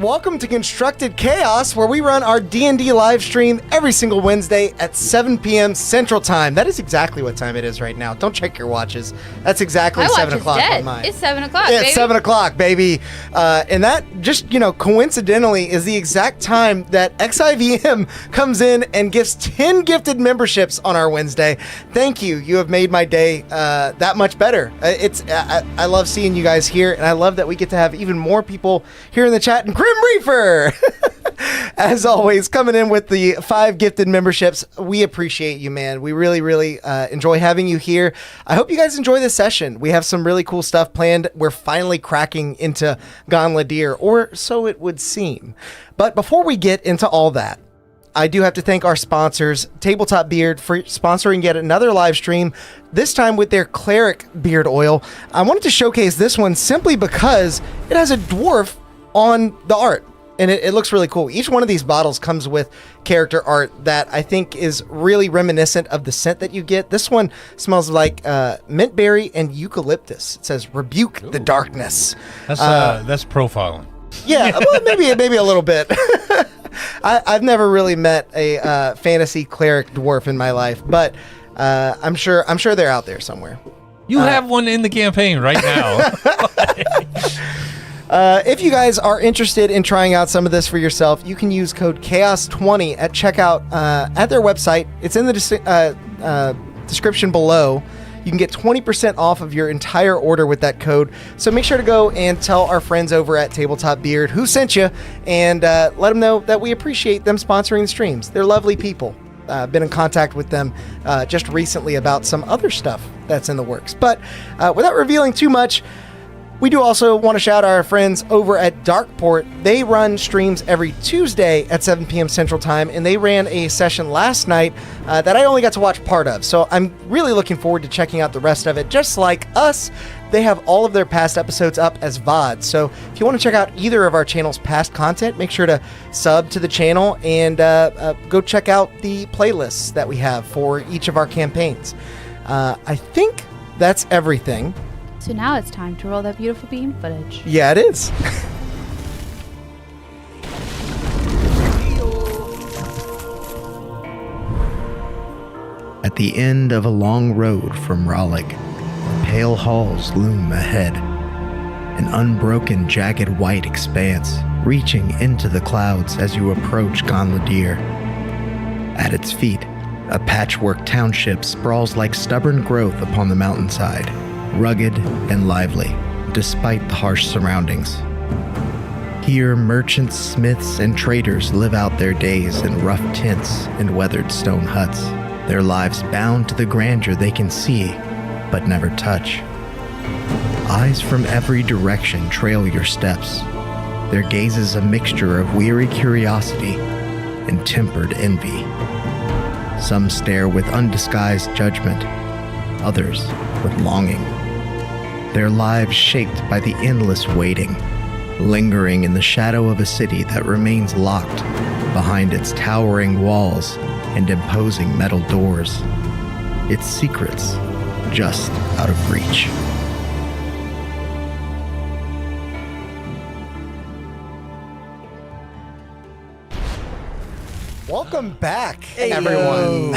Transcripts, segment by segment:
Welcome to Constructed Chaos, where we run our D&D live stream every single Wednesday at 7 p.m. Central Time. That is exactly what time it is right now. Don't check your watches. That's exactly 7 o'clock on mine. It's 7 o'clock, yeah, baby. It's 7 o'clock, baby. And that just, coincidentally is the exact time that XIVM comes in and gives 10 gifted memberships on our Wednesday. Thank you. You have made my day that much better. I love seeing you guys here, and I love that we get to have even more people here in the chat. And Grim Reaper, as always, coming in with the 5 gifted memberships. We appreciate you, man. We really, really enjoy having you here. I hope you guys enjoy this session. We have some really cool stuff planned. We're finally cracking into Ganlodir, or so it would seem. But before we get into all that, I do have to thank our sponsors, Tabletop Beard, for sponsoring yet another live stream, this time with their Cleric Beard Oil. I wanted to showcase this one simply because it has a dwarf on the art, and it looks really cool. Each one of these bottles comes with character art that I think is really reminiscent of the scent that you get. This one smells like mint berry and eucalyptus. It says "Rebuke the darkness." That's profiling. Yeah, well, maybe a little bit. I've never really met a fantasy cleric dwarf in my life, but I'm sure they're out there somewhere. You have one in the campaign right now. If you guys are interested in trying out some of this for yourself, you can use code CHAOS20 at checkout at their website. It's in the description below. You can get 20% off of your entire order with that code. So make sure to go and tell our friends over at Tabletop Beard who sent you, and let them know that we appreciate them sponsoring the streams. They're lovely people. Been in contact with them just recently about some other stuff that's in the works. But without revealing too much, we do also want to shout out our friends over at Darkeport. They run streams every Tuesday at 7 p.m. Central Time, and they ran a session last night that I only got to watch part of. So I'm really looking forward to checking out the rest of it. Just like us, they have all of their past episodes up as VOD. So if you want to check out either of our channel's past content, make sure to sub to the channel and go check out the playlists that we have for each of our campaigns. I think that's everything. So now it's time to roll that beautiful beam footage. Yeah, it is. At the end of a long road from Raleigh, pale halls loom ahead. An unbroken, jagged white expanse reaching into the clouds as you approach Ganlodir. At its feet, a patchwork township sprawls like stubborn growth upon the mountainside, rugged and lively, despite the harsh surroundings. Here, merchants, smiths, and traders live out their days in rough tents and weathered stone huts, their lives bound to the grandeur they can see, but never touch. Eyes from every direction trail your steps, their gazes a mixture of weary curiosity and tempered envy. Some stare with undisguised judgment, others with longing. Their lives shaped by the endless waiting, lingering in the shadow of a city that remains locked behind its towering walls and imposing metal doors, its secrets just out of reach. Welcome back, everyone.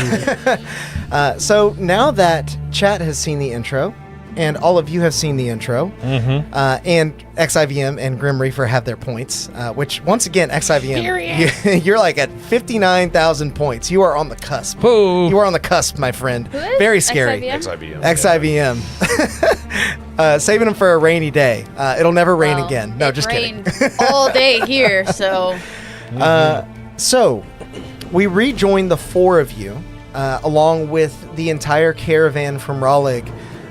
So now that chat has seen the intro, and all of you have seen the intro, and XIVM and Grim Reaper have their points, which, once again, XIVM, you're like at 59,000 points. You are on the cusp. Ooh. You are on the cusp, my friend. Who is? Very scary. XIVM? XIVM. Saving them for a rainy day. It'll never rain again. No, just kidding. All day here, so. So, we rejoined the 4 of you, along with the entire caravan from Raleigh,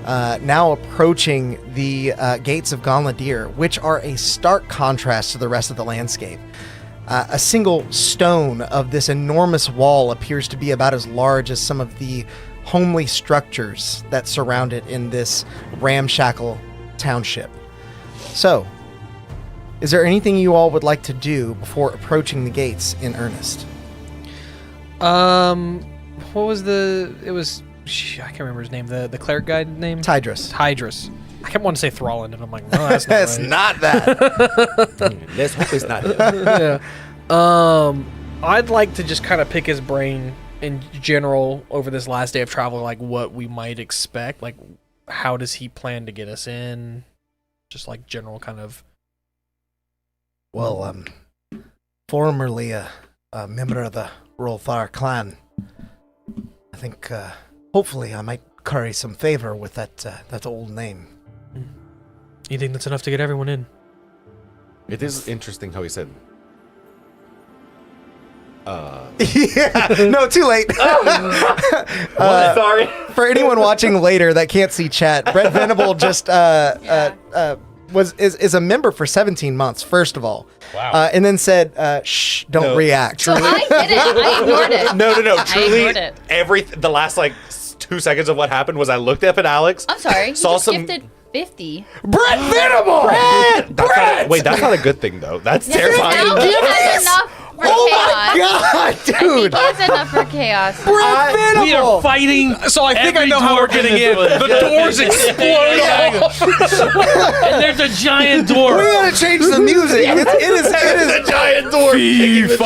now approaching the gates of Ganlodir, which are a stark contrast to the rest of the landscape. A single stone of this enormous wall appears to be about as large as some of the homely structures that surround it in this ramshackle township. So, is there anything you all would like to do before approaching the gates in earnest? What was I can't remember his name, the cleric guy name? Tidris. I kept wanting to say Thrallin, and I'm like, no, that's not That's right. not that. Let's hope it's not him. Yeah. I'd like to just kind of pick his brain in general over this last day of travel, like what we might expect. Like, how does he plan to get us in? Just like general kind of. Well, formerly a member of the Rolthar clan, I think hopefully I might curry some favor with that old name. You think that's enough to get everyone in? It is interesting how he said. Yeah, no, too late. Sorry. For anyone watching later that can't see chat, Brett Venable just is a member for 17 months. First of all, Wow. and then said, "Shh, don't react." So I didn't. I ignored it. No. I Truly, ignored it. the last like 2 seconds of what happened was I looked up at Alex. I'm sorry. You Saw just some. gifted 50. Brett Venable. Wait, that's not a good thing though. That's terrifying. Now he has enough for Oh chaos. my god, I dude! think he has enough for chaos. Brett Venable. We are fighting. So I think I every know how we're dwarf getting this in. village. The doors explode. And there's a giant We dwarf. gotta change the music. It is. the giant dwarf. kicking the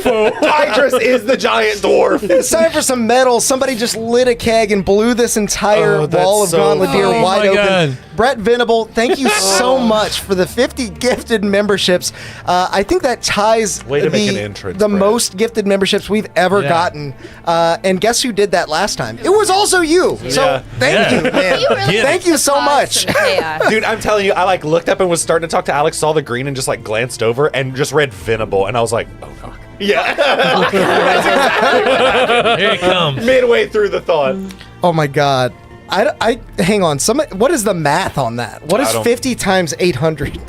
door. Tigress is the giant dwarf. It's time for some metal. Somebody just lit a keg and blew this entire Oh, that's wall of so Ganlodir funny. wide Oh my open. God. Brett Venable, thank you so much for the 50 gifted memberships. I think that ties Way to make an entrance, the Brett. most gifted memberships we've ever Yeah. gotten. And guess who did that last time? It was also you. So Yeah. thank you, man. You really Yeah. Thank you so caused much. some chaos. Dude, I'm telling you, I like looked up and was starting to talk to Alex, saw the green and just like glanced over and just read Venable, and I was like, oh fuck. Yeah. Here it comes. Midway through the thought. Oh my God. I hang on. What is the math on that? What I is don't- 50 times 800?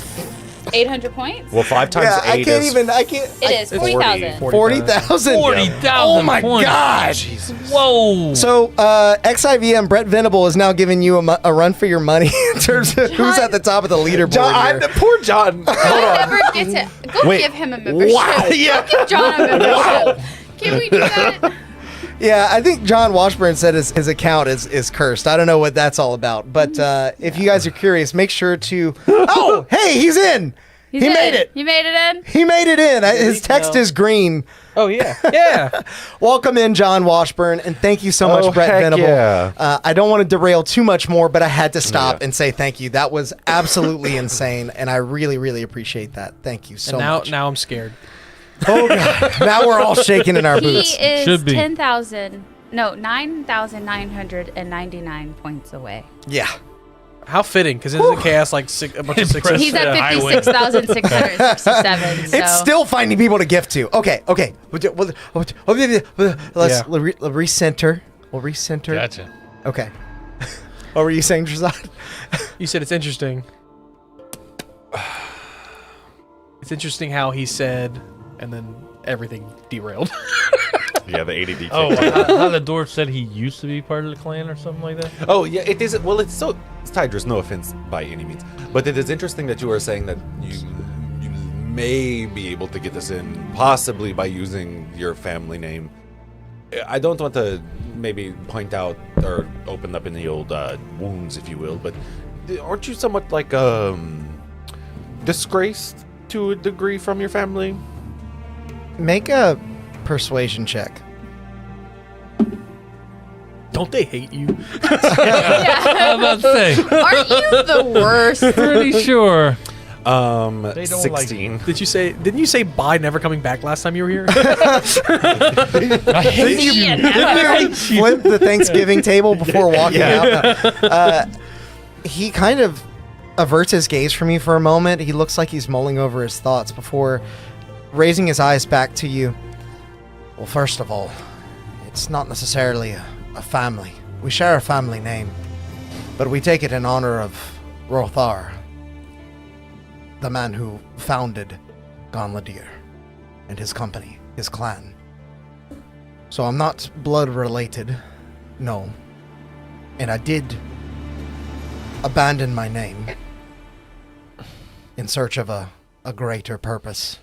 800 points? Well, 5 times Yeah, 8 is I can't. It is 40,000. 40,000. 40,000 Oh my points. God. Whoa. So, XIVM, Brett Venable is now giving you a run for your money in terms of who's at the top of the leaderboard here. Poor John. John never gets it. Go Wait. give him a membership. Wow, yeah. Go give John a membership. Can we do that? Yeah, I think John Washburn said his account is cursed. I don't know what that's all about. But if you guys are curious, make sure to... Oh, hey, he's in. He's He in. made it. You made it in? He made it in. His text go. is green. Oh yeah, yeah. Welcome in, John Washburn, and thank you so Oh, much, Brett heck Venable. yeah. I don't want to derail too much more, but I had to stop Yeah. and say thank you. That was absolutely insane, and I really, really appreciate that. Thank you so And now, much. now I'm scared. Oh God! Now we're all shaking in our He boots. is Should be. 9,999 points away. Yeah. How fitting, because isn't chaos like a bunch of sixes? He's at highway. 56,667. So. It's still finding people to gift to. Okay. Let's recenter. We'll recenter. Gotcha. Okay. What were you saying, Shazad? You said it's interesting. It's interesting how he said, and then everything derailed. Yeah, the ADD. Oh, how the dwarf said he used to be part of the clan or something like that? Oh, yeah, it is. Well, it's Tidris, no offense by any means. But it is interesting that you are saying that you may be able to get this in, possibly by using your family name. I don't want to maybe point out or open up any old wounds, if you will, but aren't you somewhat like disgraced to a degree from your family? Make a persuasion check. Don't they hate you? I'm about to say. Aren't you the worst? Pretty sure. They don't like 16. Didn't you say bye, never coming back last time you were here? I hate you. Flip the Thanksgiving table before walking out. He kind of averts his gaze from you for a moment. He looks like he's mulling over his thoughts before raising his eyes back to you. Well, first of all, it's not necessarily a family. We share a family name, but we take it in honor of Rothar, the man who founded Ganlodir and his company, his clan. So I'm not blood related, no. And I did abandon my name in search of a greater purpose.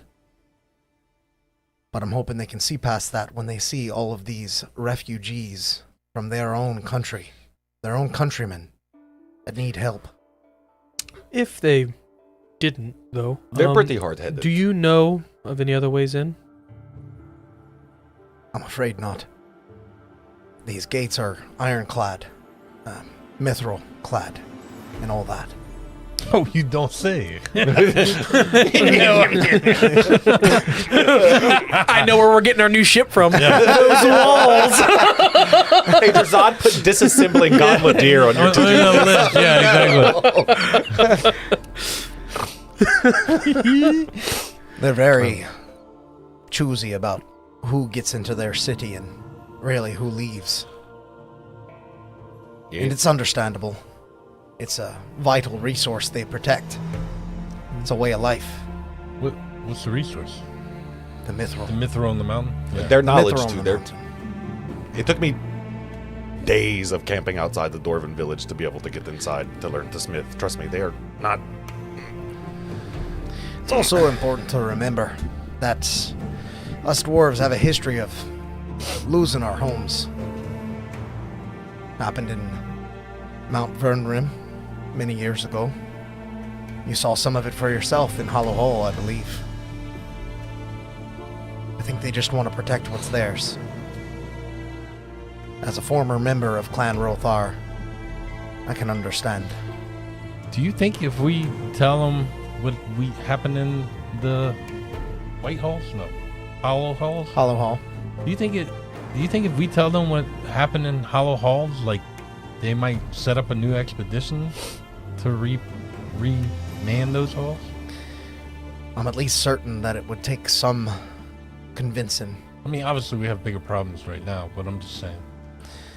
But I'm hoping they can see past that when they see all of these refugees from their own country, their own countrymen that need help. If they didn't, though. They're pretty hard-headed. Do you know of any other ways in? I'm afraid not. These gates are ironclad, mithril-clad, and all that. Oh, you don't say. I know where we're getting our new ship from. Yeah. Those walls. Hey, Drazad put disassembling Ganlodir on your to-do list. Yeah, exactly. They're very choosy about who gets into their city and really who leaves. Yeah. And it's understandable. It's a vital resource they protect. It's a way of life. What's the resource? The mithril. The mithril on the mountain? Yeah. Their knowledge, Mithril on too. the mountain. It took me days of camping outside the Dwarven village to be able to get inside to learn to smith. Trust me, they are not... It's also important to remember that us dwarves have a history of losing our homes. Happened in Mount Vernrim many years ago. You saw some of it for yourself in Hollow Hall, I believe. I think they just want to protect what's theirs. As a former member of Clan Rothar, I can understand. Do you think if we tell them what happened in the White Halls? No. Hollow Halls? Hollow Hall. Do you think if we tell them what happened in Hollow Halls, like they might set up a new expedition to reman those halls? I'm at least certain that it would take some convincing. I mean, obviously we have bigger problems right now, but I'm just saying.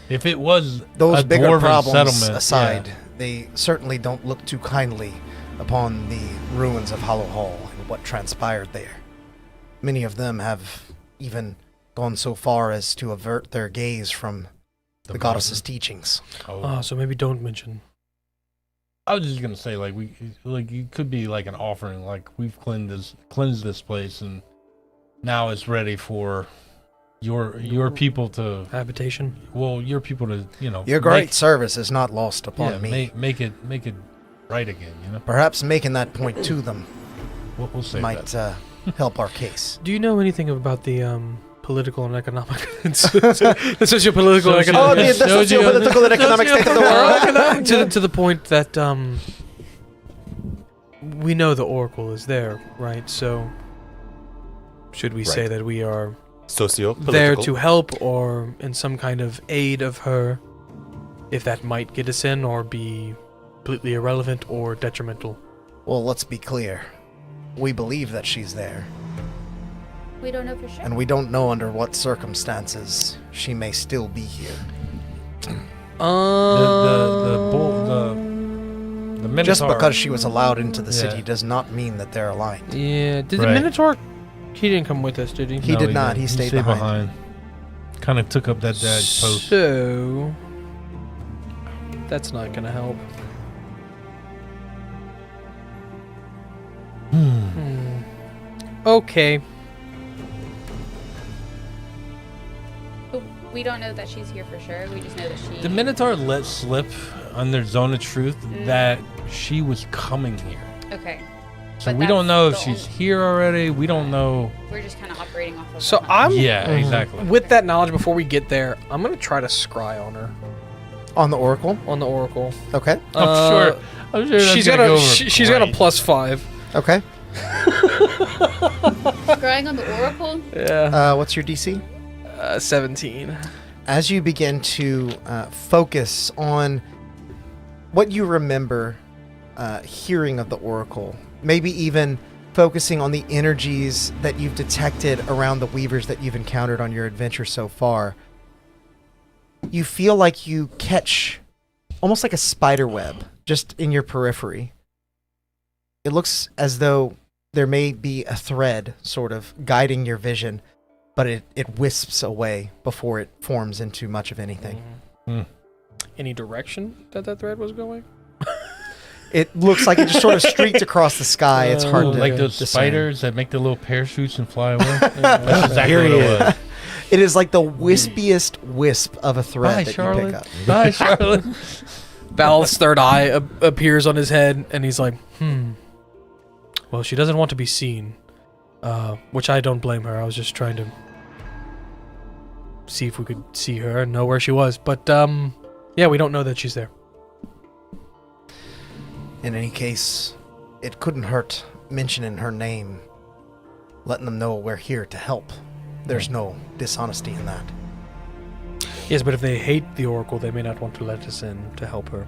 If it was Those a bigger dwarven problems settlement, aside, yeah. they certainly don't look too kindly upon the ruins of Hollow Hall and what transpired there. Many of them have even gone so far as to avert their gaze from the goddess's teachings. Oh. So maybe don't mention. I was just gonna say, like it could be like an offering, like we've cleansed this place, and now it's ready for your people to Habitation. Well, your people to Your great service is not lost upon me. Make it right again. Perhaps making that point to them We'll say might that. help our case. Do you know anything about the political and economic, the socio-political and Socio- economic? Oh, the socio-political and economic state of the world. to the point that we know the Oracle is there, right? So should we say Right. that we are Socio-political. there to help or in some kind of aid of her, if that might get us in or be completely irrelevant or detrimental? Well, let's be clear. We believe that she's there, We don't know for sure. and we don't know under what circumstances she may still be here. The Minotaur. Just because she was allowed into the Yeah. city does not mean that they're aligned. Yeah. Did the Right. Minotaur? He didn't come with us, did he? He did not. He stayed behind. Kind of took up that dad's post. So that's not gonna help. Okay. But we don't know that she's here for sure. We just know that she. The Minotaur let slip on their zone of truth that she was coming here. Okay. So But we don't know if that's the she's here already. We don't know. We're just kind of operating off of. So the I'm Yeah, exactly. with that knowledge. Before we get there, I'm gonna try to scry on her, On the Oracle? on the Oracle. Okay. I'm sure that's She's gonna got go a over she's got a great. +5. Okay. Scrying on the Oracle. Yeah. What's your DC? 17. As you begin to focus on what you remember hearing of the Oracle, maybe even focusing on the energies that you've detected around the weavers that you've encountered on your adventure so far, you feel like you catch almost like a spider web just in your periphery. It looks as though there may be a thread sort of guiding your vision, but it wisps away before it forms into much of anything. Any direction that thread was going? It looks like it just sort of streaked across the sky. It's hard to like those discern. spiders that make the little parachutes and fly away. That's exactly Here what he it was. is. It is like the wispiest wisp of a thread Bye, that you Charlotte. pick up. Bye, Charlotte. Val's third eye appears on his head, and he's like, Well, she doesn't want to be seen, which I don't blame her. I was just trying to see if we could see her and know where she was. But, yeah, we don't know that she's there. In any case, it couldn't hurt mentioning her name, letting them know we're here to help. There's no dishonesty in that. Yes, but if they hate the Oracle, they may not want to let us in to help her.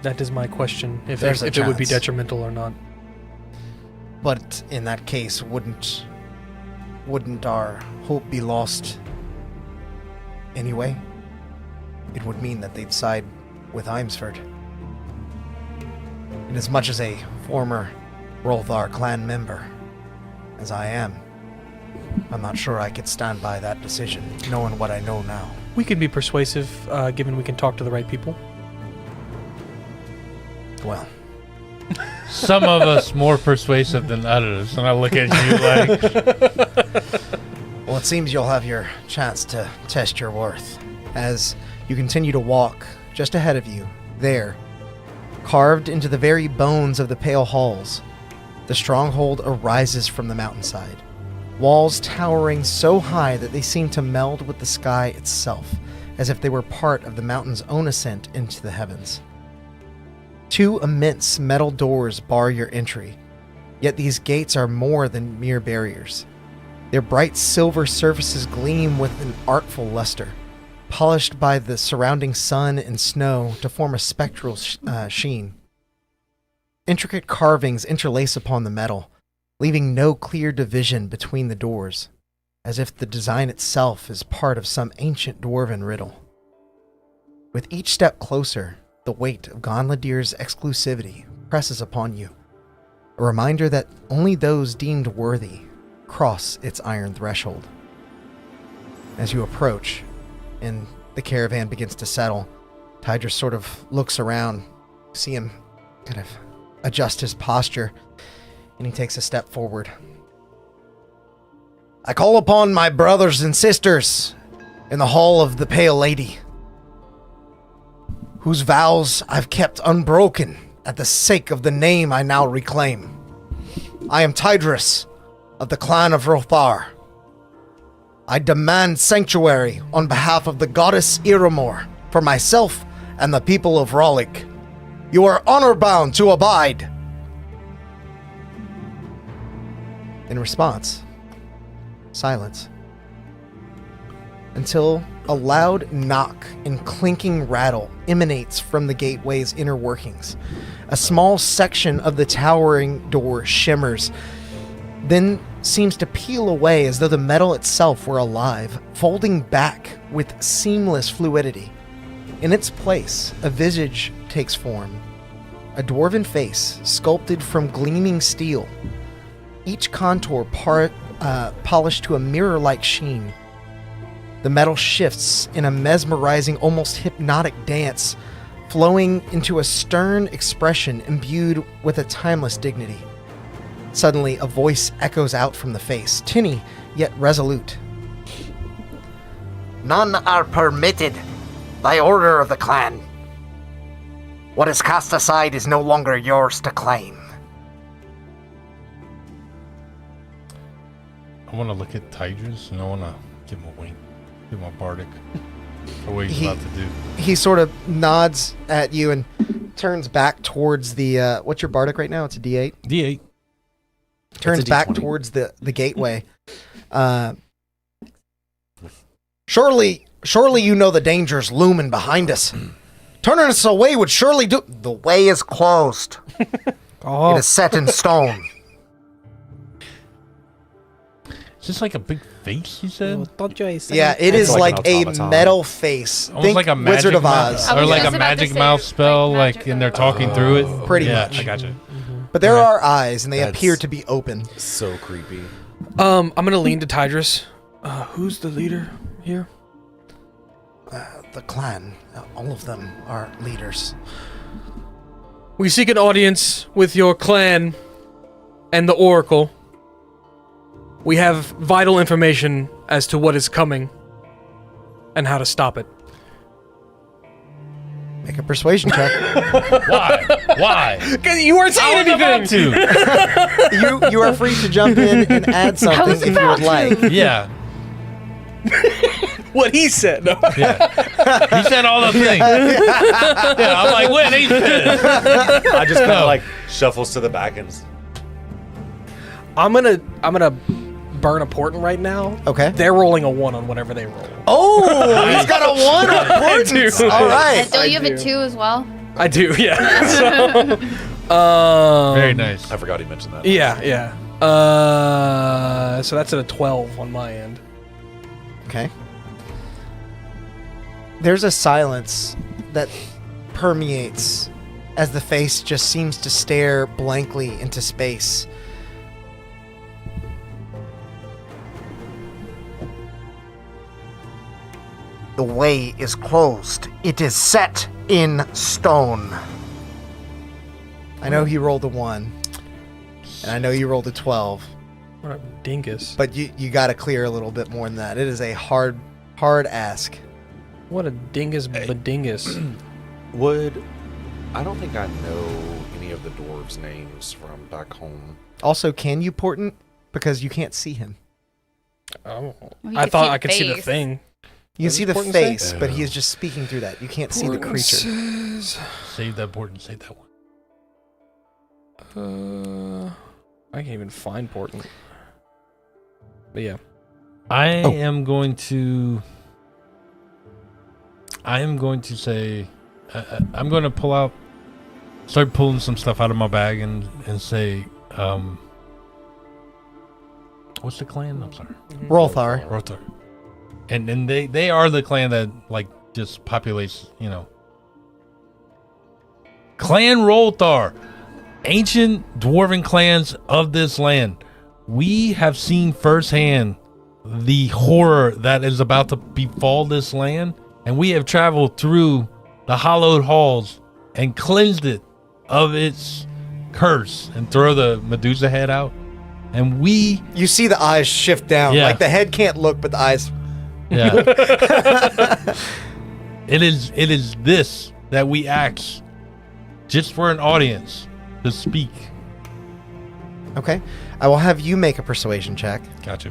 That is my question, if it would be detrimental or not. But in that case, wouldn't our hope be lost anyway? It would mean that they'd side with Imsford. And as much as a former Rolthar clan member as I am, I'm not sure I could stand by that decision, knowing what I know now. We can be persuasive, given we can talk to the right people. Well, Some of us more persuasive than others, and I look at you like... well, it seems you'll have your chance to test your worth. As you continue to walk, just ahead of you, there, carved into the very bones of the Pale Halls, the stronghold arises from the mountainside. Walls towering so high that they seem to meld with the sky itself, as if they were part of the mountain's own ascent into the heavens. 2 immense metal doors bar your entry, yet these gates are more than mere barriers. Their bright silver surfaces gleam with an artful luster, polished by the surrounding sun and snow to form a spectral sheen. Intricate carvings interlace upon the metal, leaving no clear division between the doors, as if the design itself is part of some ancient dwarven riddle. With each step closer, the weight of Ganlodir's exclusivity presses upon you, a reminder that only those deemed worthy cross its iron threshold. As you approach, and the caravan begins to settle, Tidris sort of looks around, see him kind of adjust his posture, and he takes a step forward. I call upon my brothers and sisters in the Hall of the Pale Lady, whose vows I've kept unbroken at the sake of the name I now reclaim. I am Tidris of the clan of Rolthar. I demand sanctuary on behalf of the goddess Iramor for myself and the people of Raleigh. You are honor-bound to abide. In response, silence. Until a loud knock and clinking rattle emanates from the gateway's inner workings. A small section of the towering door shimmers, then seems to peel away as though the metal itself were alive, folding back with seamless fluidity. In its place, a visage takes form. A dwarven face, sculpted from gleaming steel. Each contour polished to a mirror-like sheen. The metal shifts in a mesmerizing, almost hypnotic dance, flowing into a stern expression imbued with a timeless dignity. Suddenly, a voice echoes out from the face, tinny yet resolute. None are permitted by order of the clan. What is cast aside is no longer yours to claim. I want to look at Tidris, and I want to give him a wink. Give him a bardic. For what he's about to do. He sort of nods at you and turns back towards the... what's your bardic right now? It's a D8? D8. Turns back towards the gateway. Surely you know the dangers looming behind us. Turning us away would surely do... The way is closed. It is set in stone. Is this like a big face, you said? Yeah, it is like a metal face. Almost Think like a magic Wizard of mouth- Oz. Or like a just about to magic say, mouth spell, like, and they're magic- talking through it. Pretty Yeah, much. I gotcha. But there Right. are eyes, and they That's- appear to be open. So creepy. I'm gonna lean to Tidris. Who's the leader here? The clan, all of them are leaders. We seek an audience with your clan and the Oracle. We have vital information as to what is coming and how to stop it. Make a persuasion check. Why? Why? Because you weren't saying anything. To. You are free to jump in and add something if you would like. Yeah. What he said. No. Yeah. He said all the things. Yeah, I'm like, what he said? I just kind of like shuffles to the back and I'm gonna burn a portent right now. Okay. They're rolling a 1 on whatever they roll. Oh, he's got a 1 on portents. do. All right. And don't you have a 2 as well? I do, yeah. So, Very nice. I forgot he mentioned that. yeah. So that's at a 12 on my end. Okay. There's a silence that permeates as the face just seems to stare blankly into space. The way is closed. It is set in stone. I know he rolled a 1, and I know you rolled a 12, What a dingus. but you got to clear a little bit more than that. It is a hard ask. What a dingus badingus. I don't think I know any of the dwarves' names from back home. Also, can you portent? Because you can't see him. Oh. Well, you I could thought see I could see the face. thing. You can What see does the portent say? face, but he is just speaking through that. You can't see the creature. Save that portent. Save that one. I can't even find portent. But yeah. I am going to say, I'm going to start pulling some stuff out of my bag and say, what's the clan? I'm sorry. Rolthar. Rothar. And they are the clan that like just populates, Clan Rolthar, ancient dwarven clans of this land. We have seen firsthand the horror that is about to befall this land, and we have traveled through the hallowed halls and cleansed it of its curse and throw the Medusa head out. And You see the eyes shift down. Yeah. Like the head can't look, but the eyes. yeah. It is this that we ask just for an audience to speak. Okay. I will have you make a persuasion check. Gotcha.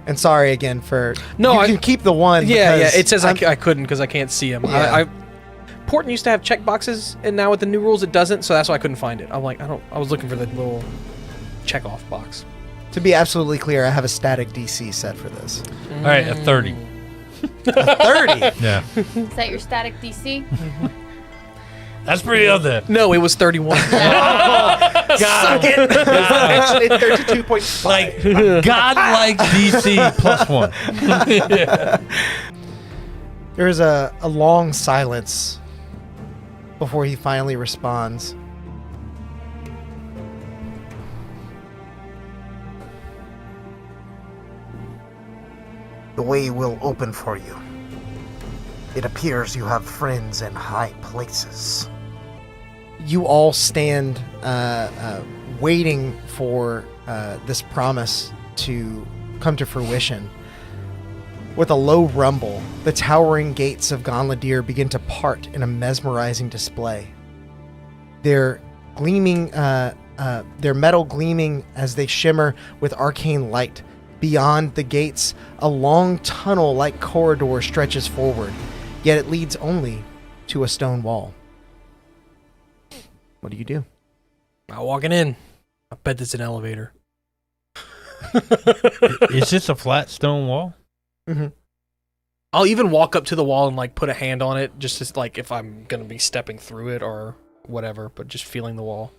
And sorry again for. No, you can keep the 1. Yeah. because It says I'm- I couldn't because I can't see him. Yeah. Portent used to have check boxes, and now with the new rules it doesn't, so that's why I couldn't find it. I'm like, I was looking for the little check off box. To be absolutely clear, I have a static DC set for this. All right, a 30. A 30. Yeah. Is that your static DC? That's pretty up there. No, it was 31. God. Actually, 32.5. Like, godlike DC plus 1. Yeah. There is a long silence before he finally responds. The way will open for you. It appears you have friends in high places. You all stand waiting for this promise to come to fruition. With a low rumble, the towering gates of Ganlodir begin to part in a mesmerizing display. Their gleaming, their metal gleaming as they shimmer with arcane light. Beyond the gates, a long tunnel-like corridor stretches forward, yet it leads only to a stone wall. What do you do? Not walking in. I bet it's an elevator. Is this a flat stone wall? Mm-hmm. I'll even walk up to the wall and like put a hand on it, just as like if I'm gonna be stepping through it or whatever, but just feeling the wall.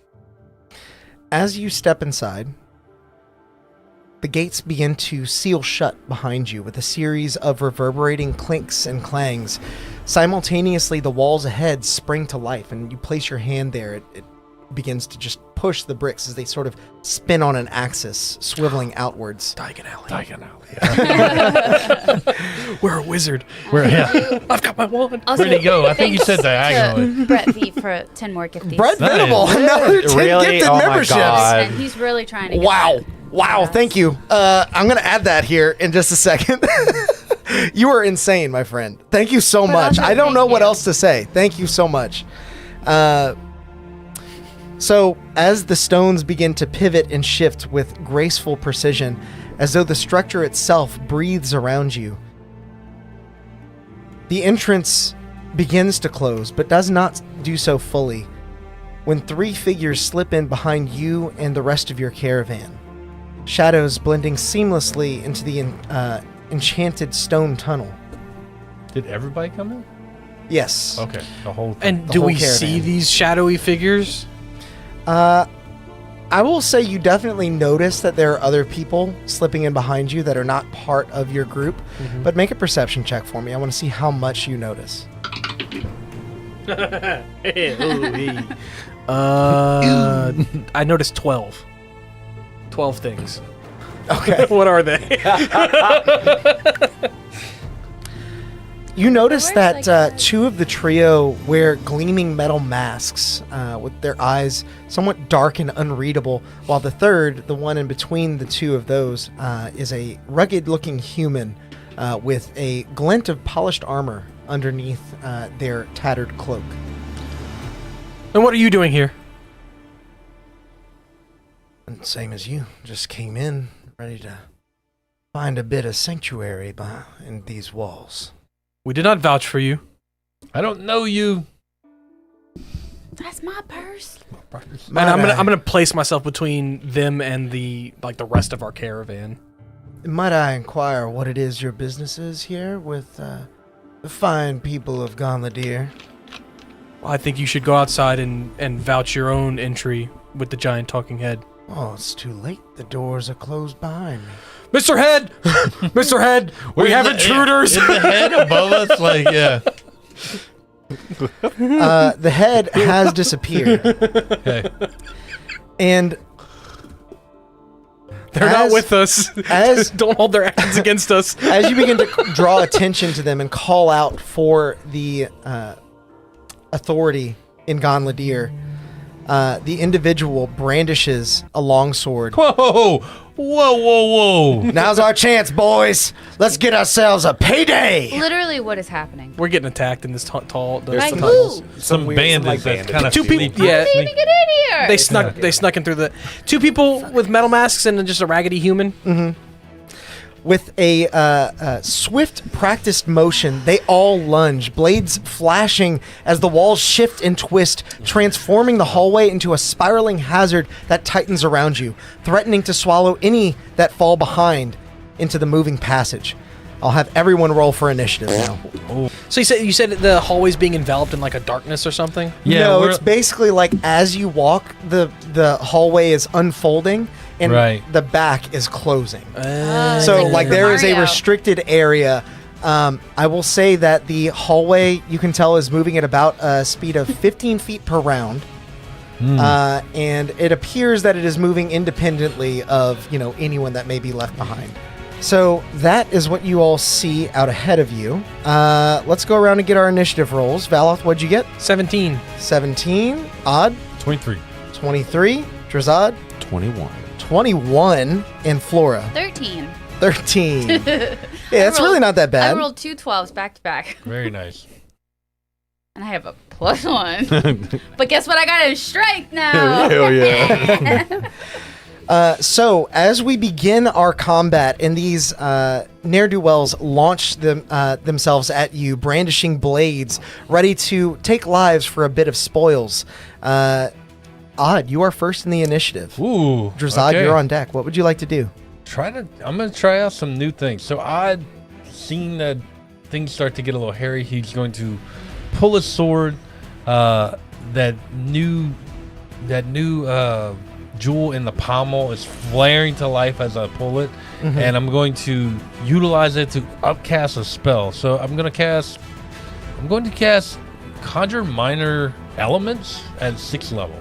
As you step inside, the gates begin to seal shut behind you with a series of reverberating clinks and clangs. Simultaneously, the walls ahead spring to life, and you place your hand there. It begins to just push the bricks as they sort of spin on an axis, swiveling outwards. Diagon Alley. Diagon Alley. We're a wizard. Yeah. I've got my wand. Also, Where'd he go? I think you said thanks diagonally. to Brett V for 10 more gifties. Brett Nice. Venable, another 10 Really? gifted Oh my memberships. God. And he's really trying to get Wow. that. Wow, Yes. thank you. I'm going to add that here in just a second. You are insane, my friend. Thank you so much. also, I don't know thank what you. else to say. Thank you so much. So, as the stones begin to pivot and shift with graceful precision, as though the structure itself breathes around you, the entrance begins to close, but does not do so fully, when 3 figures slip in behind you and the rest of your caravan. Shadows blending seamlessly into the enchanted stone tunnel. Did everybody come in? Yes. Okay, the whole thing. And The do whole we caravan. see these shadowy figures? I will say you definitely notice that there are other people slipping in behind you that are not part of your group, but make a perception check for me. I want to see how much you notice. I noticed 12. 12 things. Okay. What are they? You notice Where's, that like, 2 of the trio wear gleaming metal masks with their eyes somewhat dark and unreadable, while the third, the one in between the 2 of those, is a rugged-looking human with a glint of polished armor underneath their tattered cloak. And what are you doing here? Same as you, just came in, ready to find a bit of sanctuary in these walls. We did not vouch for you. I don't know you. That's my purse. And I'm gonna place myself between them and the rest of our caravan. Might I inquire what it is your business is here with the fine people of Ganlodir? Well, I think you should go outside and vouch your own entry with the giant talking head. Oh, it's too late. The doors are closed behind me. Mr. Head! Mr. Head! We have intruders! Is the head above us? Like, yeah. The head has disappeared, Okay. and They're not with us. Don't hold their hands against us. as you begin to draw attention to them and call out for the authority in Ganlodir, the individual brandishes a longsword. Whoa! Whoa! Now's our chance, boys. Let's get ourselves a payday. Literally, what is happening? We're getting attacked in this tall. Like some- who? Some bandits that's kind of Two people- sneaky. yeah. How did they even get in here? They snuck in through the 2 people with metal masks and then just a raggedy human. With a swift, practiced motion, they all lunge, blades flashing as the walls shift and twist, transforming the hallway into a spiraling hazard that tightens around you, threatening to swallow any that fall behind into the moving passage. I'll have everyone roll for initiative now. So you said the hallway's being enveloped in like a darkness or something? Yeah, no, we're- it's basically like as you walk, the hallway is unfolding and Right. the back is closing. It's So, like like, there is a Mario. restricted area. I will say that the hallway, you can tell, is moving at about a speed of 15 feet per round. And it appears that it is moving independently of, anyone that may be left behind. So that is what you all see out ahead of you. Let's go around and get our initiative rolls. Valoth, what'd you get? 17. 17. Odd, 23. 23. Drazad, 21. 21. And Flora, 13. 13. Yeah, that's really not that bad. I rolled 2 12s back to back, Very nice. and I have a +1. But guess what? I got in strength now. Hell yeah. So, as we begin our combat, and these ne'er-do-wells launch themselves at you, brandishing blades, ready to take lives for a bit of spoils. Odd, you are first in the initiative. Ooh. Drazad, okay. you're on deck. What would you like to do? I'm gonna try out some new things. So I'd seen that things start to get a little hairy. He's going to pull his sword. That new jewel in the pommel is flaring to life as I pull it, and I'm going to utilize it to upcast a spell. So I'm going to cast Conjure Minor Elements at 6th level.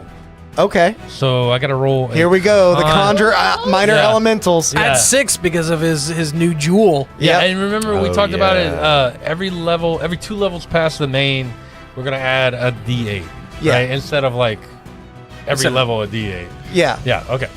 Okay, So I got to roll. here we go. The Conjure Minor Yeah. Elementals. Yeah. At 6 because of his new jewel. Yeah, Yep. and remember we Oh, talked about it. yeah. Every 2 levels past the main, we're gonna add a D8. Yeah. Right? Instead of like every Instead of- level a D8. Yeah. Yeah. Okay.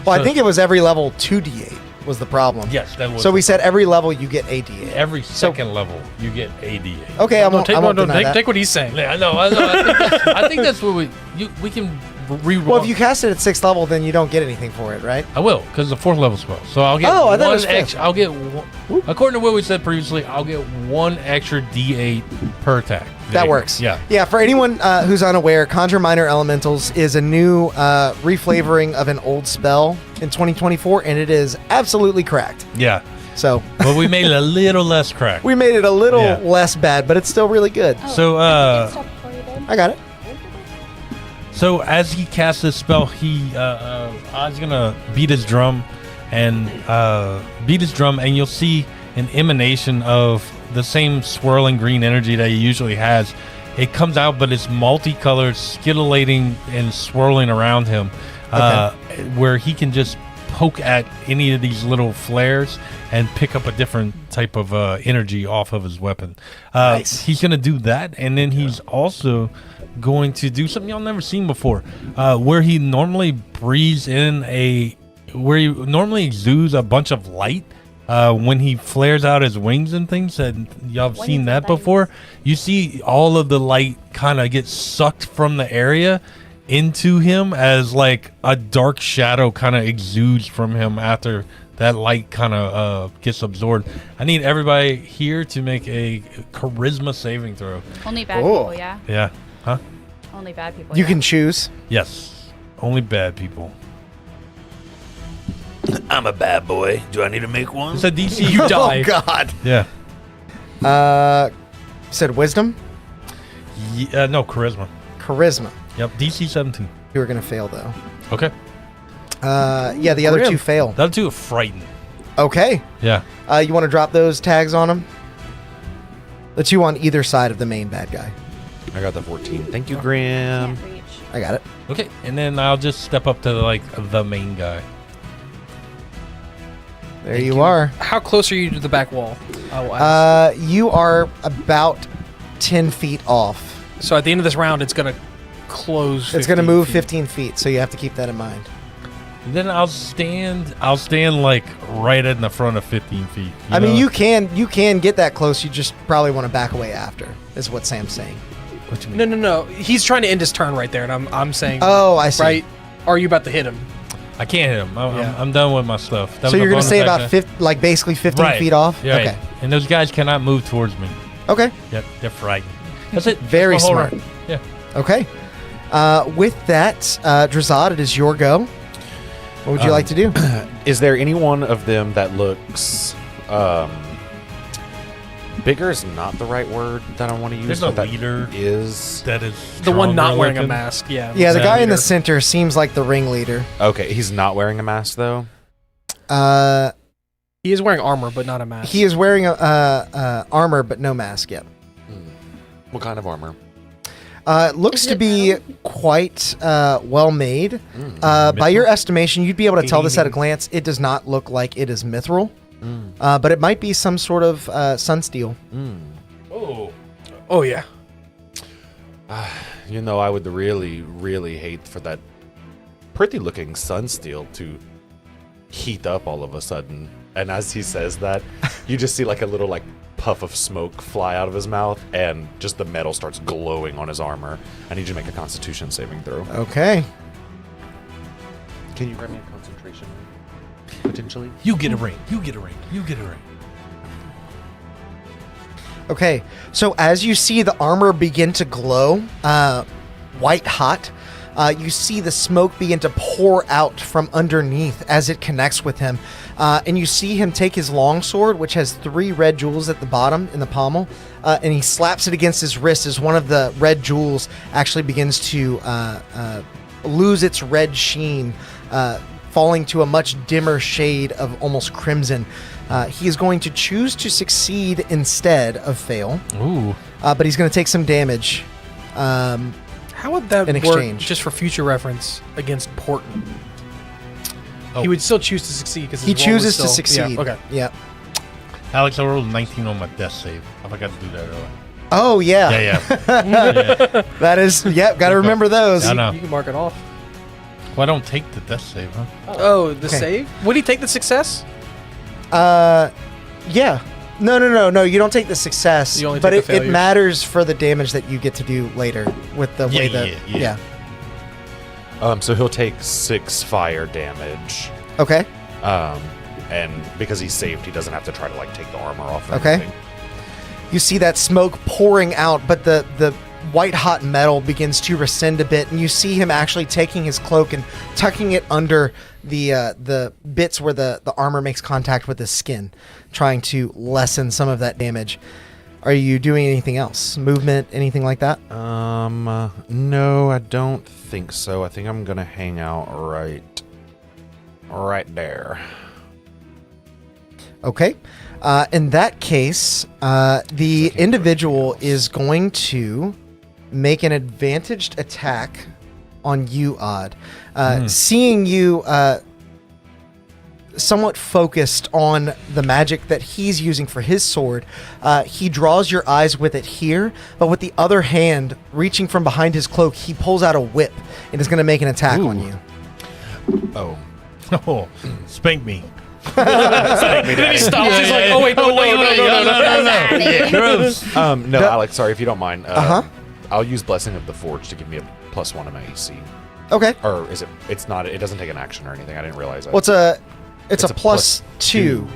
Well, I So- think it was every level 2d8. was the problem. Yes, that was. So we said every level you get a D8. every second level you get AD8. Okay, I No, won't deny that. take what he's saying. Yeah, I know. I think that's what we can reroll. Well, if you cast it at 6th level, then you don't get anything for it, right? I will, because it's a 4th level spell. So I'll get Oh, I thought it one was fifth. extra. I'll get one, according to what we said previously, I'll get one extra D8 per attack. That works. Yeah. Yeah, for anyone who's unaware, Conjure Minor Elementals is a new reflavoring of an old spell in 2024, and it is absolutely cracked. Yeah. So But we made it a little less crack. we made it a little Yeah. less bad, but it's still really good. So, I got it. So as he casts this spell, Odd's gonna beat his drum, and you'll see an emanation of the same swirling green energy that he usually has. It comes out, but it's multicolored, scintillating and swirling around him, where he can just poke at any of these little flares and pick up a different type of energy off of his weapon. Nice. He's gonna do that, and then he's also going to do something y'all never seen before, where he normally breathes in where he normally exudes a bunch of light when he flares out his wings and things, and y'all have seen that before. You see all of the light kind of get sucked from the area into him as like a dark shadow kind of exudes from him after that light kind of gets absorbed. I need everybody here to make a charisma saving throw. Only bad Oh. people, yeah. Yeah. Huh? Only bad people. You yeah. can choose. Yes. Only bad people. I'm a bad boy. Do I need to make one? It's a DC. You die. Oh, God. Yeah. Said wisdom? No, charisma. Charisma. Yep. DC 17. You were going to fail, though. Okay. Yeah, the other two fail. That'll do a frighten. Okay. Yeah. You want to drop those tags on them? The two on either side of the main bad guy. I got the 14. Thank you, Graham. Can't reach. I got it. Okay. And then I'll just step up to the main guy. There you are. How close are you to the back wall? I will ask. You are about 10 feet off. So at the end of this round, it's going to close. It's going to 15 move feet. 15 feet, so you have to keep that in mind. Then I'll stand like right in the front of 15 feet. I mean, know? you can get that close. You just probably want to back away after. Is what Sam's saying. What you mean? No. He's trying to end his turn right there, and I'm saying. Oh, I see. Right? Are you about to hit him? I can't hit him. Yeah. I'm done with my stuff. That So was you're a going to bonus stay about action. basically 15 Right. feet off. Yeah, Okay. right. And those guys cannot move towards me. Okay. Yep, they're frightened. That's it. Very That's my whole smart. round. Yeah. Okay. With that, Drazad, it is your go. What would you like to do? Is there any one of them that looks bigger is not the right word that I want to use. There's a but that leader is that is The one not stronger wearing a looking. mask. Yeah. Yeah, the guy in the leader. center seems like the ringleader. okay. He's not wearing a mask though. He is wearing armor, but not a mask. He is wearing a armor, but no mask yet. What kind of armor? Looks Is to it be metal? quite well made. By your estimation, you'd be able to tell this at a glance. It does not look like it is mithril, but it might be some sort of sunsteel. Oh. Oh yeah. You know, I would really, really hate for that pretty-looking sunsteel to heat up all of a sudden. And as he says that, you just see like a little like puff of smoke fly out of his mouth, and just the metal starts glowing on his armor. I need you to make a Constitution saving throw. Okay. Can you grab me a concentration? Potentially. You get a ring. You get a ring. You get a ring. Okay, so as you see the armor begin to glow, white hot, you see the smoke begin to pour out from underneath as it connects with him. And you see him take his longsword, which has 3 red jewels at the bottom in the pommel, and he slaps it against his wrist as one of the red jewels actually begins to lose its red sheen, falling to a much dimmer shade of almost crimson. He is going to choose to succeed instead of fail, Ooh. but he's going to take some damage. How would that In work, exchange. just for future reference, against Porton? Oh. He would still choose to succeed because He chooses to succeed. Yeah, okay. Yeah. Alex, I rolled 19 on my death save. I forgot to do that earlier. Oh, yeah. Yeah. Yeah. That is, yep, got to remember those. I know. You can mark it off. Well, I don't take the death save, huh? Oh, the Okay. save? Would he take the success? Yeah. No. You don't take the success, You only but take the it failures. matters for the damage that you get to do later with the way that. yeah. So he'll take 6 fire damage. Okay. And because he's saved, he doesn't have to try to like take the armor off. Or Okay. anything. You see that smoke pouring out, but the white hot metal begins to rescind a bit, and you see him actually taking his cloak and tucking it under the bits where the armor makes contact with his skin, trying to lessen some of that damage. Are you doing anything else? Movement, anything like that? No, I don't think so. I think I'm gonna hang out right there. Okay. In that case, the individual is going to make an advantaged attack on you, Odd. Seeing you somewhat focused on the magic that he's using for his sword, he draws your eyes with it here, but with the other hand, reaching from behind his cloak, he pulls out a whip and is going to make an attack on you. Oh. Oh, spank me. Then he stops. He's like, oh wait, no. Gross. No, Alex, sorry if you don't mind. Uh-huh. I'll use Blessing of the Forge to give me a +1 to my AC. Okay. Or is it? It's not. It doesn't take an action or anything. I didn't realize that. Well, it's a +2, +2.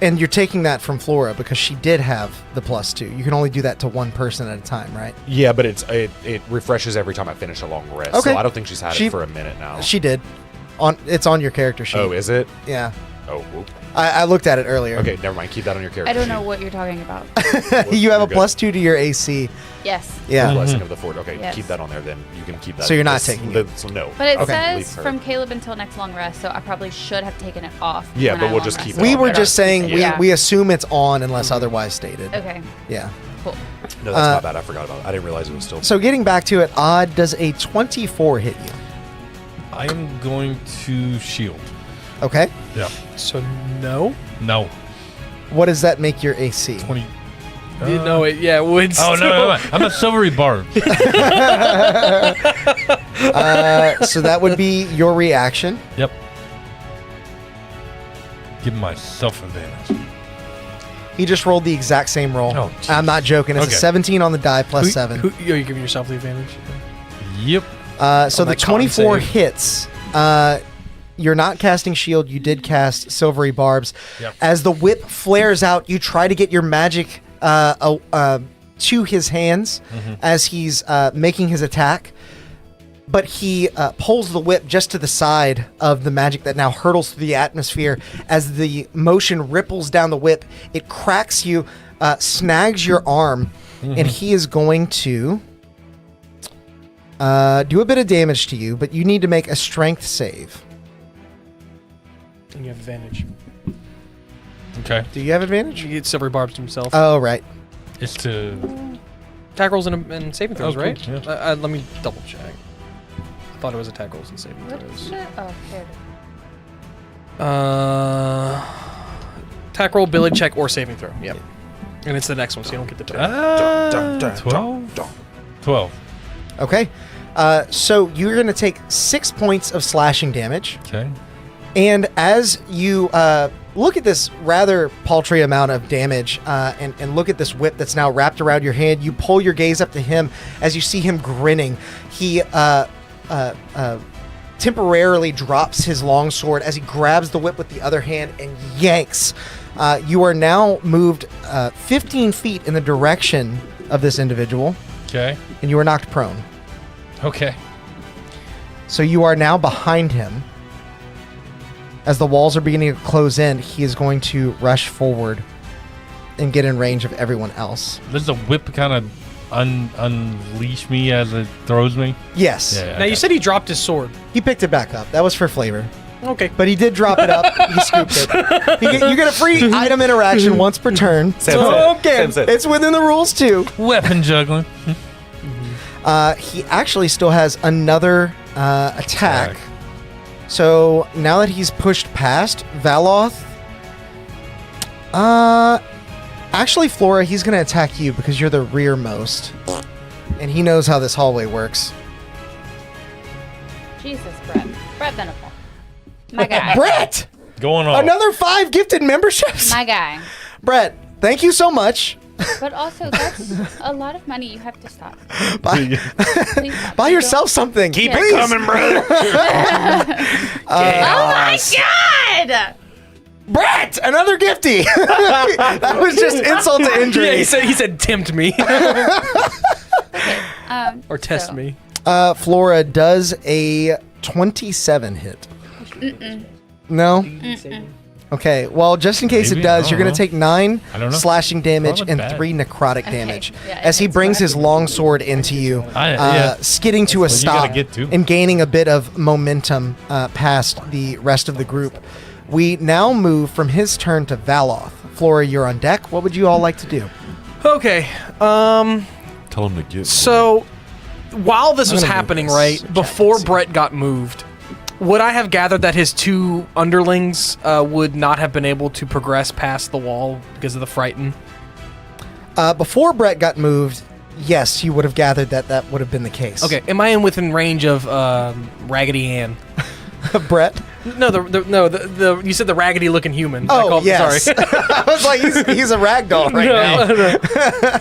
and you're taking that from Flora because she did have the +2. You can only do that to one person at a time, right? Yeah, but it refreshes every time I finish a long rest. Okay. So I don't think she's had it for a minute now. She did. It's on your character sheet. Oh, is it? Yeah. Oh, whoop. I looked at it earlier. Okay, never mind. Keep that on your character. I don't know sheet. what you're talking about. You have a You're good. +2 to your AC. Yes. Yeah. Blessing of the Forge. Okay, Yes. keep that on there. Then you can keep that. So you're not taking it. So no. But it Okay. Leave says her. from Caleb until next long rest, so I probably should have taken it off. Yeah, when but I we'll long just keep rested. it We on were there. just saying Yeah. we assume it's on unless otherwise stated. Okay, Yeah. cool. No, that's my bad. I forgot about it. I didn't realize it was still. So getting back to it, Odd, does a 24 hit you? I am going to shield. Okay. Yeah. So no. No. What does that make your AC? 20. No, it would. Oh, no. I'm a silvery barb. So that would be your reaction. Yep. Give myself advantage. He just rolled the exact same roll. Oh, geez. I'm not joking. It's Okay. a 17 on the die plus 7. Are you giving yourself the advantage? Yep. So on the that con 24 save. hits. You're not casting shield. You did cast silvery barbs. Yep. As the whip flares out, you try to get your magic to his hands as he's making his attack. But he pulls the whip just to the side of the magic that now hurtles through the atmosphere. As the motion ripples down the whip, it cracks you, snags your arm, and he is going to do a bit of damage to you, but you need to make a strength save. And you have advantage. Okay. Do you have advantage? You get silver barbs to himself. Oh, right. It's to. Attack rolls and saving throws, Oh, right? cool, yeah. Let me double check. I thought it was attack rolls and saving What throws. is it? Oh, there it is. Attack roll, ability check, or saving throw. Yep. And it's the next one, so you don't get the turn. 12? 12. Okay. So you're going to take 6 points of slashing damage. Okay. And as you look at this rather paltry amount of damage and look at this whip that's now wrapped around your hand, you pull your gaze up to him as you see him grinning. He temporarily drops his longsword as he grabs the whip with the other hand and yanks. You are now moved 15 feet in the direction of this individual, Okay. and you are knocked prone. Okay. So you are now behind him. As the walls are beginning to close in, he is going to rush forward and get in range of everyone else. Does the whip kind of unleash me as it throws me? Yes. Yeah. Now, you said he dropped his sword. He picked it back up. That was for flavor. Okay. But he did drop it up. He scooped it. You get a free item interaction once per turn. Sam So, said. okay. Sam said. It's within the rules, too. Weapon juggling. He actually still has another attack. So now that he's pushed past Valoth, actually, Flora, he's going to attack you because you're the rearmost. And he knows how this hallway works. Jesus, Brett. Brett Venable. My guy. Brett! Going on. Another 5 gifted memberships. My guy. Brett, thank you so much. But also, that's a lot of money. You have to stop. Buy, Please stop. buy yourself something. Keep please. it coming, brother. Oh my god! Brett, another gifty. That was just insult to injury. Yeah, he said tempt me Okay. or test so- me. Flora, does a 27 hit? No? Okay, well, just in case Maybe, it does, I you're don't going to know. take 9 I don't know. slashing damage Probably and bad. 3 necrotic damage Yeah, as he it's brings bad. his longsword into you, Yeah. skidding to a Well, you gotta stop get to. and gaining a bit of momentum past the rest of the group. We now move from his turn to Valoth. Flora, you're on deck. What would you all like to do? Okay. Tell him to get. So while this I'm was gonna move happening, this right so before Jack can see. Brett got moved, would I have gathered that his 2 underlings would not have been able to progress past the wall because of the frighten? Before Brett got moved, yes, you would have gathered that that would have been the case. Okay, am I in within range of Raggedy Ann? Brett? No, the you said the raggedy looking human. I Oh, called- yes. Sorry. I was like, he's a ragdoll right now. No.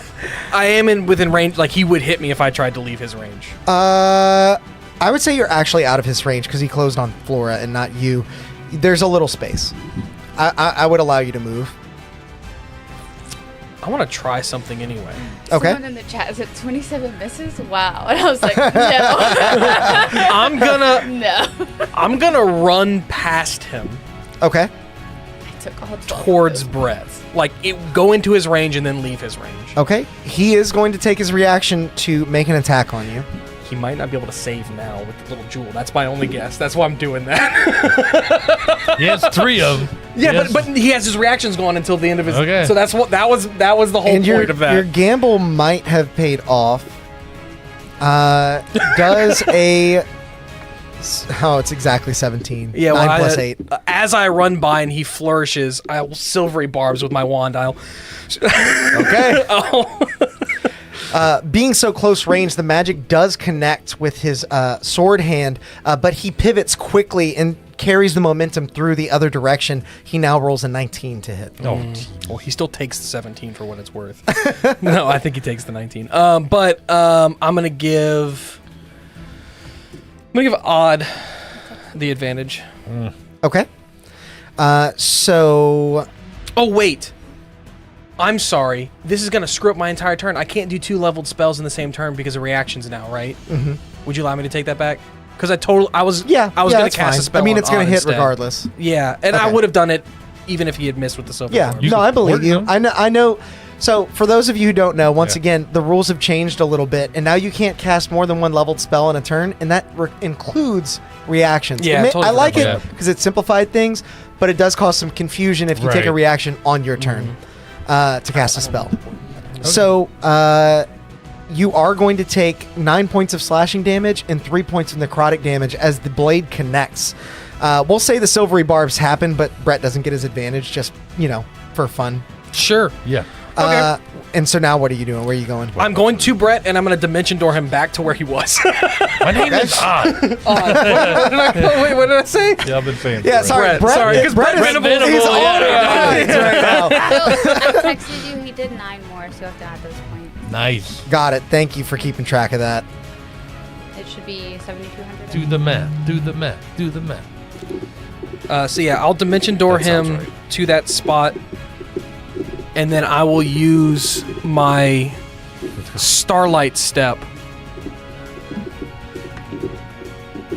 I am within range. Like he would hit me if I tried to leave his range. I would say you're actually out of his range because he closed on Flora and not you. There's a little space. I would allow you to move. I want to try something anyway. Okay. Someone in the chat said 27 misses. Wow, and I was like, no, I'm gonna run past him Okay. I took all 12 towards of those. Brett. Like go into his range and then leave his range. Okay. He is going to take his reaction to make an attack on you. He might not be able to save now with the little jewel. That's my only guess. That's why I'm doing that. He has 3 of them. Yeah, Yes. but he has his reactions going until the end of his. Okay. So that was the whole And your, point of that. your gamble might have paid off. Does a... Oh, it's exactly 17. Yeah, 9 plus 8. As I run by and he flourishes, I'll silvery barbs with my wand. Okay. Being so close range, the magic does connect with his sword hand, but he pivots quickly and carries the momentum through the other direction. He now rolls a 19 to hit. Oh, Well, he still takes the 17 for what it's worth. No, I think he takes the 19. I'm gonna give Odd the advantage. Okay. So Oh wait, I'm sorry. This is gonna screw up my entire turn. I can't do 2 leveled spells in the same turn because of reactions now, right? Mm-hmm. Would you allow me to take that back? Because I was gonna that's cast fine. a spell. I mean, on it's going Odd to hit instead. regardless. Yeah, and I Okay. would have done it even if he had missed with the silver. Yeah, orb. You no, can I believe support you. them. I know. So, for those of you who don't know, once Yeah. again, the rules have changed a little bit, and now you can't cast more than 1 leveled spell in a turn, and that includes reactions. Yeah, I totally like forgot it about that. because it simplified things, but it does cause some confusion if you take a Right. reaction on your turn to cast a spell. So, you are going to take 9 points of slashing damage and 3 points of necrotic damage as the blade connects. We'll say the silvery barbs happen, but Brett doesn't get his advantage, just, for fun. Sure. yeah. And so now what are you doing? Where are you going? I'm going to Brett, and I'm going to dimension door him back to where he was. My name is Odd. Wait, what did I say? Yeah, I've been saying. Yeah, it sorry, Brett, sorry, 'cause Brett Brett's is Venable, he's yeah, on our yeah. minds right now. So I texted you. He did 9 more, so you have to add those points. Nice. Got it. Thank you for keeping track of that. It should be 7,200. Do the math. Do the math. Do the math. So yeah, I'll dimension door That sounds him right. to that spot, and then I will use my Starlight Step.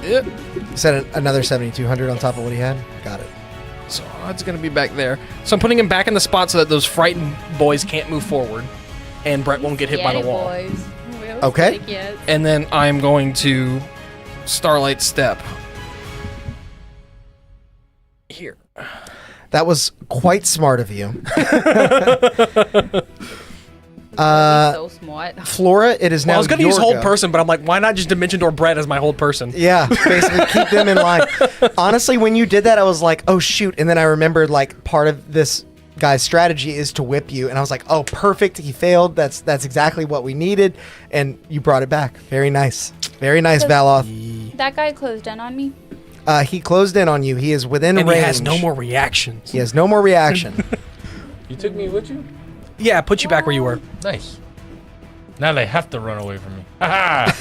Yep. Set another 7,200 on top of what he had. Got it. So Odd's gonna be back there. So I'm putting him back in the spot so that those frightened boys can't move forward, and Brett won't get hit by the Get it, wall. boys. We always Okay. say yes. And then I'm going to Starlight Step here. That was quite smart of you. So smart. Flora, it is now Well, I was gonna your use hold go. person, but I'm like, why not just dimension door Brett as my hold person? Yeah, basically keep them in line. Honestly, when you did that, I was like, oh shoot. And then I remembered like part of this guy's strategy is to whip you. And I was like, oh, perfect. He failed. That's exactly what we needed. And you brought it back. Very nice. Very nice, Valoth. That guy closed in on me. He closed in on you. He is within And range. he has no more reactions. He has no more reaction. You took me with you? Yeah, put you back where you were. Nice. Now they have to run away from me. Ha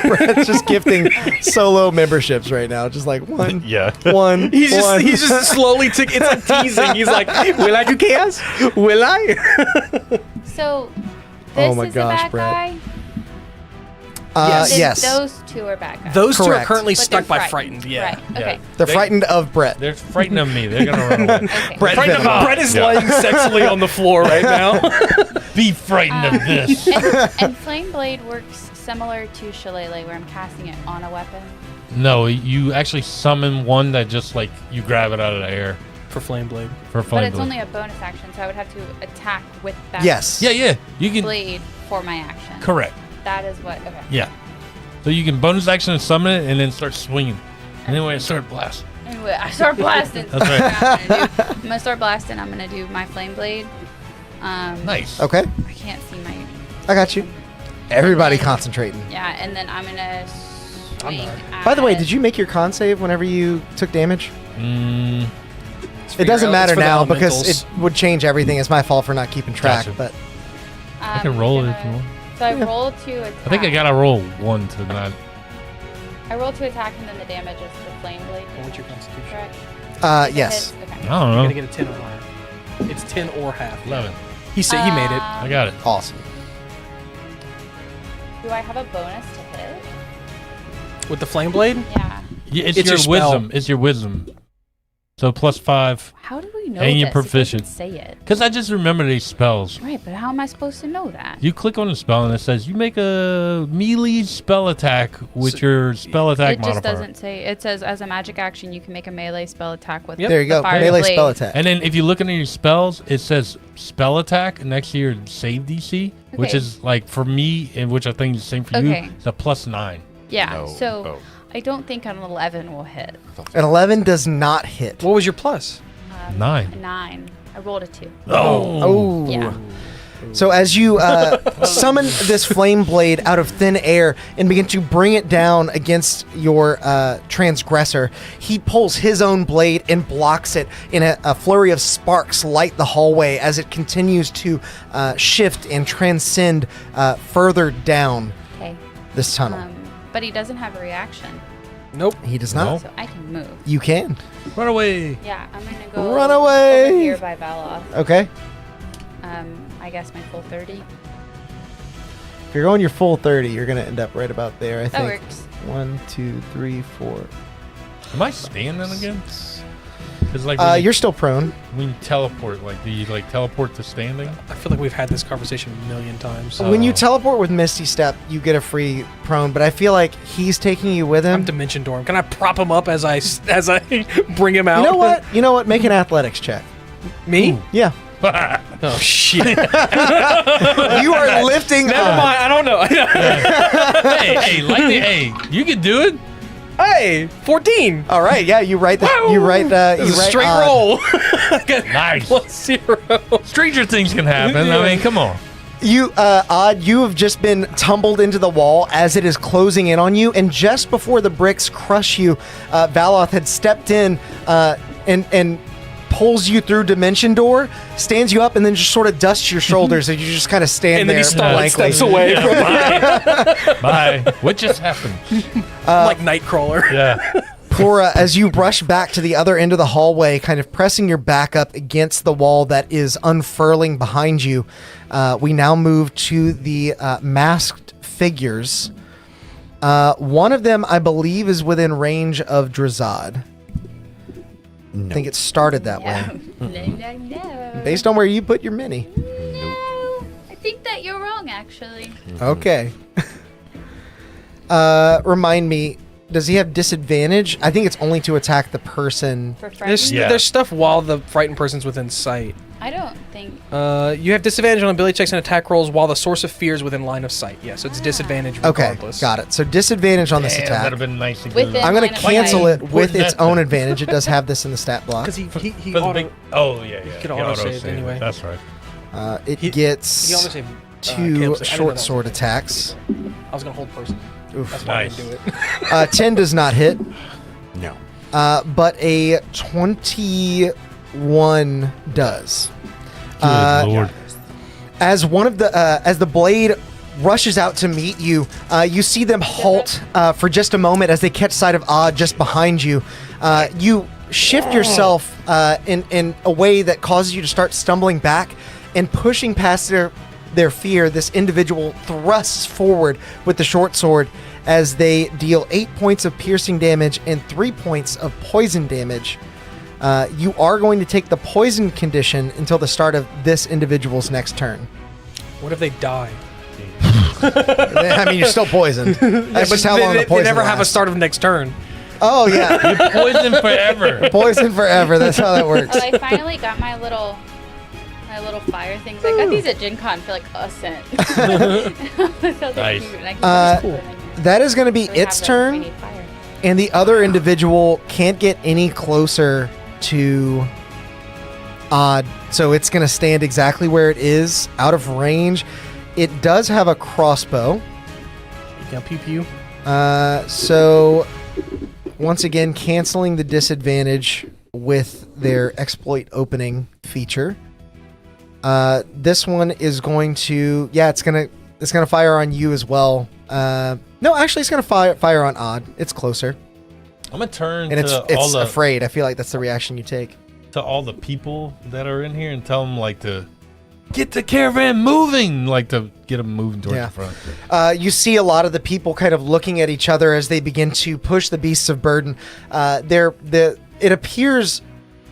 Brett's just gifting solo memberships right now. Just like one. Yeah. One. He's one. just slowly it's like teasing. He's like, will I do chaos? Will I? So, this Oh my is gosh, the bad Brett. guy. Yes. Yes. Those two are bad guys. Those two are Correct. currently But stuck they're by frightened. Yeah. Right. Okay. They're They- frightened of Brett. They're frightened of me. They're gonna run away. Okay. Brett Frightened Venom. Brett is laying sexily on the floor right now. Be frightened of this. And Flame Blade works similar to Shillelagh, where I'm casting it on a weapon. No, you actually summon one that just like you grab it out of the air For Flame Blade. for But flame it's blade. only a bonus action, so I would have to attack with that Yes. Yeah, you can. blade for my action. Correct. That is what. Okay. Yeah. So you can bonus action and summon it, and then start swinging. And then when it start blast. Anyway, I start blasting. That's right. I'm gonna start blasting. I'm gonna do my Flame Blade. Nice. Okay. I can't see my. I got you. Everybody concentrating. Yeah, and then I'm gonna swing. By the way, at- did you make your con save whenever you took damage? Mm, It doesn't matter It's for the now because elementals. it would change everything. It's my fault for not keeping track. Gotcha. But I can roll it if you gonna- want. So I roll to attack. I think I gotta roll one to not. I roll to attack, and then the damage is the Flame Blade. What's your constitution? Correct? yes. Hits? Okay. I don't You're know. gonna get a 10 or higher. It's 10 or half. 11. He said he made it. I got it. Awesome. Do I have a bonus to hit? With the Flame Blade? Yeah. Yeah, it's It's your your spell. wisdom. It's your wisdom. So +5. How do we know And you're this? It proficient. doesn't say it. Because I just remember these spells. Right, but how am I supposed to know that? You click on the spell and it says you make a melee spell attack with your spell attack It just modifier. doesn't say. It says as a magic action, you can make a melee spell attack with. Yep. There you the go. fire Melee blade. spell attack. And then if you look into your spells, it says spell attack next to your save DC, which Okay. is like for me, and which I think is the same for Okay. you, it's a +9. Yeah. No. So Oh. I don't think an 11 will hit. An 11 does not hit. What was your plus? 9. 9. I rolled a 2. Oh. Yeah. So as you summon this flame blade out of thin air and begin to bring it down against your transgressor, he pulls his own blade and blocks it. In a flurry of sparks light the hallway as it continues to shift and transcend further down Okay. this tunnel. But he doesn't have a reaction, Nope. He does not. No. so I can move. You can. Run away. Yeah, I'm gonna go Run away! over here by Valoth. Okay. I guess my full 30. If you're going your full 30, you're going to end up right about there, I That think. works. 1, 2, 3, 4. Am I standing again? Because like when, You're still prone. when you teleport, like do you like teleport to standing? I feel like we've had this conversation a million times. When you Oh. teleport with Misty Step, you get a free prone, but I feel like he's taking you with I'm him. Dimension Door him. Can I prop him up as I bring him out? You know what? You know what? Make an athletics check. Me? Yeah. Oh shit. You are lifting Never up. mind. I don't know. hey, hey, you can do it. Hey, 14. All right. Yeah, you write that. You write. This You is a write straight odd. roll. Nice. +0. Stranger things can happen. I mean, come on. You, Odd, you have just been tumbled into the wall as it is closing in on you, and just before the bricks crush you, Valoth had stepped in and pulls you through Dimension Door, stands you up, and then just sort of dusts your shoulders, and you just kind of stand And then there he stalling blankly. steps away from Bye. What just happened? like Nightcrawler. Yeah. Cora, as you rush back to the other end of the hallway, kind of pressing your back up against the wall that is unfurling behind you, we now move to the masked figures. One of them, I believe, is within range of Drazad. I think it started that way. No. Based on where you put your mini. No. I think that you're wrong, actually. Okay. Remind me, does he have disadvantage? I think it's only to attack the person. For There's, friends, Yeah. there's stuff while the frightened person's within sight. I don't think. You have disadvantage on ability checks and attack rolls while the source of fear is within line of sight. Yeah, so it's disadvantage Okay, regardless. got it. So disadvantage on this Damn, attack. that'd have been nice to Within- get. I'm going line to of cancel sight. it with its that own then? advantage. It does have this in the stat block. Because he For the auto, big. Oh yeah, yeah. could He auto-save auto-saved anyway. it. That's right. It he gets auto-saved, 2 Caleb's- I didn't know short that. sword attacks. I was gonna hold person. That's why Nice. I didn't do it. 10 does not hit, No. but a 21 does. Good Lord. As one of the as the blade rushes out to meet you, you see them halt for just a moment as they catch sight of Odd just behind you. You shift yourself in a way that causes you to start stumbling back and pushing past their fear. This individual thrusts forward with the short sword as they deal 8 points of piercing damage and 3 points of poison damage. You are going to take the poison condition until the start of this individual's next turn. What if they die? I mean, you're still poisoned. That's just how long the poison They never have a lasts. start of next turn. Oh, yeah. Poison forever. Poison forever. That's how that works. Oh, I finally got my little fire things. I got these at Gen Con for like a cent. Nice. That is going to be its turn, and the other individual can't get any closer to Odd, so it's going to stand exactly where it is, out of range. It does have a crossbow. Yeah, pew pew. So, once again, canceling the disadvantage with their exploit opening feature. This one is going to, it's gonna fire on you as well. No, actually, it's gonna fire on Odd. It's closer, I'm gonna turn and to it's afraid. I feel like that's the reaction you take. all the people that are in here and tell them like to get the caravan moving, like to get them moving towards Yeah. the front. You see a lot of the people kind of looking at each other as they begin to push the beasts of burden. It appears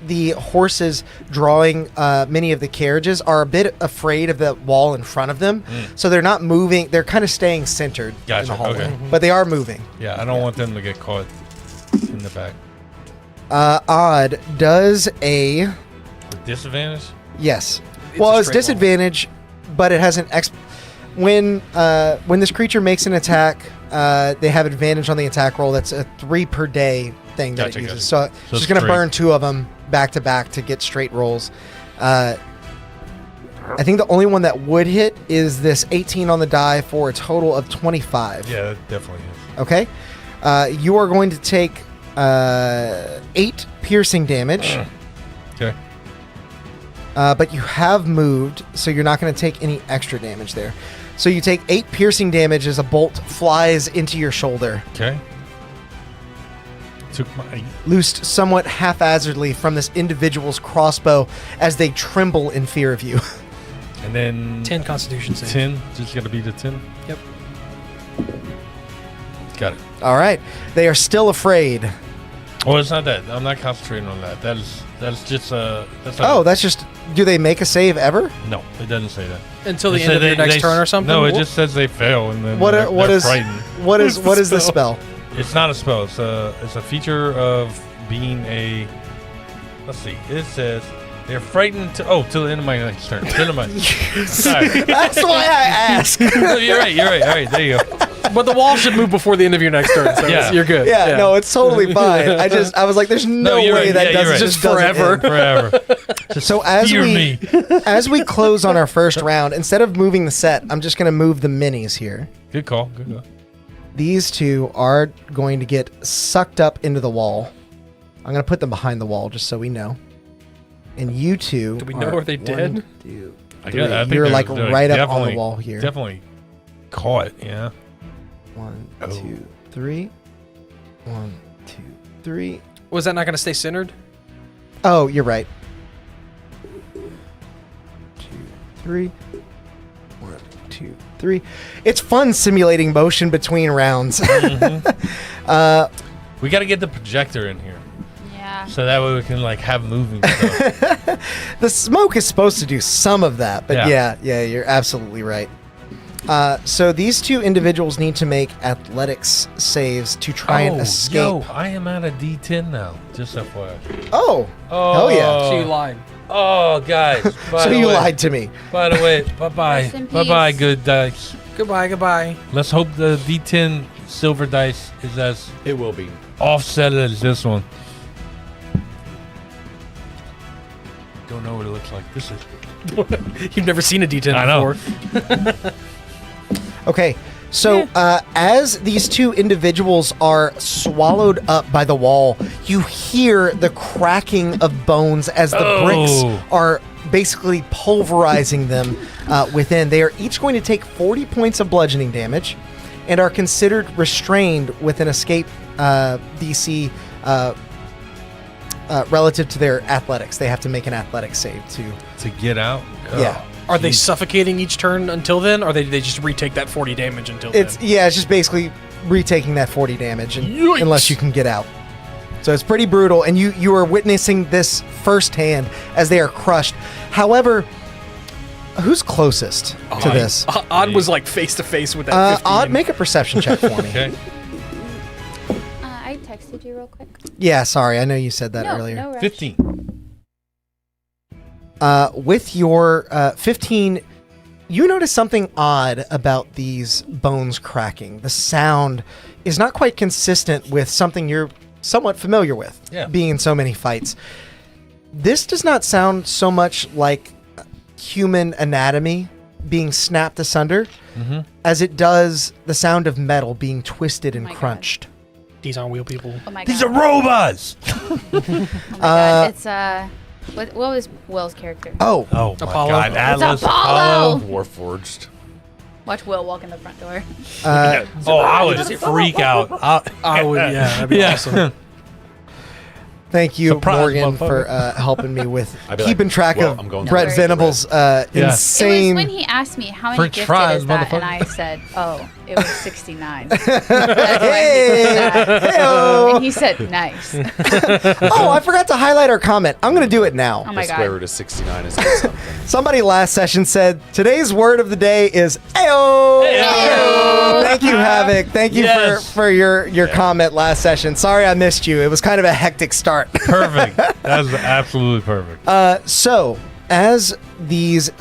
the horses drawing many of the carriages are a bit afraid of the wall in front of them, so they're not moving. They're kind of staying centered in Gotcha, the hallway, okay. but they are moving. Yeah, I don't want them to get caught in the back. Odd does a With disadvantage? yes. It's Well, a it's straight disadvantage, but it has an when this creature makes an attack, they have advantage on the attack roll. That's a 3 per day thing that Gotcha, it uses. gotcha. So So she's it's going to straight. burn 2 of them back to back to get straight rolls. I think the only one that would hit is this 18 on the die for a total of 25. Yeah, that definitely is. Okay. You are going to take 8 piercing damage. Okay. But you have moved, so you're not going to take any extra damage there. So you take 8 piercing damage as a bolt flies into your shoulder, Okay. Took my loosed somewhat haphazardly from this individual's crossbow as they tremble in fear of you. and then 10 Constitution save. 10. Just gotta be the 10. Yep. Got it. All right. They are still afraid. Oh, it's not that. I'm not concentrating on that. That's just that's Oh, that's just. Do they make a save ever? no. It doesn't say that. Until the It end said of your next they- turn or something? No, it What- just says they fail and then What they're is frightened. what is the spell? It's not a spell. It's a feature of being a. Let's see. It says they're frightened till the end of my next turn. End of my. Sorry. That's why I ask. No, you're right. All right, there you go. But the wall should move before the end of your next turn, so Yeah. you're good. Yeah, no, it's totally fine. I was like, there's no you're way right. that Yeah, you're doesn't right. just doesn't Forever. end. Forever. Just So as fear we me. as we close on our first round, instead of moving the set, I'm just going to move the minis here. Good call. Good call. These 2 are going to get sucked up into the wall. I'm going to put them behind the wall just so we know. And you 2. Do we know, are are they dead? 1, 2, I 3. guess, I think You're they're- like they're right up on definitely- the wall here. Definitely caught. Yeah. 1, Oh. 2, 3. 1, 2, 3. Was that not going to stay centered? Oh, you're right. 2, 3. 1, 2, 3. It's fun simulating motion between rounds. We got to get the projector in here Yeah. so that way we can like have moving stuff. The smoke is supposed to do some of that, but Yeah. yeah, you're absolutely right. So these 2 individuals need to make athletics saves to try and escape. Yo, I am at a D10 now. Just FYI. Oh, hell yeah. So you lied. Oh, guys. by So the you way- lied to me. By the way, bye-bye. Rest in Bye-bye, peace. good dice. Goodbye. Let's hope the D10 silver dice is as It will be. offset as this one. Don't know what it looks like. This is... You've never seen a D10 I know. before. Okay, So as these two individuals are swallowed up by the wall, you hear the cracking of bones as the bricks are basically pulverizing them within. They are each going to take 40 points of bludgeoning damage and are considered restrained with an escape DC relative to their athletics. They have to make an athletics save To get out? Yeah. Are they suffocating each turn until then, or they just retake that 40 damage until then? It's just basically retaking that 40 damage unless you can get out. So it's pretty brutal, and you are witnessing this firsthand as they are crushed. However, who's closest to this? Odd was like face to face with that 15. Odd, make a perception check for me. Okay. I texted you real quick. Yeah, sorry, I know you said that No, earlier. no rush. 15. With your 15, you notice something odd about these bones cracking. The sound is not quite consistent with something you're somewhat familiar with, being in so many fights. This does not sound so much like human anatomy being snapped asunder as it does the sound of metal being twisted and my God. crunched. These aren't real people. Oh my These God. are robots! Oh my God. It's what was Will's character? Oh, Oh my Apollo. God. It's Atlas, Apollo! Warforged. Watch Will walk in the front door. I would freak out. I would, yeah, that'd be awesome. thank you, Surprise, Morgan, motherfucker. for helping me with I'd be keeping like, track well, of I'm going Brett to- Venable's It insane. was when he asked me how many French gifted fries, is that, and motherfucker. I said, "Oh, it was 69." That's why Hey! he said that. Hey-o! And he said, "Nice." Oh, I forgot to highlight our comment. I'm going to do it now. Oh my The square God. root of 69 is something. Somebody last session said today's word of the day is "ayo." Ayo. Thank you, Havoc. Thank you Yes. for your comment last session. Sorry I missed you. It was kind of a hectic start. Perfect. That's absolutely perfect. So, as these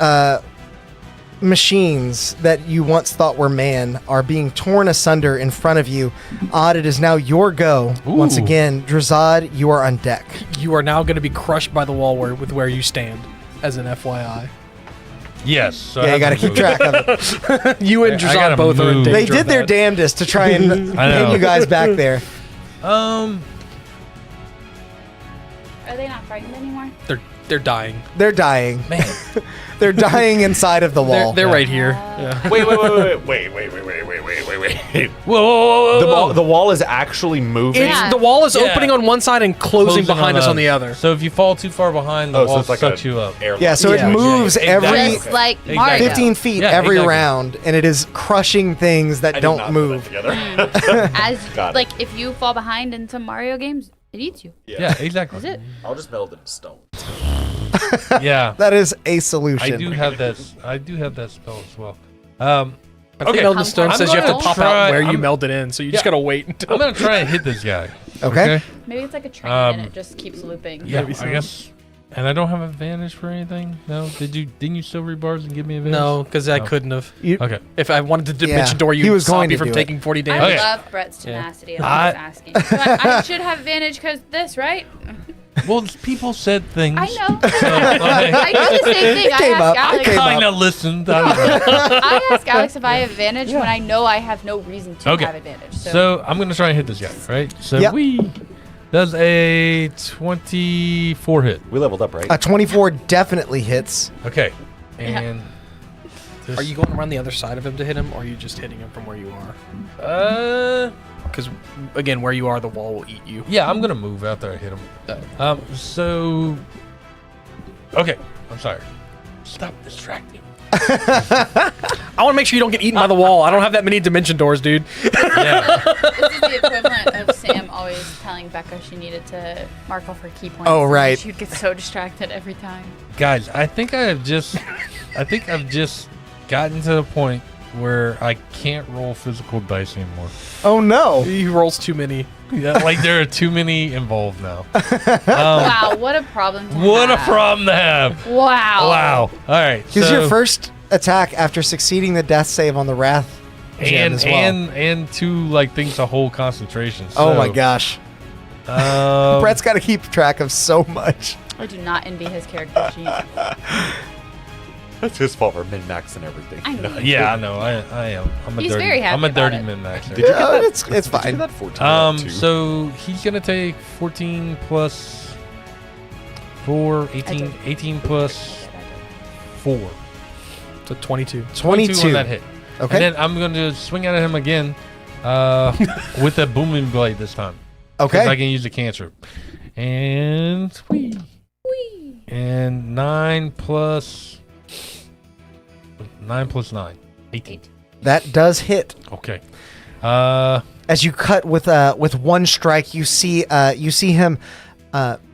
machines that you once thought were man are being torn asunder in front of you, Odd, it is now your go. Once Ooh. again, Drazad, you are on deck. You are now going to be crushed by the wall with where you stand, as an FYI. Yes. So Yeah, I you got to have to keep track of it. You and I Drazad gotta both are in move. danger They of did their that. damnedest to try and I know. pin you guys back there. Are they not frightened anymore? They're dying. They're dying. Man. They're dying inside of the wall. They're right here. Yeah. Wait. Whoa. The wall is actually moving. Yeah. The wall is Yeah. opening on one side and closing behind us on the other. So if you fall too far behind, the wall sucks you up. Yeah, so Yeah, it moves exactly. every Just like Exactly. Mario. 15 feet Yeah, every exactly. round, and it is crushing things that don't move. As Got it. like if you fall behind in some Mario games, it eats you. Yeah, exactly. That's it. I'll just meld it in stone. Yeah. That is a solution. I do have that spell as well. I think Okay. Meld in Stone I'm says you have to gonna pop try- out where you I'm- meld it in, so you just Yeah. gotta wait until. I'm gonna try and hit this guy. Okay. Maybe it's like a train and Um, it just keeps looping. Yeah, Maybe I so. guess. And I don't have advantage for anything. No, didn't you silver bars and give me advantage? No, because I No. couldn't have. Okay. If I wanted to dimension Yeah, door he you, was stop going you to from do it. taking 40 I damage. Okay. love Brett's tenacity. I- I'm just asking. So I should have advantage because this, right? Well, people said things. I know. So, like, I do the same thing. I came up. ask It Alex. came up. kind of listened. I don't know. I ask Alex if I have advantage when I know I have no reason to Okay. have advantage. So I'm gonna try and hit this guy, right? So Yep. we does a 24 hit. We leveled up, right? A 24 definitely hits. Okay, and Are you going around the other side of him to hit him, or are you just hitting him from where you are? Because again, where you are, the wall will eat you. Yeah, I'm gonna move out there and hit him. So okay, I'm sorry. Stop distracting. I want to make sure you don't get eaten by the wall. I don't have that many dimension doors, dude. Yeah. this is the equivalent of Sam always telling Becca she needed to mark off her key points. Oh, and right. She'd get so distracted every time. Guys, I think I've just gotten to the point where I can't roll physical dice anymore. Oh no. He rolls too many. Yeah, like there are too many involved now. Wow, what a problem to What a have. problem to have. Wow. Wow. All right. Here's your so- first attack after succeeding the death save on the Wrath gem as well. and two like things to hold concentration. Oh So, my gosh. Brett's got to keep track of so much. I do not envy his character sheet. That's his fault for min-max and everything. I know. Yeah, I know. I am. I'm a He's dirty. very happy I'm a about dirty it. min-maxer. Did you get that? It's Did you fine. get that 14 too? So he's gonna take 14 plus 4, 18, 18 plus 4. So 22. 22 on that hit. Okay. And then I'm going to swing at him again with a booming blade this time. 'Cause I Okay. can use a cantrip. And whee. And 9 plus 9. 18. That does hit. Okay. As you cut with one strike, you see him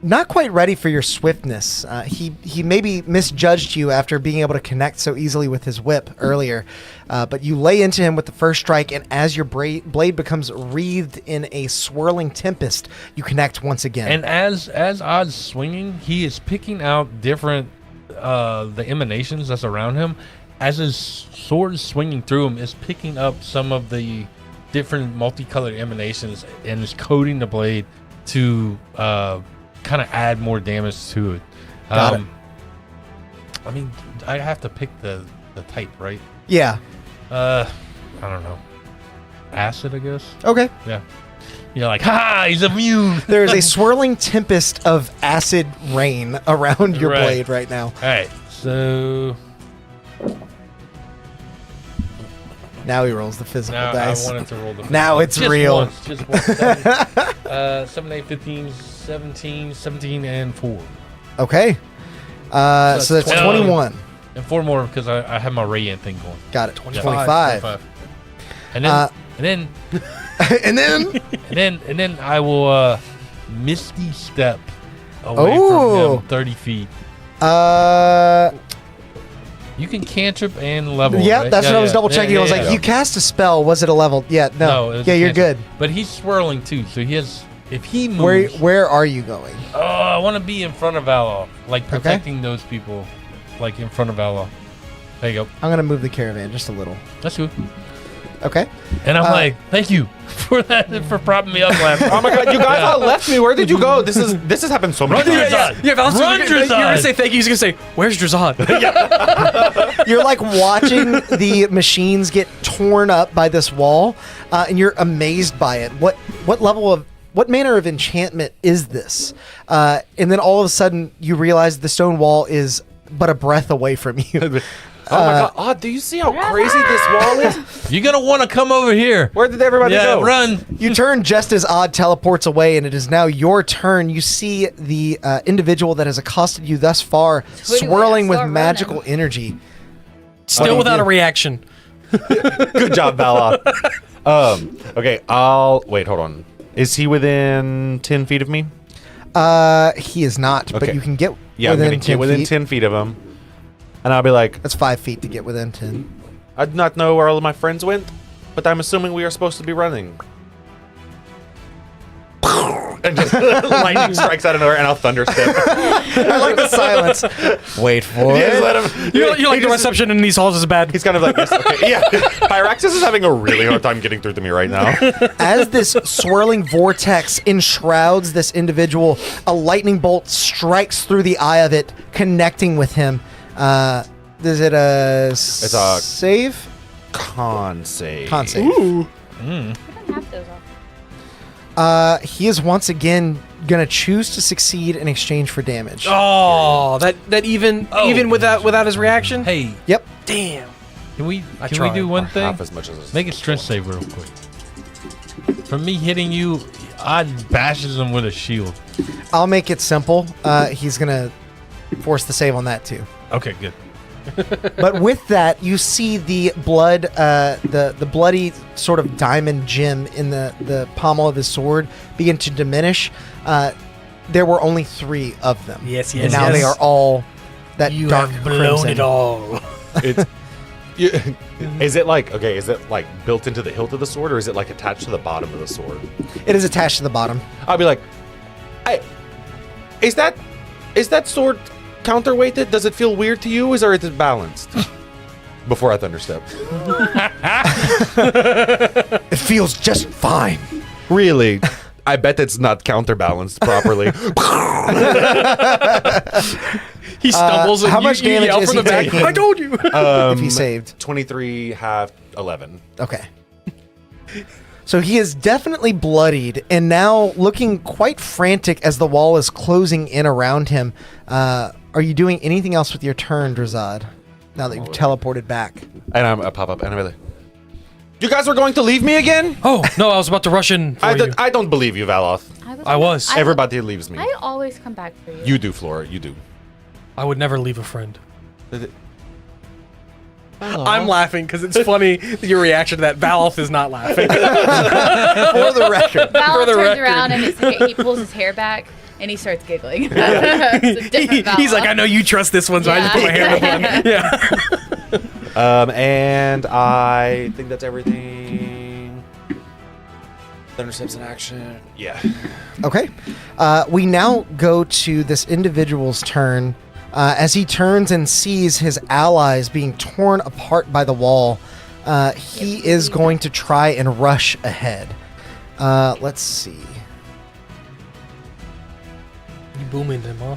not quite ready for your swiftness. He maybe misjudged you after being able to connect so easily with his whip earlier, but you lay into him with the first strike, and as your blade becomes wreathed in a swirling tempest, you connect once again. And as Odd's swinging, he is picking out different the emanations that's around him. As his sword is swinging through him, is picking up some of the different multicolored emanations and is coating the blade to kind of add more damage to it. Got it. I mean, I have to pick the type, right? Yeah. I don't know. Acid, I guess. Okay. Yeah. You're like, ha! He's immune. There is a swirling tempest of acid rain around your Right. blade right now. All right, so Now he rolls the physical now dice. I wanted to roll the. Now it's just real. Once, just once. 7, 8, 15, 17, and 4. Okay. So that's that's 21. 21. And 4 more because I have my radiant thing going. Got it. 25. 25. And then, And then and then I will misty step away Oh. from him 30 feet. You can cantrip and level. yeah, right? that's what I was double checking. I was like, yeah. you cast a spell. Was it a level? Yeah, no. it was Yeah, a you're cantrip. good. But he's swirling too, so he has. If he moves, Where are you going? oh, I want to be in front of Valor, like protecting those people, like in front of Valor. There you go. I'm gonna move the caravan just a little. That's good. Okay. And I'm like, thank you for that, for propping me up last time. Oh my god, you guys all left me. Where did you go? This has happened so many Run, times. Drazad. Yeah, Val's Run, you're Drazad. gonna say thank you. He's gonna say, "Where's Drazad?" You're like watching the machines get torn up by this wall, and you're amazed by it. What manner of enchantment is this? And then all of a sudden, you realize the stone wall is but a breath away from you. Oh my god, oh, do you see how crazy this wall is? You're gonna want to come over here. Where did everybody Yeah, go? run. You turn just as Odd teleports away, and it is now your turn. You see the individual that has accosted you thus far swirling with start magical running. energy. Still without a reaction. Good job, Bella. Okay, wait, hold on. Is he within 10 feet of me? He is not, but Okay. you can get Yeah, within I'm gonna 10 get within feet. 10 feet of him. And I'll be like, That's 5 feet to get within 10. I do not know where all of my friends went, but I'm assuming we are supposed to be running. And just lightning strikes out of nowhere, and I'll thunder step. I like the silence. Wait for Just it. let him. You like the reception in these halls is bad. He's kind of like this. Okay, yeah. Pyraxis is having a really hard time getting through to me right now. As this swirling vortex enshrouds this individual, a lightning bolt strikes through the eye of it, connecting with him. Is it a a- save? Con save. Con save. Ooh. I don't have those off. He is once again gonna choose to succeed in exchange for damage. Oh, that even without his reaction. Hey, Yep. Damn. can we tried. do one Or thing? half as much as Make a strength save real quick. From me hitting you, Odd bashes him with a shield. I'll make it simple. He's gonna force the save on that too. Okay, good. But with that, you see the blood, the bloody sort of diamond gem in the pommel of his sword begin to diminish. There were only 3 of them. Yes, And now they are all that You dark have blown crimson. it all. it's. Is it like built into the hilt of the sword, or is it like attached to the bottom of the sword? It is attached to the bottom. I'll be like, hey, is that sword counterweighted? Does it feel weird to you, or is it balanced? Before I thunderstep. It feels just fine. Really? I bet it's not counterbalanced properly. He stumbles and how you, much you damage yell is from he the back. taking? I told you. If he saved. 23, half, 11. Okay. So he is definitely bloodied and now looking quite frantic as the wall is closing in around him. Are you doing anything else with your turn, Drazad? Now that you've teleported back. And I pop up and I'm like, you guys were going to leave me again? Oh, no, I was about to rush in for you. I don't believe you, Valoth. I was. Everybody leaves me. I always come back for you. You do, Flora. You do. I would never leave a friend. I'm laughing because it's funny your reaction to that. Valoth is not laughing. For the record. Val For the turns record. around and he pulls his hair back and he starts giggling. It's a different Val. He's like, I know you trust this one, so I just put my hand up on. Yeah. And I think that's everything. Thundersteps in action. Yeah. Okay. We now go to this individual's turn. As he turns and sees his allies being torn apart by the wall, he is going to try and rush ahead. Let's see. You booming him, huh?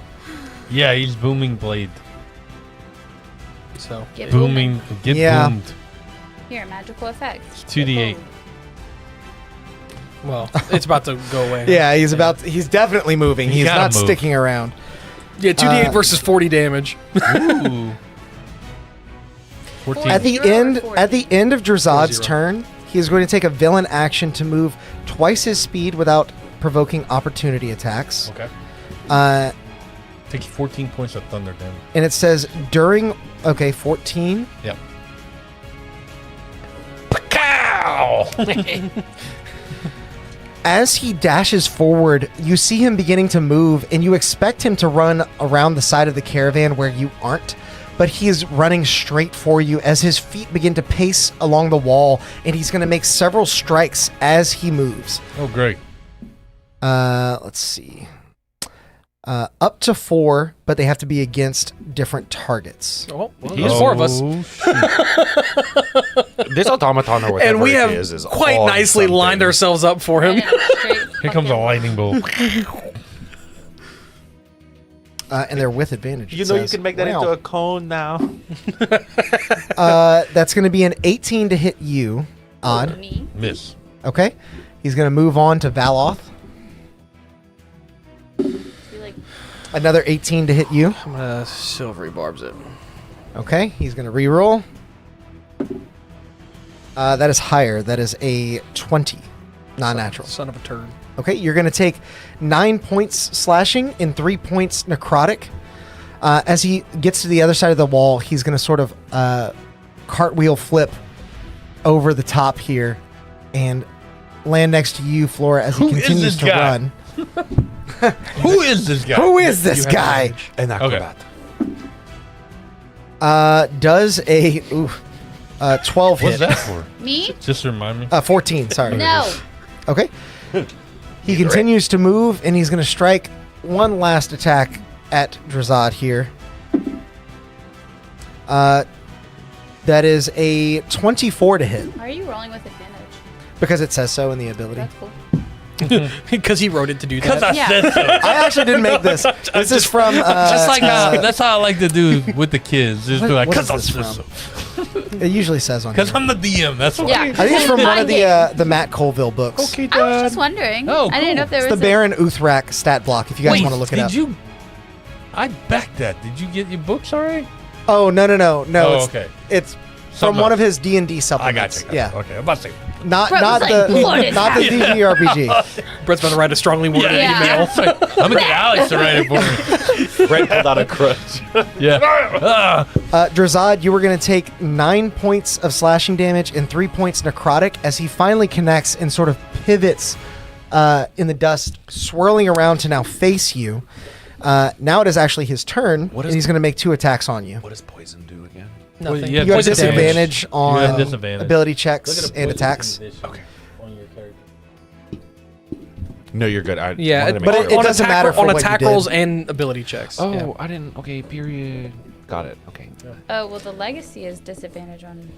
Yeah, he's booming blade. So. Get Booming. Get Yeah. boomed. Here, magical effects. 2d8. Well, it's about to go away. Yeah, he's definitely moving. You He's gotta not move. sticking around. Yeah, 2d8 versus 40 damage. Ooh. 14. At the 0 or end 40? at the end of Drazad's 40. turn, he is going to take a villain action to move twice his speed without provoking opportunity attacks. Okay. Take 14 points of thunder damage. And it says during 14. Yep. As he dashes forward, you see him beginning to move, and you expect him to run around the side of the caravan where you aren't, but he is running straight for you as his feet begin to pace along the wall, and he's going to make several strikes as he moves. Oh, great. Let's see. Up to 4, but they have to be against different targets. Oh, well, there's 4 of us. This automaton or whatever And we have it is quite on nicely something. lined ourselves up for I him. know, straight Here comes a fucking- lightning bolt. And they're with advantage. You it know you says. can make that Wow. into a cone now. That's going to be an 18 to hit you. Odd. Me? Miss. Okay. He's going to move on to Valoth. You like Another 18 to hit you. I'm gonna silvery barbs it. Okay. He's going to reroll. That is higher. That is a 20. Non-natural. Son of a turd. Okay. You're going to take 9 points slashing and 3 points necrotic. As he gets to the other side of the wall, he's going to sort of cartwheel flip over the top here and land next to you, Flora, as he Who is continues this to guy? run. Who is this guy? Who is this You have guy? advantage. An acrobat. Does a 12 What's hit. that for? me? Just remind me. 14, sorry. No. Okay. He continues to move, and he's going to strike one last attack at Drazad here. That is a 24 to hit, Are you rolling with advantage? because it says so in the ability. That's cool. Because he wrote it to do Because that. I Yeah. said so. I actually didn't make this. This is from... Just like how, that's how I like to do with the kids. Just be like, what because is I this said from? so. It usually says on Because here. I'm the DM. That's why. Yeah. I think it's from one of Find the Matt Colville books. Okay, I was Dad. just wondering. Oh, I didn't know cool. if there It's was the Baron Uthrak stat block, if you guys Wait, want to look it up. Did you? I backed that. Did you get your books already? Oh, no. Oh, it's, okay. It's from Something one else. of his D&D I supplements. got you. Yeah. Okay. I'm about to say. Not Brett was not like, the "What is not the happening?" DTRPG. Brett's about to write a strongly worded Yeah. email. I'm gonna get Alex to write it for me. Brett pulled out a crutch. Yeah. Drazad, you were going to take 9 points of slashing damage and 3 points necrotic as he finally connects and sort of pivots in the dust, swirling around to now face you. Now it is actually his turn, and he's going to make 2 attacks on you. What does poison do again? Nothing. Yeah, You have poison disadvantage damage. on You have disadvantage. ability checks and attacks. Okay. No, you're good. I Yeah, wanted to make but sure. it doesn't matter for on what you attack did. rolls and ability checks. Oh, Yeah. I didn't. Okay, period. Got it. Okay. Oh, well, the legacy is disadvantage on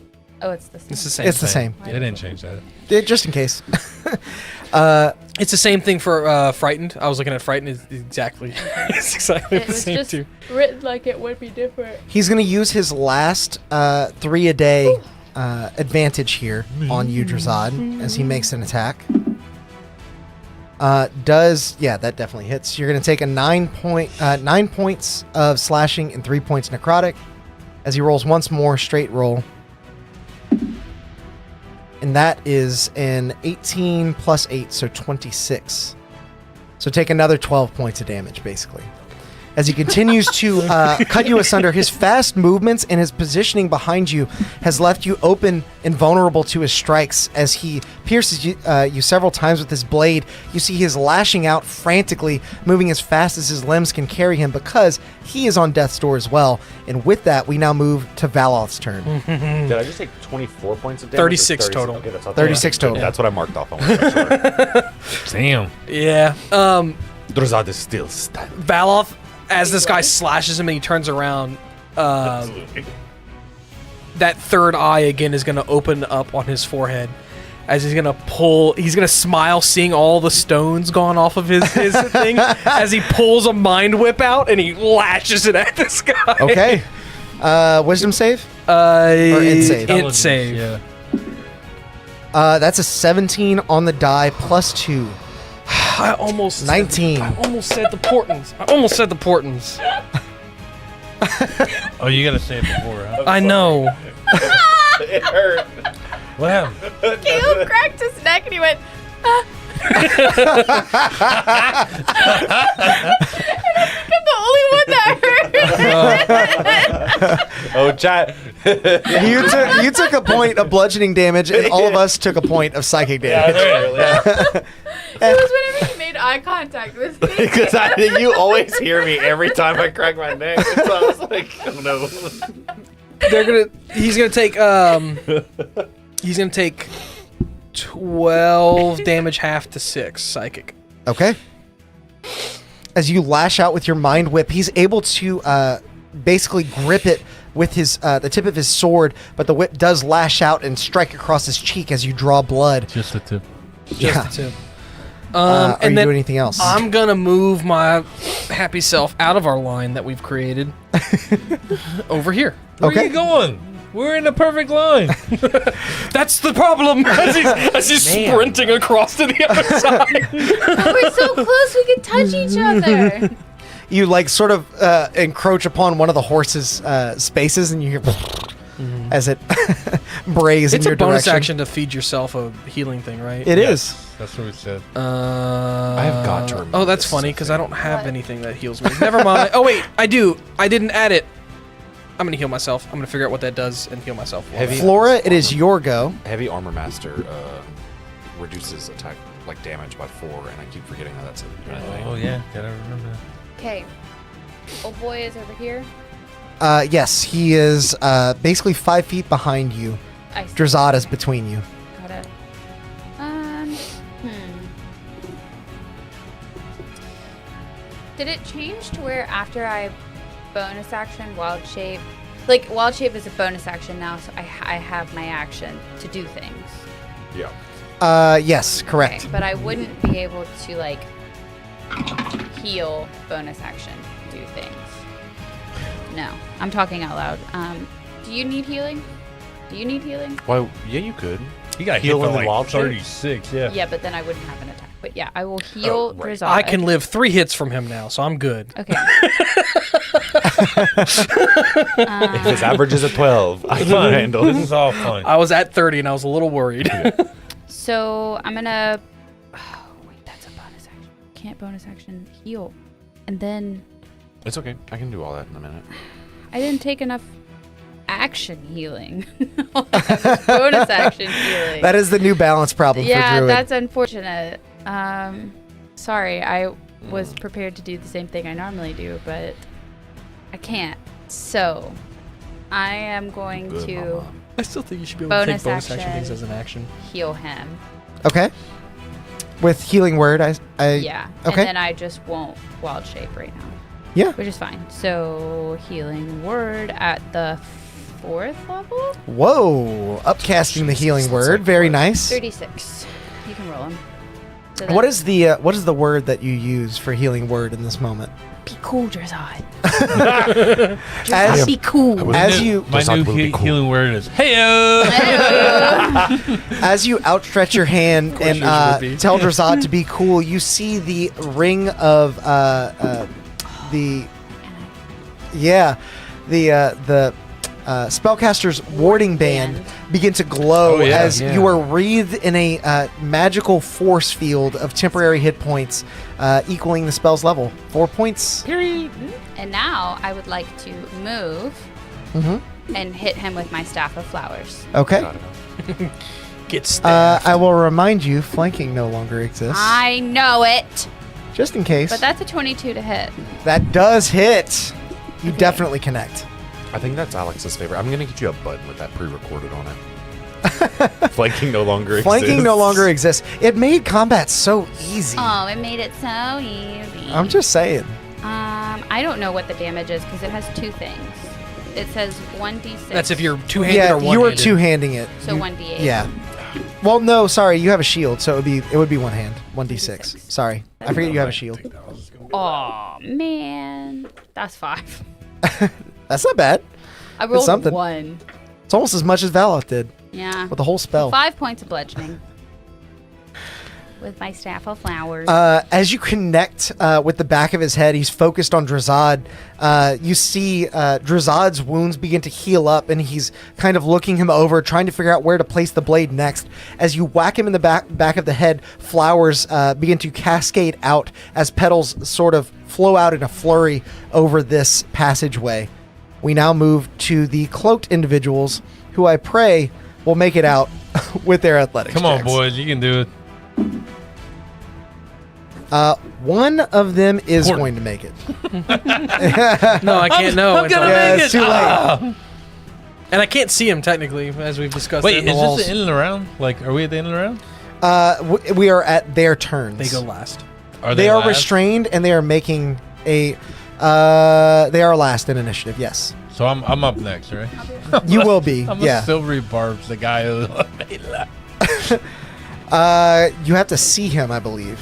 Oh, it's the same. It's the same. It's the same. They didn't change that. Just in case. It's the same thing for Frightened. I was looking at Frightened. It's exactly It the was same just too. written like it would be different. He's going to use his last 3 a day advantage here on you, Drazad, as he makes an attack. That definitely hits. You're going to take a 9 points of slashing and 3 points necrotic as he rolls once more, straight roll. And that is an 18 plus 8, so 26. So take another 12 points of damage, basically. As he continues to cut you asunder, his fast movements and his positioning behind you has left you open and vulnerable to his strikes. As he pierces you several times with his blade, you see his lashing out frantically, moving as fast as his limbs can carry him because he is on death's door as well. And with that, we now move to Valoth's turn. Did I just take 24 points of damage? 36 or total. Okay, that's all 36 total. That's what I marked off. I wasn't sure. Damn. Yeah. Drazad is still standing. Valoth, as this guy slashes him and he turns around, Absolutely. that third eye again is going to open up on his forehead as he's going to smile seeing all the stones gone off of his thing as he pulls a mind whip out and he lashes it at this guy. Okay. Wisdom save? Or int save? Int save. Yeah. That's a 17 on the die plus 2. I almost 19. I almost said the Portents. Oh, you gotta say it before, huh? I know. It hurt. What happened? Caleb cracked his neck and he went, I'm the only one that heard. Oh, chat. You took a point of bludgeoning damage, and all of us took a point of psychic damage. It was whenever he made eye contact with me. Because you always hear me every time I crack my neck. So I was like, oh no. He's gonna take 12 damage, half to 6 psychic. Okay. As you lash out with your mind whip, he's able to basically grip it with his the tip of his sword, but the whip does lash out and strike across his cheek as you draw blood. Just the tip. Yeah. Just the tip. Are And you then doing anything else? I'm gonna move my happy self out of our line that we've created over here. Where Okay. are you going? We're in the perfect line. That's the problem. As he's sprinting across to the other side. We're so close, we can touch each other. You like sort of encroach upon one of the horse's spaces, and you hear as it brays in It's your a bonus direction. action to feed yourself a healing thing, right? It is. That's what we said. I have got to remember Oh, that's this, funny I because think. I don't have anything that heals me. Never mind. Oh wait, I do. I didn't add it. I'm gonna heal myself. I'm gonna figure out what that does and heal myself. Heavy- Flora, it is your go. Heavy Armor Master reduces attack damage by 4, and I keep forgetting how that's a thing. Oh yeah, gotta remember that. Okay. Old boy is over here. Yes, he is basically 5 feet behind you. I see. Drazad is between you. Got it. Did it change to where after I bonus action wild shape? Like wild shape is a bonus action now, so I have my action to do things. Yeah. Yes, correct. Okay, but I wouldn't be able to like heal bonus action do things. No, I'm talking out loud. Do you need healing? Well, yeah, you could. He got hit Heal for in the like wild shape? 36. Yeah. Yeah, but then I wouldn't have an attack. But yeah, I will heal right. Drazad. I can live 3 hits from him now, so I'm good. Okay. If his average is a 12, I can handle This it. is all fun. I was at 30 and I was a little worried. So I'm gonna. Oh wait, that's a bonus action. Can't bonus action heal, and then It's okay. I can do all that in a minute. I didn't take enough action healing. Bonus action healing. That is the new balance problem for Yeah, Druid. that's unfortunate. Sorry, I was prepared to do the same thing I normally do, but I can't. So I am going Good, to mama. I still think you should be able to take Bonus bonus action action. things as an action. heal him. Okay. With healing word, I Yeah. Okay. And then I just won't wild shape right now. Yeah. Which is fine. So healing word at the 4th level. Whoa! Upcasting the healing word. Very nice. 36. You can roll them. So What is the word that you use for healing word in this moment? Be cool, Drazad. As Be cool. as you My new healing word is heyo. as you outstretch your hand and yours would be. tell Drazad to be cool, you see the ring of the spellcaster's warding band begin to glow Oh, yeah. as you are wreathed in a magical force field of temporary hit points, equaling the spell's level. 4 points. And now I would like to move and hit him with my Staff of Flowers. Okay. Get stabbed. I will remind you, flanking no longer exists. I know it. Just in case. But that's a 22 to hit. That does hit. You definitely connect. I think that's Alex's favorite. I'm going to get you a button with that pre-recorded on it. Flanking no longer exists. Flanking no longer exists. It made combat so easy. Oh, it made it so easy. I'm just saying. I don't know what the damage is because it has 2 things. It says 1d6. That's if you're two-handed Yeah, or one-handed. you were two-handing it. So You- 1d8. Yeah. Well, no, sorry, you have a shield, so it would be one hand, 1d6. Sorry, I forget you have a shield. Oh man, that's 5. That's not bad. I rolled something. 1. It's almost as much as Valoth did Yeah. with the whole spell. 5 points of bludgeoning with my Staff of Flowers. As you connect with the back of his head, he's focused on Drazad. You see Drazad's wounds begin to heal up, and he's kind of looking him over, trying to figure out where to place the blade next. As you whack him in the back of the head, flowers begin to cascade out as petals sort of flow out in a flurry over this passageway. We now move to the cloaked individuals, who I pray will make it out with their athletics. Come on, checks. boys, you can do it. One of them is Court. going to make it. No, I can't know. I'm gonna until- Yeah, make it's it. too late. Ah. And I can't see him technically, as we've discussed. Wait, in the is walls. this the end of the round? Like, are we at the end of the round? We are at their turns. They go last. Are They are last? restrained, and they are making a. They are last in initiative. Yes, So I'm up next, right? you will be. I'm Yeah. a Silvery Barbs, the guy who made last. You have to see him, I believe.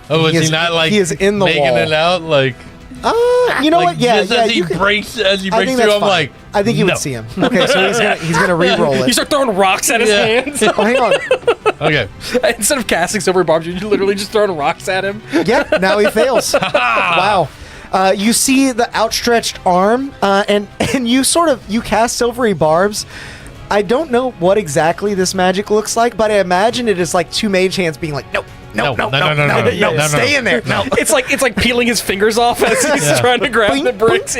Oh, He is is- he not like he is in the making wall. it out? Like, You know like what? Yeah, just yeah. as he You can, breaks I through, think that's I'm fine. like, I think you no. would see him. Okay, so he's gonna re-roll You it. start throwing rocks at his Yeah. hands. Oh, hang on. Okay. Instead of casting silver barbs, you're literally just throwing rocks at him. Yeah, now he fails. Wow. You see the outstretched arm, and you cast silvery barbs. I don't know what exactly this magic looks like, but I imagine it is like two mage hands being like, no, stay in there. No. It's like peeling his fingers off as he's trying to grab the bricks.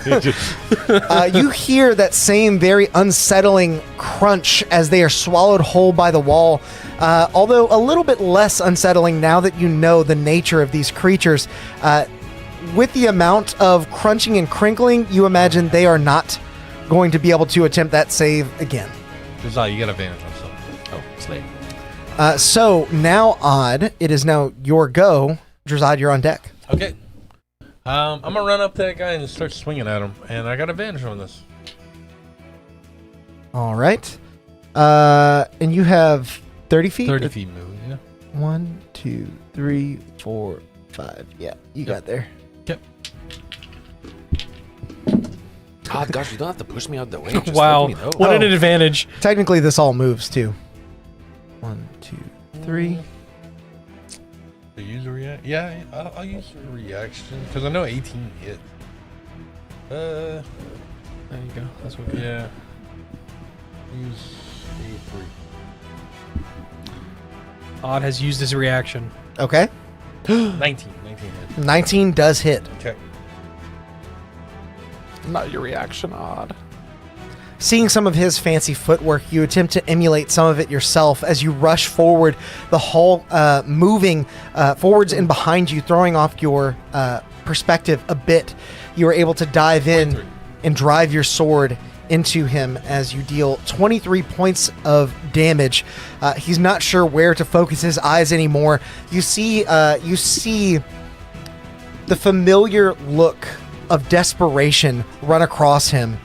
Yeah. You hear that same very unsettling crunch as they are swallowed whole by the wall. Although a little bit less unsettling now that you know the nature of these creatures. With the amount of crunching and crinkling, you imagine they are not going to be able to attempt that save again. Drazad, you got advantage on something. Oh, slay. So now, Odd, it is now your go. Drazad, you're on deck. Okay. I'm gonna run up to that guy and start swinging at him, and I got advantage on this. All right. And you have 30 feet? 30 feet move, yeah. 1, 2, 3, 4, 5. Yeah, you got there. Yep. Oh, gosh, you don't have to push me out the way. Just Wow. let me know. What an advantage. Technically, this all moves too. 1, 2, 3. To use a react? Yeah, I'll use a reaction because I know 18 hit. There you go. That's what. Yeah. Use A3. Odd has used his reaction. Okay. 19 hit. 19 does hit. Okay. Not your reaction, Odd. Seeing some of his fancy footwork, you attempt to emulate some of it yourself as you rush forward, the hull moving forwards and behind you, throwing off your perspective a bit. You are able to dive in 23. and drive your sword into him as you deal 23 points of damage. He's not sure where to focus his eyes anymore. You see the familiar look of desperation run across him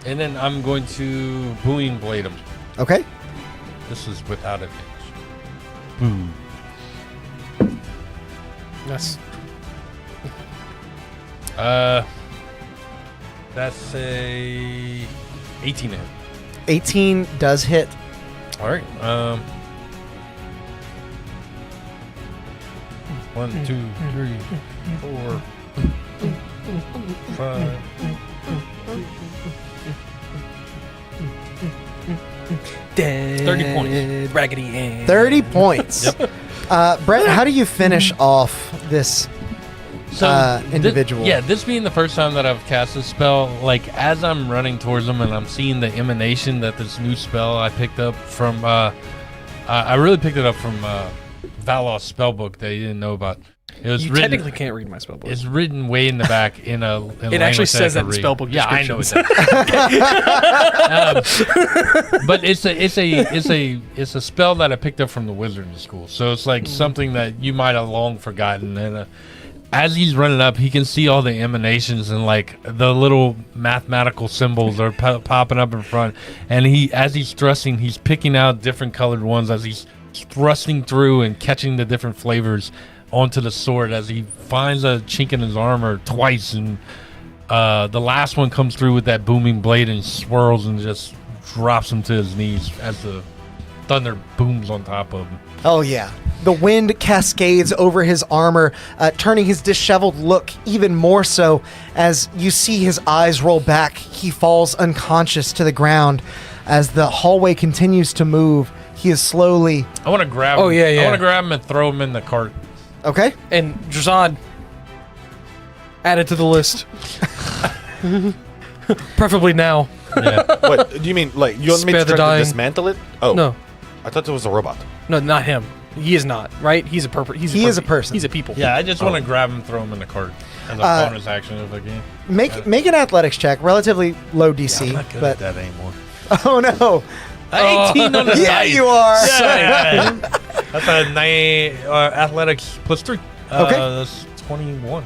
And then I'm going to booming blade him. Okay. This is without advantage. Boom. That's That's a 18 to hit. 18 does hit. All right. 1, 2, 3, 4, 5. 30 points. Raggedy Ann. 30 points. Yep. Brett, how do you finish off this individual? This being the first time that I've cast this spell, like as I'm running towards them and I'm seeing the emanation that this new spell I picked up from, I really picked it up from Valos's spellbook that you didn't know about. It was You written, technically can't read my spellbook. It's written way in the back in a. It actually says that in spellbook Yeah, I know it descriptions. does. But it's a spell that I picked up from the wizarding school. So it's like something that you might have long forgotten. And as he's running up, he can see all the emanations and like the little mathematical symbols are popping up in front. And as he's thrusting, he's picking out different colored ones as he's thrusting through and catching the different flavors onto the sword as he finds a chink in his armor twice, and the last one comes through with that booming blade and swirls and just drops him to his knees as the thunder booms on top of him. Oh, yeah. The wind cascades over his armor, turning his disheveled look even more so. As you see his eyes roll back, he falls unconscious to the ground. As the hallway continues to move, he is slowly... I want to grab him. Oh, yeah. I want to grab him and throw him in the cart. Okay. And Drazad, add it to the list. Preferably now. Yeah. What do you mean? Like you want me Spare to the try to dying. dismantle it? Oh No, I thought it was a robot. no, not him. He is not, right? He's a person. He is a person. He's a people. Yeah, I just want to grab him and throw him in the cart as a bonus action if I can. Make an athletics check, relatively low DC. I'm not good but at that anymore. oh no, 18 on the yeah, dice. you are. Yeah. That's a 9 athletics plus 3. Okay. That's 21.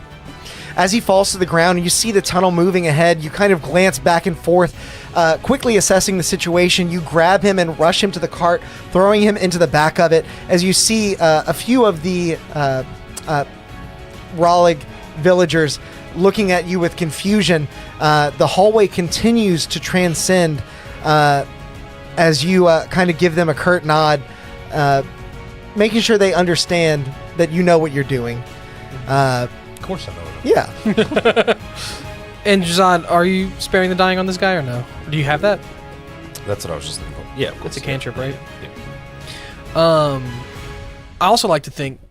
As he falls to the ground, you see the tunnel moving ahead. You kind of glance back and forth, quickly assessing the situation. You grab him and rush him to the cart, throwing him into the back of it. As you see a few of the Raleigh villagers looking at you with confusion, the hallway continues to transcend as you kind of give them a curt nod, making sure they understand that you know what you're doing. Of course I know it. Yeah. And Drazad, are you sparing the dying on this guy or no? Do you have that? That's what I was just looking for. Yeah, of course. It's a cantrip, right? Yeah. I also like to think,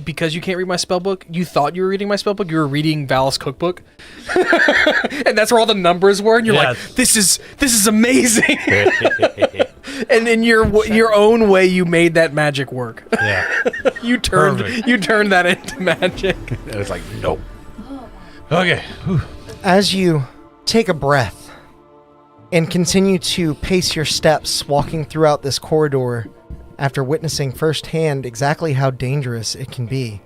because you can't read my spellbook, you thought you were reading my spellbook, you were reading Val's cookbook. And that's where all the numbers were, and you're like, this is amazing. And in your own way, you made that magic work. Yeah. you turned that into magic. And it's like, nope. Okay. Whew. As you take a breath and continue to pace your steps walking throughout this corridor after witnessing firsthand exactly how dangerous it can be,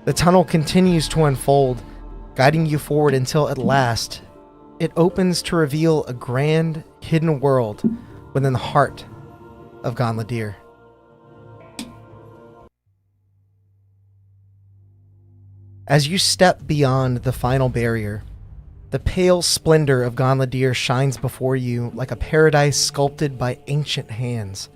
the tunnel continues to unfold, guiding you forward until at last it opens to reveal a grand hidden world within the heart of Ganlodir. As you step beyond the final barrier, the pale splendor of Ganlodir shines before you like a paradise sculpted by ancient hands.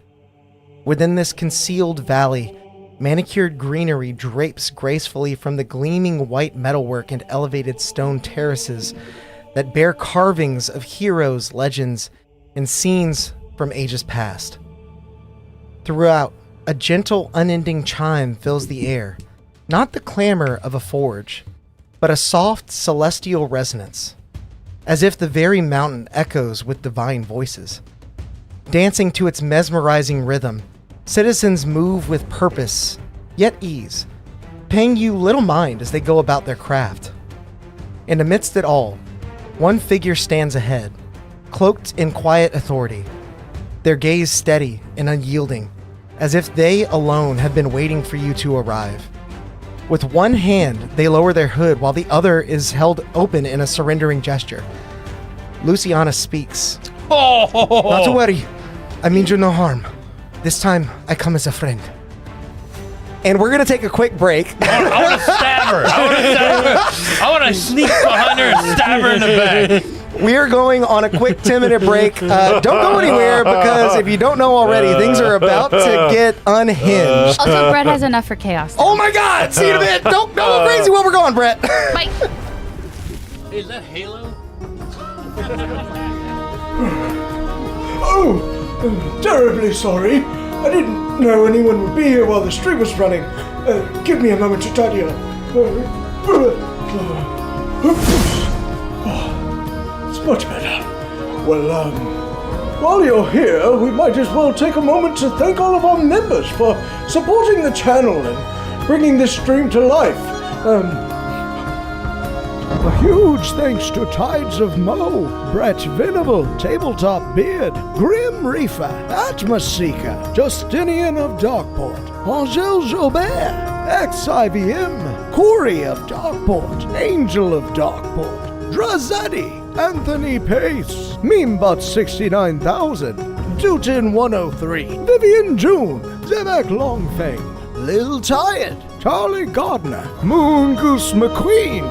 Within this concealed valley, manicured greenery drapes gracefully from the gleaming white metalwork and elevated stone terraces that bear carvings of heroes, legends, and scenes from ages past. Throughout, a gentle, unending chime fills the air, not the clamor of a forge, but a soft, celestial resonance, as if the very mountain echoes with divine voices. Dancing to its mesmerizing rhythm, citizens move with purpose, yet ease, paying you little mind as they go about their craft. And amidst it all, one figure stands ahead, cloaked in quiet authority, their gaze steady and unyielding, as if they alone have been waiting for you to arrive. With one hand, they lower their hood while the other is held open in a surrendering gesture. Luciana speaks. Oh, Not to worry. I mean you no harm. This time, I come as a friend. And we're going to take a quick break. I want to stab her. I want to sneak behind her and stab her in the back. We are going on a quick 10-minute break. Don't go anywhere because if you don't know already, things are about to get unhinged. Also, Brett has enough for chaos. Oh my God! See you in a bit. Don't go crazy while we're going, Brett. Mike. Hey, is that Halo? Oh, terribly sorry. I didn't know anyone would be here while the stream was running. Give me a moment to tidy up. It's much better. Well, while you're here, we might as well take a moment to thank all of our members for supporting the channel and bringing this stream to life. A huge thanks to Tides of Mo, Brett Venable, Tabletop Beard, Grim Reaper, Atmos Seeker, Justinian of Darkport, Angel Jobert, XIVM, Corey of Darkport, Angel of Darkport, Drazadi, Anthony Pace, Memebot 69000, Dutin 103, Vivian June, Zebek Longfang, Lil Tired, Charlie Gardner, Moon Goose McQueen,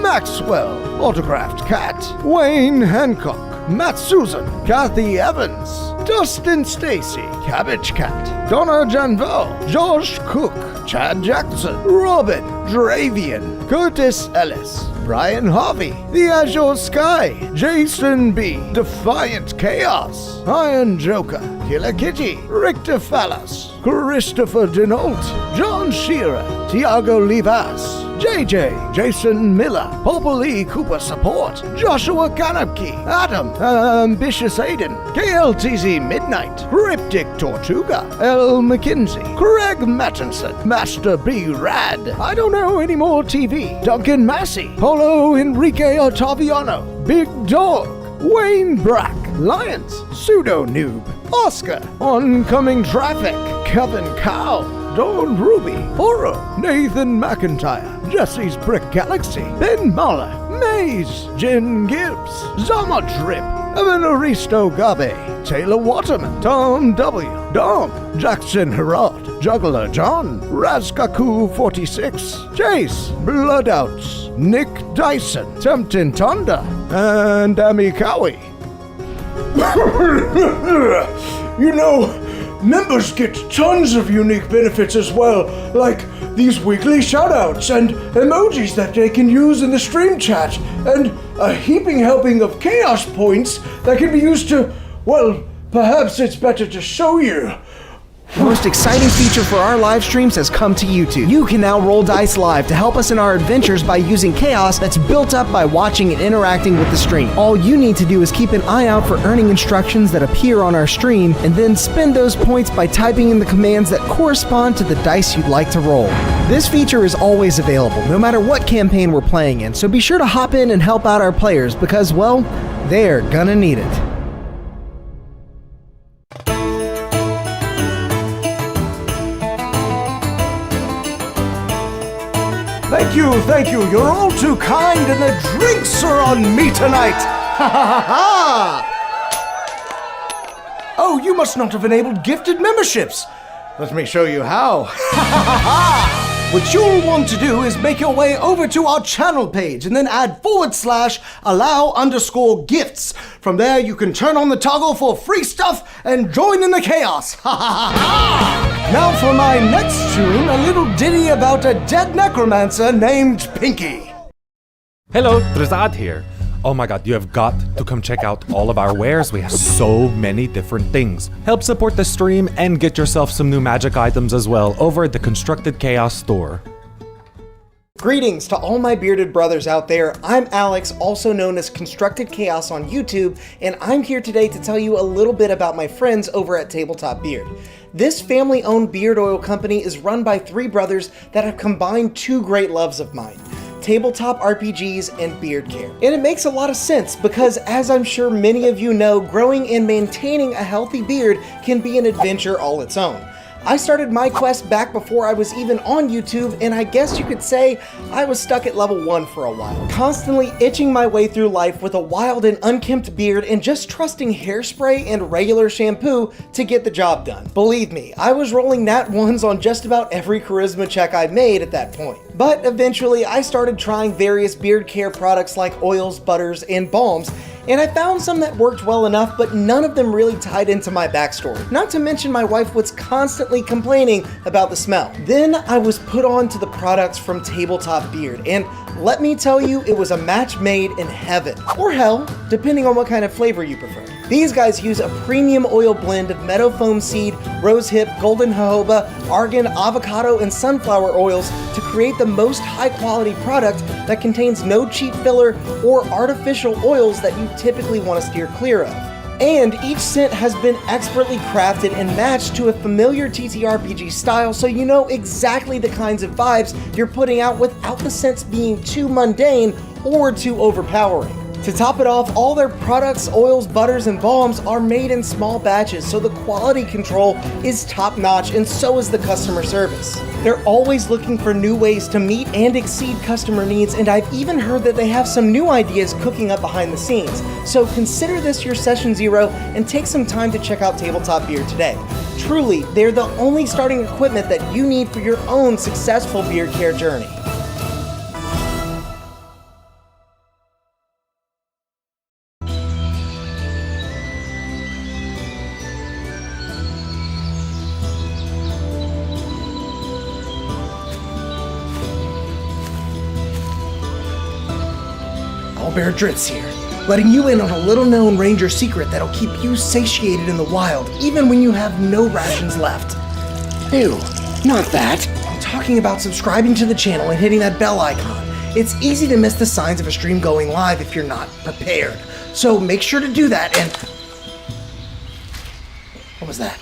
Maxwell, Autographed Cat, Wayne Hancock, Matt Susan, Kathy Evans, Dustin Stacy, Cabbage Cat, Donna Janvel, Josh Cook, Chad Jackson, Robin, Dravian, Curtis Ellis, Brian Harvey, The Azure Sky, Jason B, Defiant Chaos, Iron Joker, Killer Kitty, Richter Fallas, Christopher Denault, John Shearer, Tiago Livas, JJ, Jason Miller, Popple E. Cooper Support, Joshua Kanapke, Adam, Ambitious Aiden, KLTZ Midnight, Cryptic Tortuga, L. McKinsey, Craig Mattinson, Master B. Rad, I Don't Know Any More TV, Duncan Massey, Polo Enrique Ottaviano, Big Dog, Wayne Brack, Lions, Pseudo Noob, Oscar, Oncoming Traffic, Kevin Cow, Dawn Ruby, Oro, Nathan McIntyre, Jesse's Brick Galaxy, Ben Mahler, Maze, Jen Gibbs, Zama Drip, Evanaristo Gabe, Taylor Waterman, Tom W, Dom, Jackson Herod, Juggler John, Razkaku 46, Jace, Bloodouts, Nick Dyson, Temptin Tonda, and Amikawi. You know, members get tons of unique benefits as well, like these weekly shoutouts and emojis that they can use in the stream chat, and a heaping helping of chaos points that can be used to, well, perhaps it's better to show you. The most exciting feature for our live streams has come to YouTube. You can now roll dice live to help us in our adventures by using chaos that's built up by watching and interacting with the stream. All you need to do is keep an eye out for earning instructions that appear on our stream, and then spend those points by typing in the commands that correspond to the dice you'd like to roll. This feature is always available, no matter what campaign we're playing in, so be sure to hop in and help out our players because, well, they're gonna need it. Thank you, you're all too kind, and the drinks are on me tonight! Ha ha ha ha! Oh, you must not have enabled gifted memberships! Let me show you how. Ha ha ha ha! What you'll want to do is make your way over to our channel page and then add /allow_gifts. From there, you can turn on the toggle for free stuff and join in the chaos. Ha ha ha ha! Now for my next tune, a little ditty about a dead necromancer named Pinky. Hello, Drazad here. Oh my god, you have got to come check out all of our wares. We have so many different things. Help support the stream and get yourself some new magic items as well over at the Constructed Chaos store. Greetings to all my bearded brothers out there. I'm Alex, also known as Constructed Chaos on YouTube, and I'm here today to tell you a little bit about my friends over at Tabletop Beard. This family-owned beard oil company is run by three brothers that have combined two great loves of mine: tabletop RPGs and beard care. And it makes a lot of sense because, as I'm sure many of you know, growing and maintaining a healthy beard can be an adventure all its own. I started my quest back before I was even on YouTube, and I guess you could say I was stuck at level 1 for a while, constantly itching my way through life with a wild and unkempt beard and just trusting hairspray and regular shampoo to get the job done. Believe me, I was rolling nat 1s on just about every charisma check I made at that point. But eventually I started trying various beard care products like oils, butters, and balms, and I found some that worked well enough, but none of them really tied into my backstory. Not to mention my wife was constantly complaining about the smell. Then I was put on to the products from Tabletop Beard, and let me tell you, it was a match made in heaven. Or hell, depending on what kind of flavor you prefer. These guys use a premium oil blend of meadow foam seed, rosehip, golden jojoba, argan, avocado, and sunflower oils to create the most high quality product that contains no cheap filler or artificial oils that you typically want to steer clear of. And each scent has been expertly crafted and matched to a familiar TTRPG style, so you know exactly the kinds of vibes you're putting out without the scents being too mundane or too overpowering. To top it off, all their products, oils, butters, and balms are made in small batches, so the quality control is top notch, and so is the customer service. They're always looking for new ways to meet and exceed customer needs, and I've even heard that they have some new ideas cooking up behind the scenes. So consider this your session 0 and take some time to check out Tabletop Beard today. Truly, they're the only starting equipment that you need for your own successful beard care journey. Bear Dritz here, letting you in on a little-known ranger secret that'll keep you satiated in the wild, even when you have no rations left. Ew, not that. I'm talking about subscribing to the channel and hitting that bell icon. It's easy to miss the signs of a stream going live if you're not prepared. So make sure to do that and... What was that?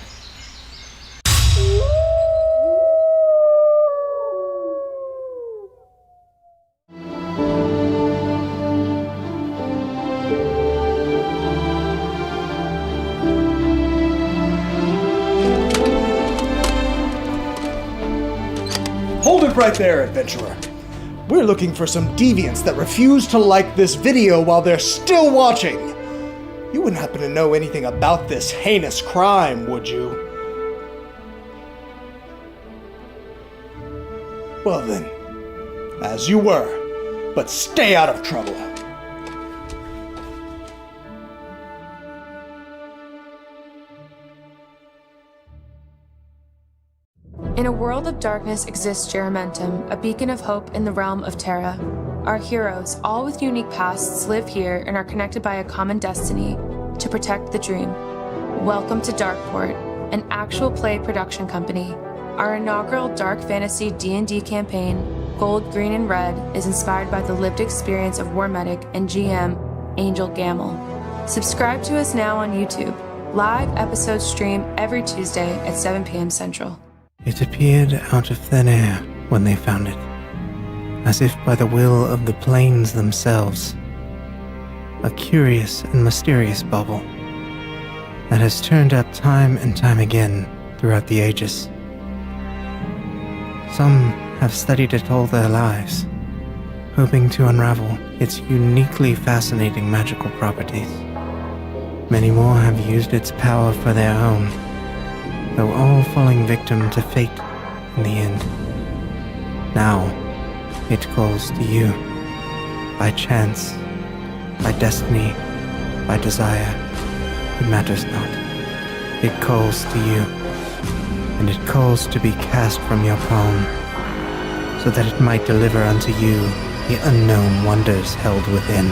Hold it right there, adventurer. We're looking for some deviants that refuse to like this video while they're still watching. You wouldn't happen to know anything about this heinous crime, would you? Well then, as you were, but stay out of trouble. In a world of darkness exists Geramentum, a beacon of hope in the realm of Terra. Our heroes, all with unique pasts, live here and are connected by a common destiny to protect the dream. Welcome to Darkeport, an actual play production company. Our inaugural dark fantasy D&D campaign, Gold, Green, and Red, is inspired by the lived experience of War Medic and GM Angel Gamel. Subscribe to us now on YouTube. Live episodes stream every Tuesday at 7 p.m. Central. It appeared out of thin air when they found it, as if by the will of the plains themselves. A curious and mysterious bauble that has turned up time and time again throughout the ages. Some have studied it all their lives, hoping to unravel its uniquely fascinating magical properties. Many more have used its power for their own, though all falling victim to fate in the end. Now, it calls to you. By chance, by destiny, by desire, it matters not. It calls to you, and it calls to be cast from your palm, so that it might deliver unto you the unknown wonders held within.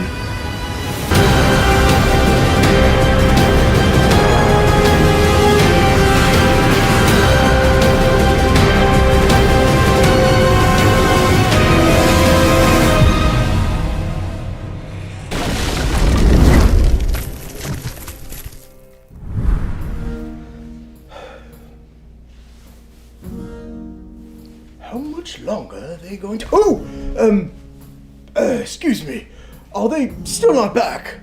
How much longer are they going to... excuse me. Are they still not back?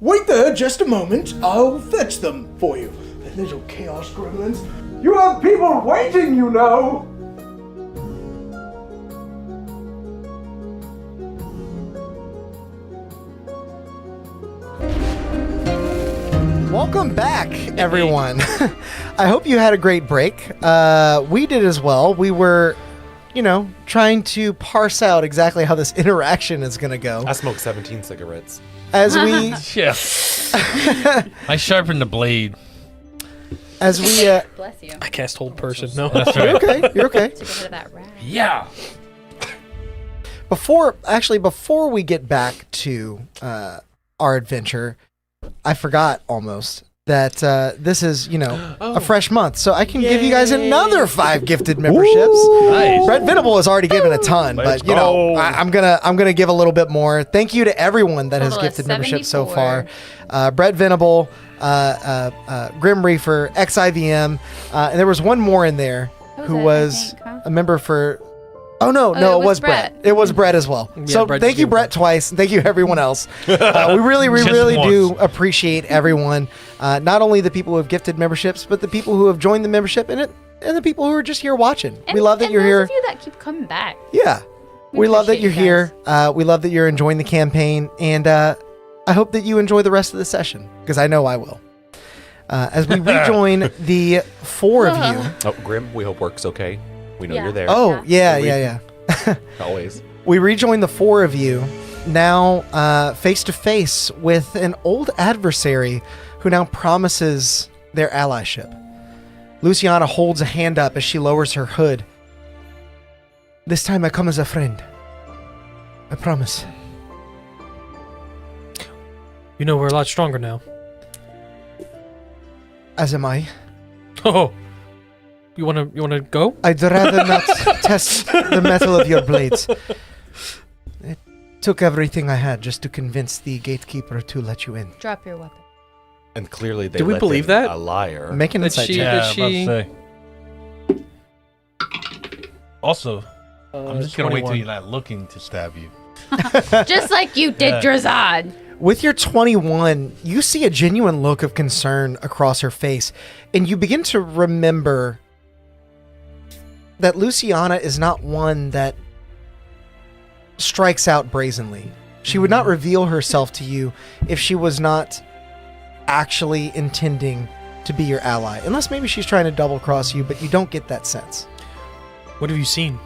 Wait there just a moment. I'll fetch them for you. The little chaos gremlins. You have people waiting, you know! Welcome back, everyone. I hope you had a great break. We did as well. We were, trying to parse out exactly how this interaction is going to go. I smoked 17 cigarettes. As we, Yeah. I sharpened the blade. as we, Bless you. I cast hold person. No. That's you're right. okay. You're okay. To get rid of that rat. Yeah. Before we get back to our adventure, I forgot almost that this is, a fresh month. So I can give you guys another 5 gifted memberships. Nice. Brett Venable has already given a ton, Let's but go. I'm gonna give a little bit more. Thank you to everyone that has Total of gifted memberships so 74. far. Brett Venable, Grim Reaper, XIVM, and there was one more in there who was a member for. Oh no, it was Brett. It was Brett as well. Yeah, So Brett thank just you, gave Brett, twice. Thank you, everyone else. We really do appreciate everyone. Not only the people who have gifted memberships, but the people who have joined the membership and the people who are just here watching. We love that you're here. Those of you that keep coming back. Yeah, we love that appreciate you're you here. We love that you're enjoying the campaign, and I hope that you enjoy the rest of the session because I know I will. As we rejoin the 4 of you. Oh, Grim, we hope work's okay. We know Yeah. you're there. Oh yeah. Always. We rejoin the 4 of you now face to face with an old adversary who now promises their allyship. Luciana holds a hand up as she lowers her hood. This time I come as a friend. I promise. You know we're a lot stronger now. As am I. Oh. You wanna go? I'd rather not test the metal of your blades. It took everything I had just to convince the gatekeeper to let you in. Drop your weapon. And clearly they Do we let believe him that? a liar. Make an Did insight she- check. Yeah, Did she- about to say. Also, I'm just gonna wait till 21. you're not looking to stab you. Just like you did, Drazad. With your 21, you see a genuine look of concern across her face, and you begin to remember that Luciana is not one that strikes out brazenly. She would not reveal herself to you if she was not actually intending to be your ally. Unless maybe she's trying to double cross you, but you don't get that sense. What have you seen?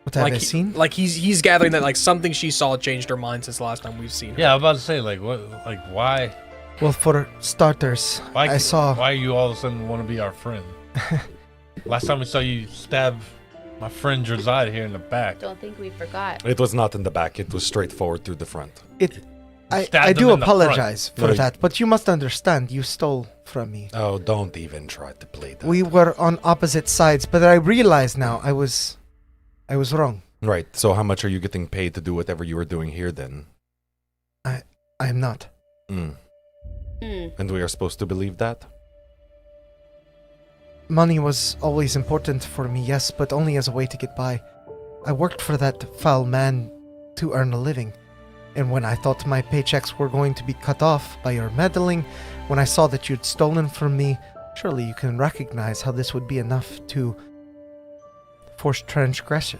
What have I seen? Like he's gathering that like something she saw changed her mind since the last time we've seen her. Yeah, I was about to say why Well, for starters, I saw... why you all of a sudden want to be our friend? Last time we saw you stab my friend Drazad here in the back. Don't think we forgot. It was not in the back. It was straightforward through the front. I Stabbed do him in the front. apologize for No, that, but you must understand, you stole from me. Oh, don't even try to play that. We were on opposite sides, but I realize now I was wrong. Right. So how much are you getting paid to do whatever you were doing here then? I am not. Mm. Mm. And we are supposed to believe that? Money was always important for me, yes, but only as a way to get by. I worked for that foul man to earn a living. And when I thought my paychecks were going to be cut off by your meddling, when I saw that you'd stolen from me, surely you can recognize how this would be enough to force transgression.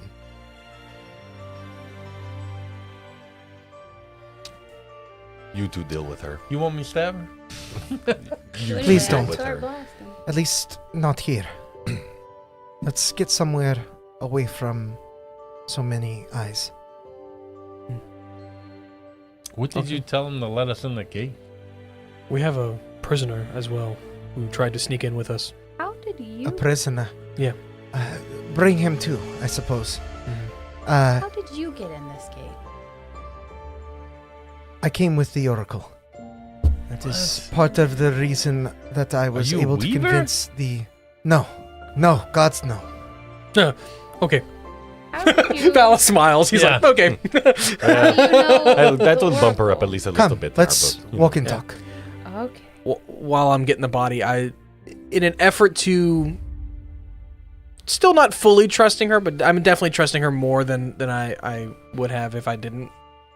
You two deal with her. You want me to stab her? Please deal don't. with her. At least not here. Let's get somewhere away from so many eyes. What did you tell him to let us in the gate? We have a prisoner as well who tried to sneak in with us. How did you? A prisoner. Yeah. Bring him too, I suppose. How did you get in this gate? I came with the Oracle. That is part of the reason that I was you a able to weaver? convince the... No, gods no. Okay. How did you? Vala smiles. He's like, okay. How do you know That the would bump her up Oracle? at least a little Come, bit. let's in our book, walk and Yeah. talk. Okay. While I'm getting the body, in an effort to still not fully trusting her, but I'm definitely trusting her more than I would have if I didn't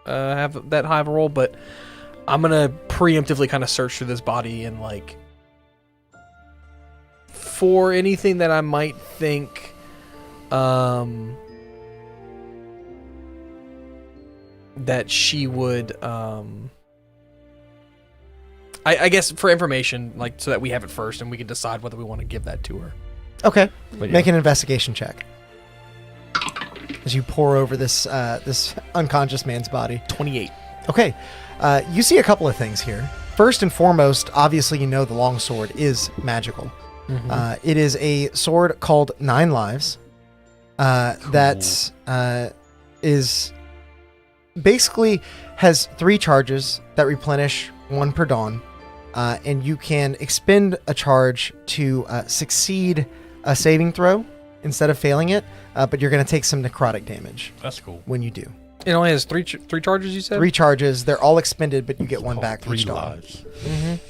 have that high of a roll. But I'm gonna preemptively kind of search through this body and like for anything that I might think that she would I guess for information, like so that we have it first and we can decide whether we want to give that to her. Okay. But Make an investigation check. As you pour over this this unconscious man's body. 28. Okay. You see a couple of things here. First and foremost, obviously you know the longsword is magical. It is a sword called 9 Lives that is basically has 3 charges that replenish 1 per dawn, and you can expend a charge to succeed a saving throw instead of failing it, but you're going to take some necrotic damage. That's cool. When you do. It only has three charges, you said? 3 charges. They're all expended, but you get 1 back Three each dawn. lives.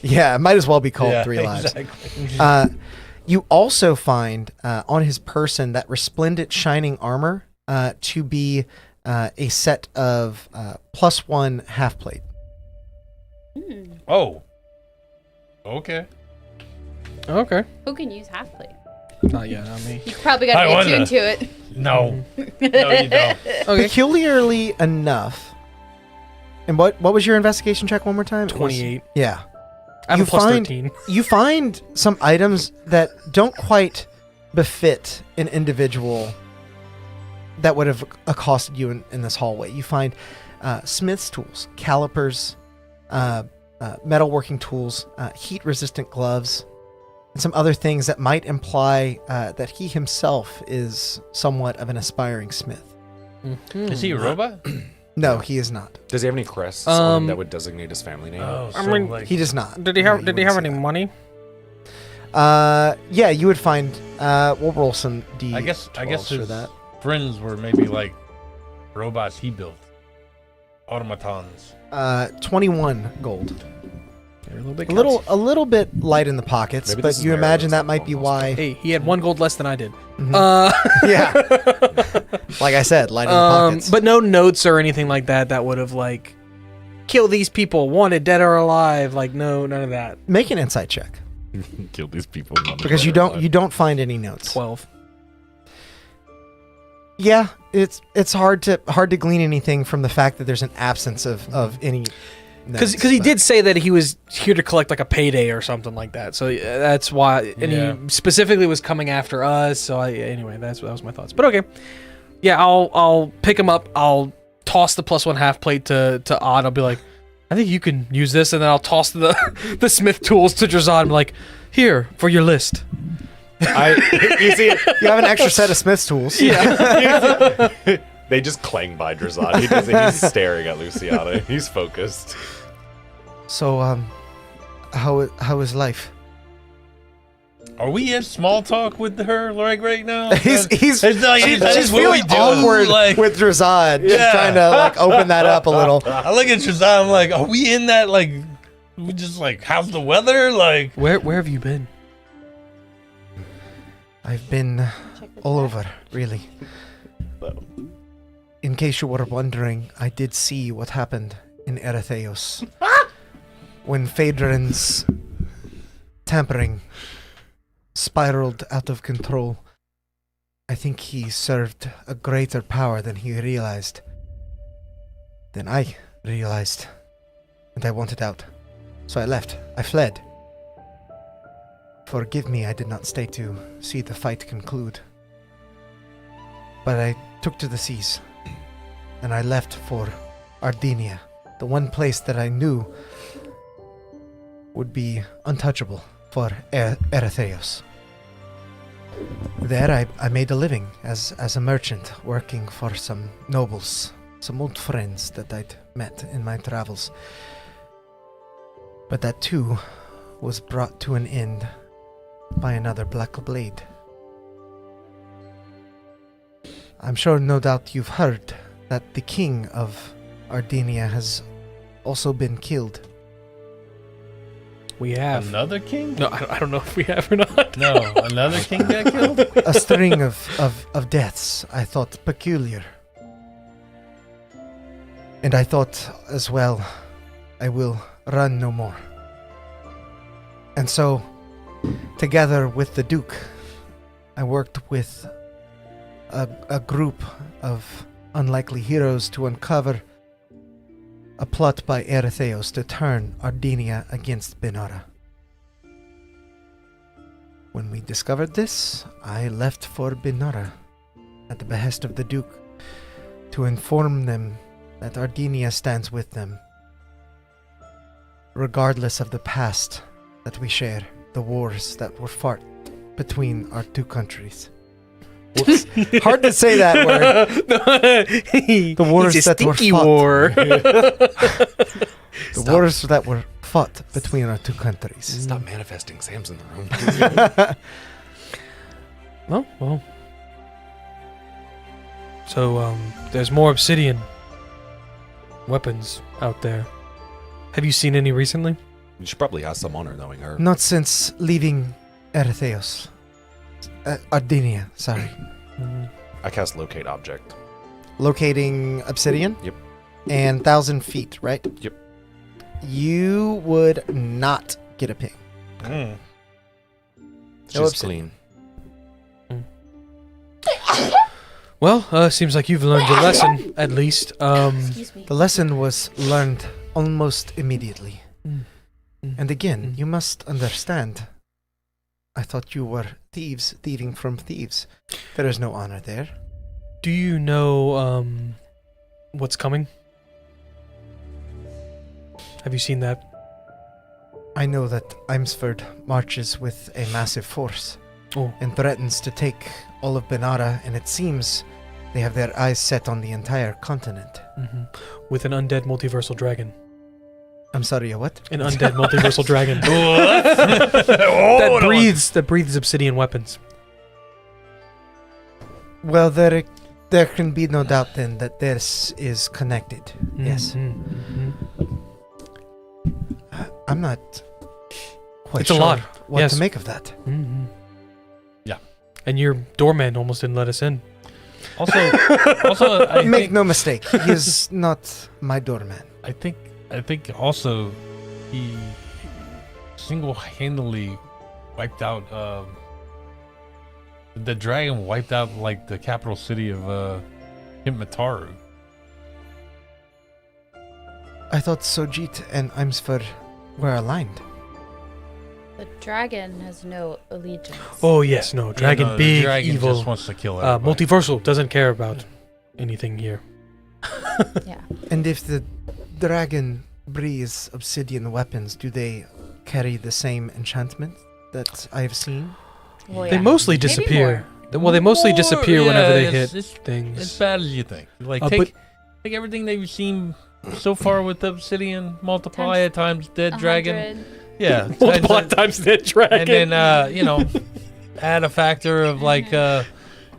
Yeah, it might as well be called 3 lives. Exactly. You also find on his person that resplendent shining armor to be a set of +1 half plate. Oh. Okay. Okay. Who can use half plate? Not yet, not me. You probably got I to be wonder. attuned to it. No. No, you don't. Okay. Peculiarly enough, and what was your investigation check one more time? It was- 28. Yeah. I have a plus 13. You find some items that don't quite befit an individual that would have accosted you in this hallway. You find smith's tools, calipers, metalworking tools, heat-resistant gloves, and some other things that might imply that he himself is somewhat of an aspiring smith. Is he a robot? No, he is not. Does he have any crests on him that would designate his family name? Oh, so I mean, like, He does not. Did he No, have you Did he wouldn't have see any that. money? Yeah, you would find. We'll roll some D. I guess for his that. friends were maybe like robots he built, automatons. 21 gold. They're a little bit A little bit light in the pockets, Maybe but this is you Maryland's imagine that might be almost. why. Hey, he had 1 gold less than I did. Yeah, like I said, light in the pockets. But no notes or anything like that that would have like kill these people, wanted dead or alive. Like no, none of that. Make an insight check Kill these people. because you don't find any notes. 12. Yeah, it's hard to glean anything from the fact that there's an absence of any. Because he did say that he was here to collect like a payday or something like that. So that's why, and Yeah. he specifically was coming after us. So anyway, that was my thoughts. But okay, yeah, I'll pick him up. I'll toss the +1 half plate to Odd. I'll be like, I think you can use this, and then I'll toss the the smith tools to Drazad. I'm like, here for your list. You see it? You have an extra set of smith's tools. Yeah. They just clang by Drazad. He's staring at Luciana. He's focused. So, how is life? Are we in small talk with her like right now? He's It's like, she's that's what we feeling do, awkward like- with Drazad. She's Yeah. trying to like open that up a little. I look at Shazam, I'm like, are we in that like? We just like, how's the weather? Like, Where have you been? I've been all over, really. In case you were wondering, I did see what happened in Eretheos. When Phaedron's tampering spiraled out of control. I think he served a greater power than he realized. Than I realized. And I wanted out. So I left. I fled. Forgive me, I did not stay to see the fight conclude. But I took to the seas. And I left for Ardinia, the one place that I knew would be untouchable for Eretheos. There I made a living as a merchant, working for some nobles, some old friends that I'd met in my travels. But that too was brought to an end by another Black Blade. I'm sure no doubt you've heard that the king of Ardinia has also been killed. We have. another king? No, I don't know if we have or not. No, another king got killed? A string of deaths I thought peculiar. And I thought as well, I will run no more. And so, together with the Duke, I worked with a group of unlikely heroes to uncover a plot by Eretheos to turn Ardinia against Benara. When we discovered this, I left for Benara at the behest of the Duke to inform them that Ardinia stands with them, regardless of the past that we share, the wars that were fought between our two countries. Whoops. Hard to say that word. The wars It's a that were stinky fought. war. The wars that were fought between our two countries. Stop manifesting. Sam's in the room. Well. So, there's more obsidian weapons out there. Have you seen any recently? You should probably ask someone or knowing her. Not since leaving Eretheos. Ardinia, sorry. I cast locate object. Locating obsidian? Yep. And 1,000 feet, right? Yep. You would not get a ping. Mm. It's No just obsidian. clean. Well, seems like you've learned your lesson, at least. Excuse me. The lesson was learned almost immediately. And again, you must understand. I thought you were thieves, thieving from thieves. There is no honor there. Do you know, what's coming? Have you seen that? I know that Imsford marches with a massive force and threatens to take all of Benara, and it seems they have their eyes set on the entire continent. With an undead multiversal dragon. I'm sorry, a what? An undead multiversal dragon. that breathes obsidian weapons. Well, there can be no doubt then that this is connected. Yes. I'm not quite It's a sure lot, what yes. to make of that. Yeah. And your doorman almost didn't let us in. Also, I Make think, no mistake, he is not my doorman. I think also he single-handedly wiped out the dragon wiped out like the capital city of Himataru. I thought Sojit and Imsford were aligned. The dragon has no allegiance. Oh yes, no. Dragon, the big, dragon evil. just wants to kill everybody. Multiversal, doesn't care about anything here. Yeah. And if the dragon breathes obsidian weapons, do they carry the same enchantment that I have seen? Well, They yeah. mostly Maybe disappear. more. Well, they mostly disappear Yeah, whenever they it's- hit it's things. as bad as you think. Like but- take everything that you've seen so far with the obsidian, multiply it times dead dragon. 100. Yeah, Multiple times times that dragon. and then add a factor of like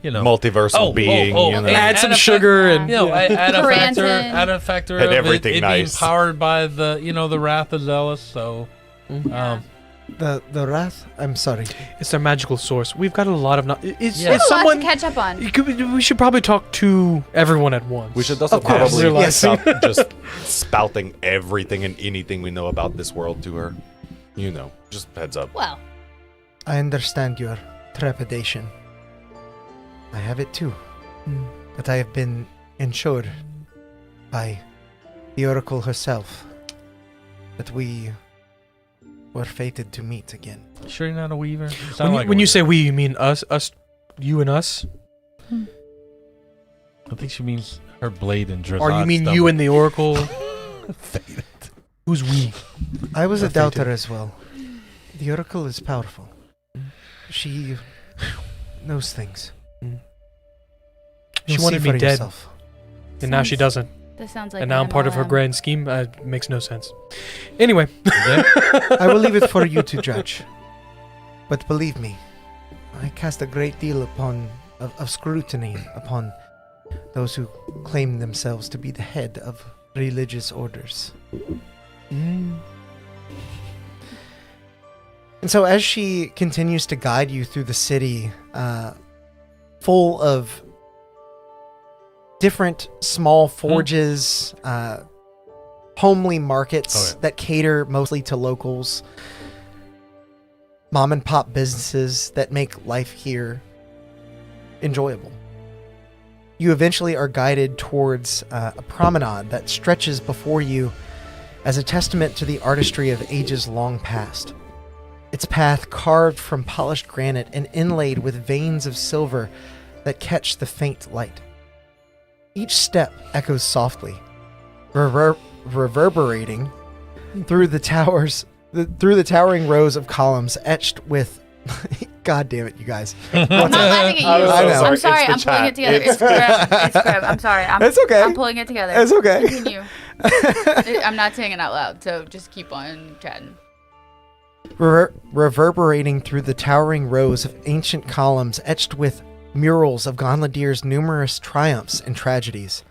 Multiversal being, and add some a sugar and add Parantin. a factor And of everything it nice. being powered by the the wrath of Zealous. So Yeah. The wrath? I'm sorry. it's their magical source. We've got a lot of. Is Yeah. is A lot someone? to catch up on. We should probably talk to everyone at once. We should also Of course. probably Yes. stop just spouting everything and anything we know about this world to her. Just heads up. Well, I understand your trepidation. I have it too. But I have been ensured by the Oracle herself that we were fated to meet again. sure you're not a weaver. You sound like a When you weaver. say we, you mean us, you and us, I think she means her blade and Drazad's or you mean you and the Oracle? Who's we? I was a We're fated. doubter as well. The Oracle is powerful. She knows things. She You'll wanted see me for dead, yourself. and now she doesn't. that sounds like And now I'm part of her MLM. grand scheme. Makes no sense. Anyway, I will leave it for you to judge. But believe me, I cast a great deal of scrutiny upon those who claim themselves to be the head of religious orders. And so as she continues to guide you through the city, full of different small forges, homely markets Oh, yeah. that cater mostly to locals, you begin to realize that the Oracle is a mom and pop businesses that make life here enjoyable. You eventually are guided towards a promenade that stretches before you as a testament to the artistry of ages long past. Its path carved from polished granite and inlaid with veins of silver that catch the faint light. Each step echoes softly, reverberating through the towering rows of columns etched with God damn it, you guys. I'm not laughing at you. I know. I'm sorry. It's the I'm pulling it chat. together. It's Grim. It's Grim. I'm sorry. It's okay. I'm pulling it together. It's okay. Continue. I'm not saying it out loud, so just keep on chatting. Reverberating through the towering rows of ancient columns etched with murals of Ganlodir's numerous triumphs and tragedies.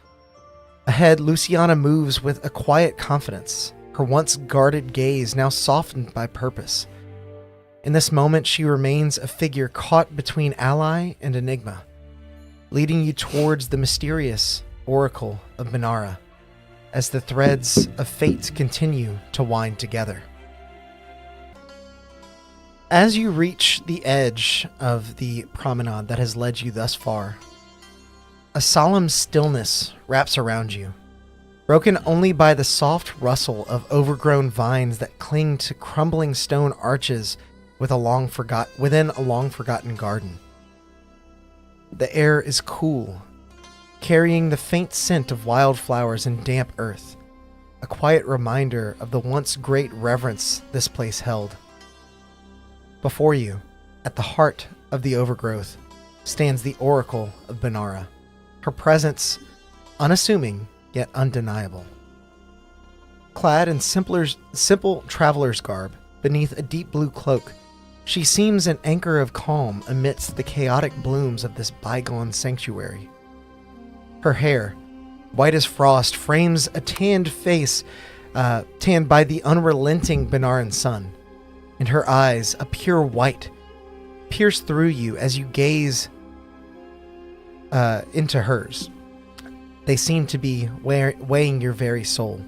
Ahead, Luciana moves with a quiet confidence, her once guarded gaze now softened by purpose. In this moment, she remains a figure caught between ally and enigma, leading you towards the mysterious oracle of Benara, as the threads of fate continue to wind together. As you reach the edge of the promenade that has led you thus far, a solemn stillness wraps around you, broken only by the soft rustle of overgrown vines that cling to crumbling stone arches within a long forgotten garden. The air is cool, carrying the faint scent of wildflowers and damp earth, a quiet reminder of the once great reverence this place held. Before you, at the heart of the overgrowth, stands the Oracle of Benara, her presence unassuming yet undeniable. Clad in simple traveler's garb, beneath a deep blue cloak, she seems an anchor of calm amidst the chaotic blooms of this bygone sanctuary. Her hair, white as frost, frames a tanned face, tanned by the unrelenting Benaran sun, and her eyes, a pure white, pierce through you as you gaze into hers. They seem to be weighing your very soul.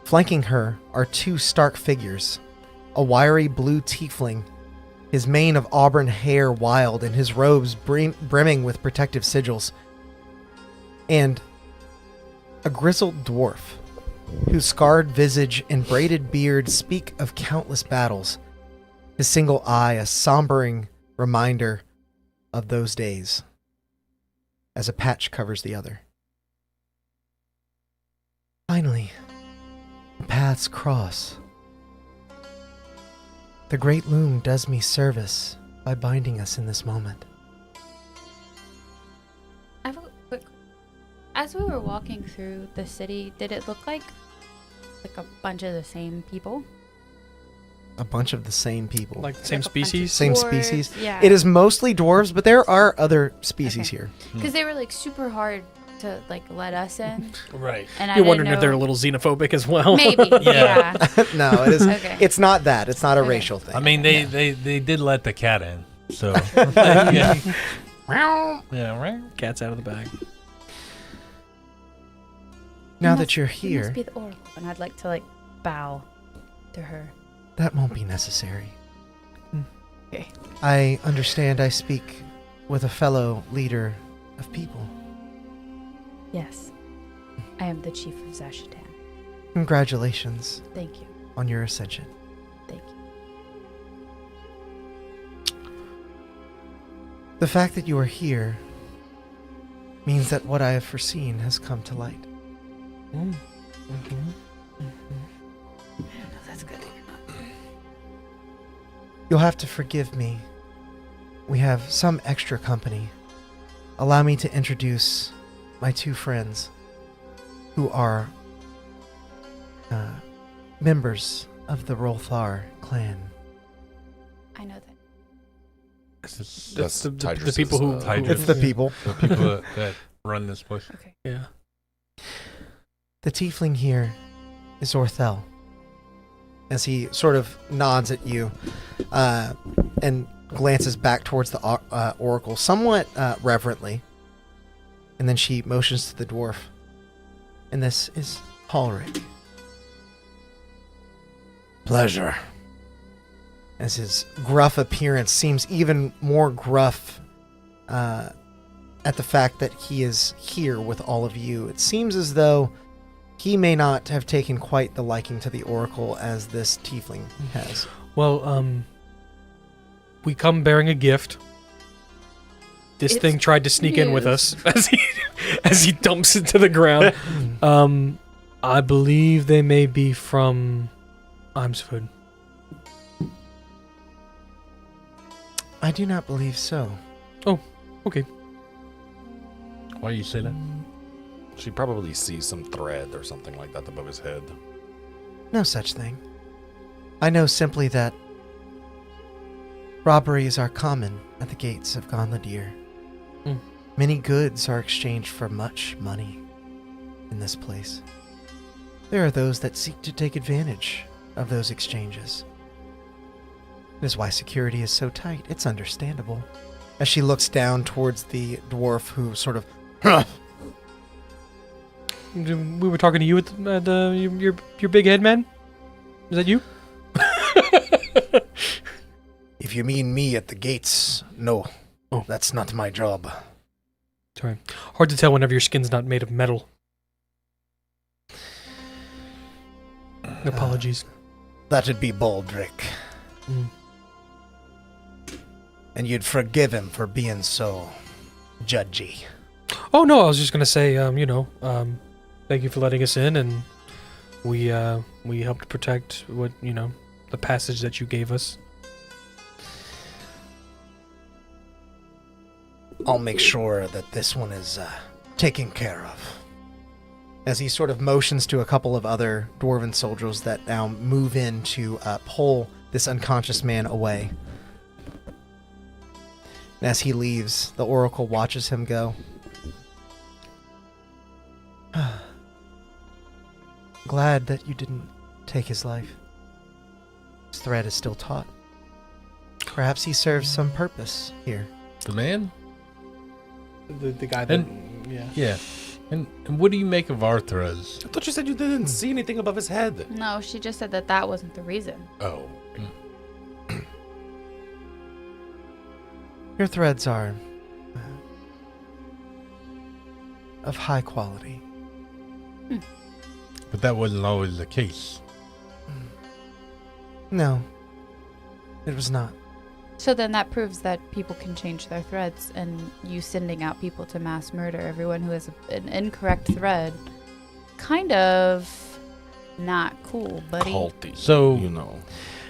Flanking her are two stark figures, a wiry blue tiefling, his mane of auburn hair wild and his robes brimming with protective sigils, and a grizzled dwarf, whose scarred visage and braided beard speak of countless battles, his single eye a sombering reminder of those days, as a patch covers the other. Finally, the paths cross. The great loom does me service by binding us in this moment. I have a quick. As we were walking through the city, did it look like a bunch of the same people? A bunch of the same people. Like the same Like a bunch of species? Same dwarves, species? Yeah. It is mostly dwarves, but there are other species Okay. here. Because they were super hard to let us in, Right. and I You're didn't wondering if know- they're a little xenophobic as well. Maybe. Yeah. Yeah. No, it is. Okay. It's not that. It's not a Okay. racial thing. I mean, they did let the cat in, so yeah. Yeah, right. Cat's out of the bag. Now You that must- you're you must here, be the oracle, and I'd like to bow to her. that won't be necessary. Okay. I understand I speak with a fellow leader of people. Yes, I am the chief of Zashitan. Congratulations Thank you. on your ascension. Thank you. The fact that you are here means that what I have foreseen has come to light. I don't know. That's good. You'll have to forgive me. We have some extra company. Allow me to introduce my two friends who are members of the Rolthar clan. I know that. That's the Tidris' people who Tidris. It's the people. The people that run this place. Okay. Yeah. The tiefling here is Orthel. As he sort of nods at you and glances back towards the oracle somewhat reverently. And then she motions to the dwarf. And this is Halric. Pleasure. as his gruff appearance seems even more gruff at the fact that he is here with all of you. It seems as though he may not have taken quite the liking to the Oracle as this tiefling has. Well, we come bearing a gift. This thing tried to sneak in with us as he dumps it to the ground. I believe they may be from Imsford. I do not believe so. Oh, okay. Why do you say that? She probably sees some thread or something like that above his head. No such thing. I know simply that robberies are common at the gates of Ganlodir. Many goods are exchanged for much money in this place. There are those that seek to take advantage of those exchanges. That is why security is so tight. It's understandable. As she looks down towards the dwarf who sort of... We were talking to you at your big head, man? Is that you? If you mean me at the gates, no. Oh, that's not my job. Sorry. Hard to tell whenever your skin's not made of metal. Apologies. That'd be Baldric. And you'd forgive him for being so judgy. Oh, no, I was just going to say, thank you for letting us in, and we helped protect the passage that you gave us. I'll make sure that this one is taken care of. As he sort of motions to a couple of other dwarven soldiers that now move in to pull this unconscious man away. And as he leaves, the Oracle watches him go. Glad that you didn't take his life. His thread is still taut. Perhaps he serves some purpose here. The man? The guy that... Yeah. And what do you make of our threads? I thought you said you didn't see anything above his head. No, she just said that wasn't the reason. Oh. Your threads are of high quality. But that wasn't always the case. No, it was not. So then that proves that people can change their threads, and you sending out people to mass murder everyone who has an incorrect thread, kind of not cool, buddy. Culty. So,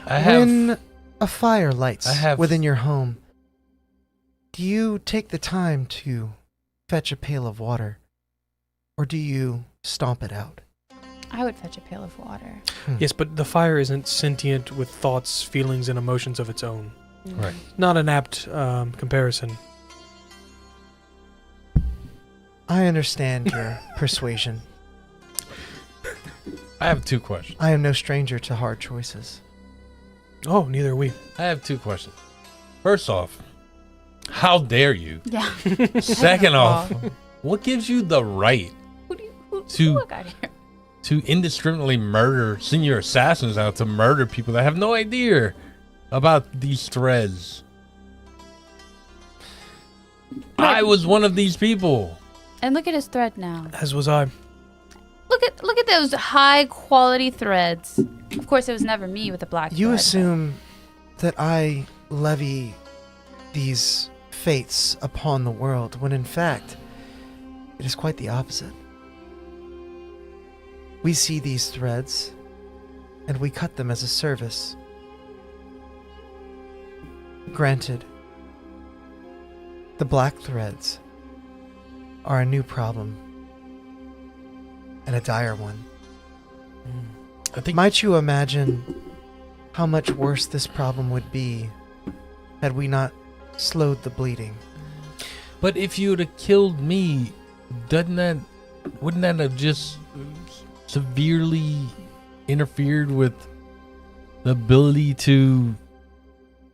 When a fire lights within your home, do you take the time to fetch a pail of water, or do you stomp it out? I would fetch a pail of water. Yes, but the fire isn't sentient with thoughts, feelings, and emotions of its own. Right. Not an apt comparison. I understand your persuasion. I have two questions. I am no stranger to hard choices. Oh, neither are we. I have two questions. First off, how dare you? Yeah. Second off, what gives you the right who got here? to indiscriminately send your assassins out to murder people that have no idea about these threads? I was one of these people. And look at his thread now. As was I. Look at those high quality threads. Of course, it was never me with a black You thread, assume that I levy these fates upon the world, when in fact, it is quite the opposite. We see these threads, and we cut them as a service. Granted, the black threads are a new problem, and a dire one. Might you imagine how much worse this problem would be had we not slowed the bleeding? But if you would have killed me, wouldn't that have just severely interfered with the ability to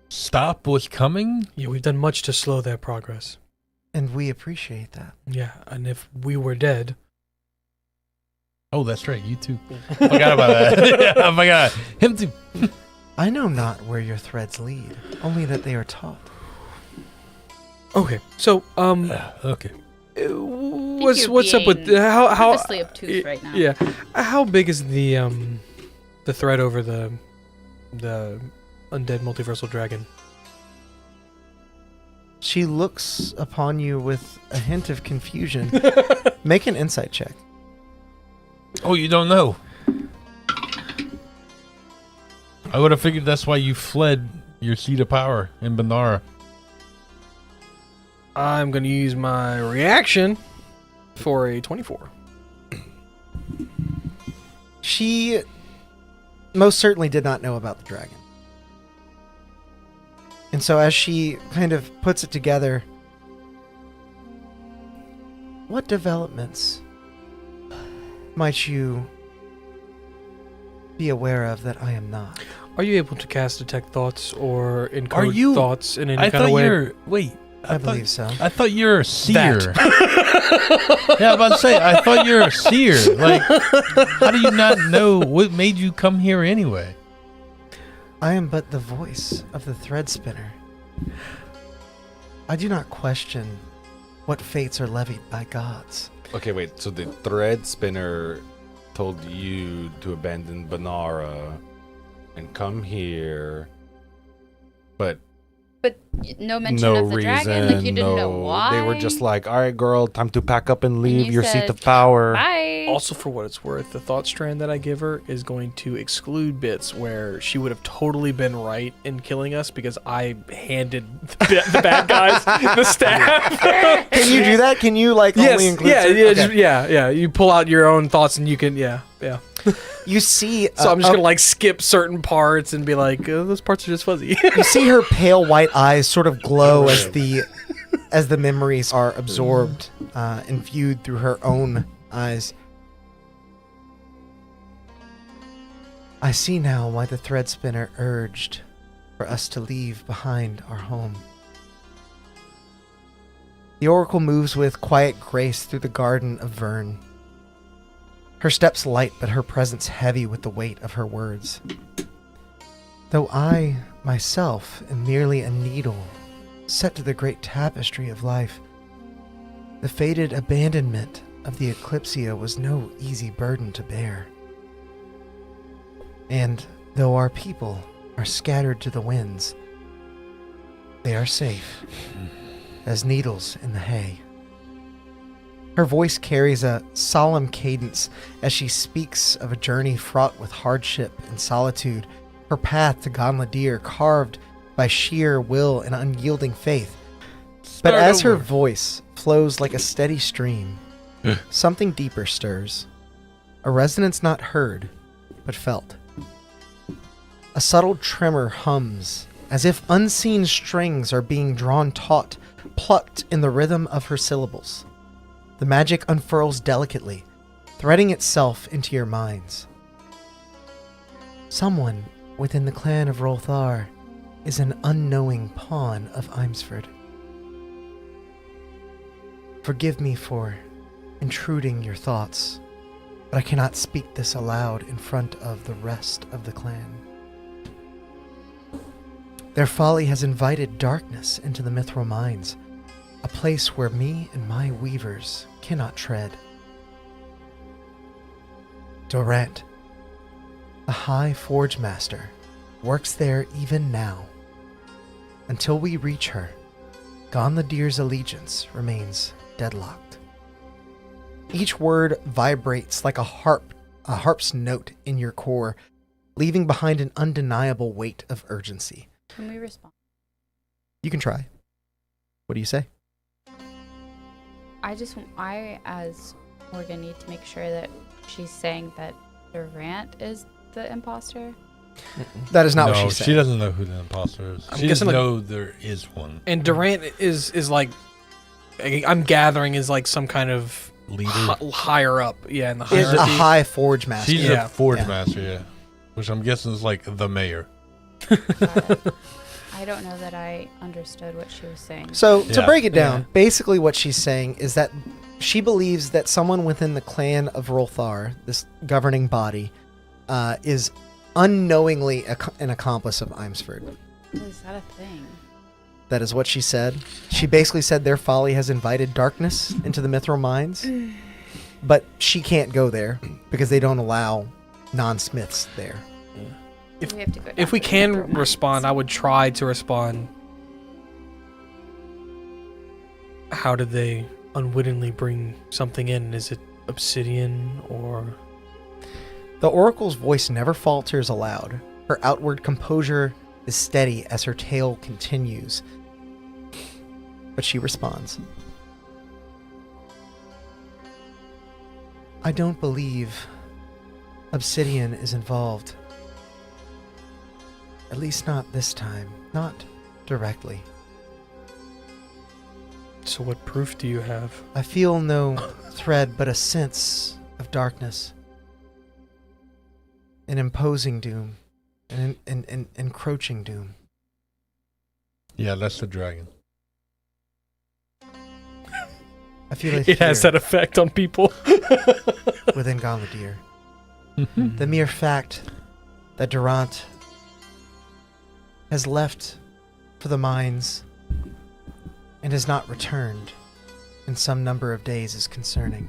stop what's coming? Yeah, we've done much to slow their progress. And we appreciate that. Yeah, and if we were dead... Oh, that's right, you too. I forgot about that. I forgot. Him too. I know not where your threads lead, only that they are taught. Okay, so Okay. what's up with how purposely obtuse right now. Yeah, how big is the thread over the undead multiversal dragon? She looks upon you with a hint of confusion. Make an insight check. Oh, you don't know. I would have figured that's why you fled your seat of power in Banara. I'm going to use my reaction for a 24. She most certainly did not know about the dragon. And so as she kind of puts it together, what developments might you be aware of that I am not? Are you able to cast detect thoughts or encode thoughts in any I kind thought of way? you're. Wait. I believe so. I thought you're a seer. Yeah, I'm about to say, I thought you're a seer. Like, how do you not know what made you come here anyway? I am but the voice of the thread spinner. I do not question what fates are levied by gods. Okay, wait. So the thread spinner told you to abandon Banara and come here, but no mention of the dragon. Like you didn't know why. They were just like, "All right, girl, time to pack up and leave you your seat said, of power." Bye. Also, for what it's worth, the thought strand that I give her is going to exclude bits where she would have totally been right in killing us because I handed the bad guys the staff. Can you do that? Can you only include? Yeah, certain- okay. You pull out your own thoughts and you can, yeah. You see, So I'm just gonna skip certain parts and be like, those parts are just fuzzy. you see her pale white eyes sort of glow as the memories are absorbed and viewed through her own eyes. I see now why the thread spinner urged for us to leave behind our home. The oracle moves with quiet grace through the garden of Vern. Her steps light, but her presence heavy with the weight of her words. Though I, myself, am merely a needle set to the great tapestry of life, the fated abandonment of the Eclipsia was no easy burden to bear. And though our people are scattered to the winds, they are safe as needles in the hay. Her voice carries a solemn cadence as she speaks of a journey fraught with hardship and solitude, her path to Ganlodir carved by sheer will and unyielding faith. But as her voice flows like a steady stream, something deeper stirs, a resonance not heard, but felt. A subtle tremor hums, as if unseen strings are being drawn taut, plucked in the rhythm of her syllables. The magic unfurls delicately, threading itself into your minds. Someone within the clan of Rolthar is an unknowing pawn of Imsford. Forgive me for intruding your thoughts, but I cannot speak this aloud in front of the rest of the clan. Their folly has invited darkness into the Mithril Mines, a place where me and my weavers cannot tread. Durant, the High Forge Master, works there even now. Until we reach her, Ganlodir's allegiance remains deadlocked. Each word vibrates like a harp's note in your core, leaving behind an undeniable weight of urgency. Can we respond? You can try. What do you say? I, as Morgan, need to make sure that she's saying that Durant is the imposter. That is not what she said. She doesn't know who the imposter is. She doesn't know there is one. And Durant is like, I'm gathering is like some kind of leader, higher up, in the Is hierarchy. a high forge master. She's a forge master, yeah. Which I'm guessing is like the mayor. I don't know that I understood what she was saying. So, to break it down, basically what she's saying is that she believes that someone within the clan of Rolthar, this governing body, is unknowingly an accomplice of Imsford. Is that a thing? That is what she said. She basically said their folly has invited darkness into the Mithril Mines, but she can't go there because they don't allow non-smiths there. If We have to go down if we to the can Mithril Mines. respond, I would try to respond. How did they unwittingly bring something in? Is it obsidian or? The Oracle's voice never falters aloud. Her outward composure is steady as her tale continues. But she responds. I don't believe obsidian is involved. At least not this time. Not directly. So what proof do you have? I feel no thread but a sense of darkness. An imposing doom. An encroaching doom. Yeah, that's the dragon. I feel like It has that effect on people. within Ganlodir. The mere fact that Durant has left for the mines and has not returned in some number of days is concerning.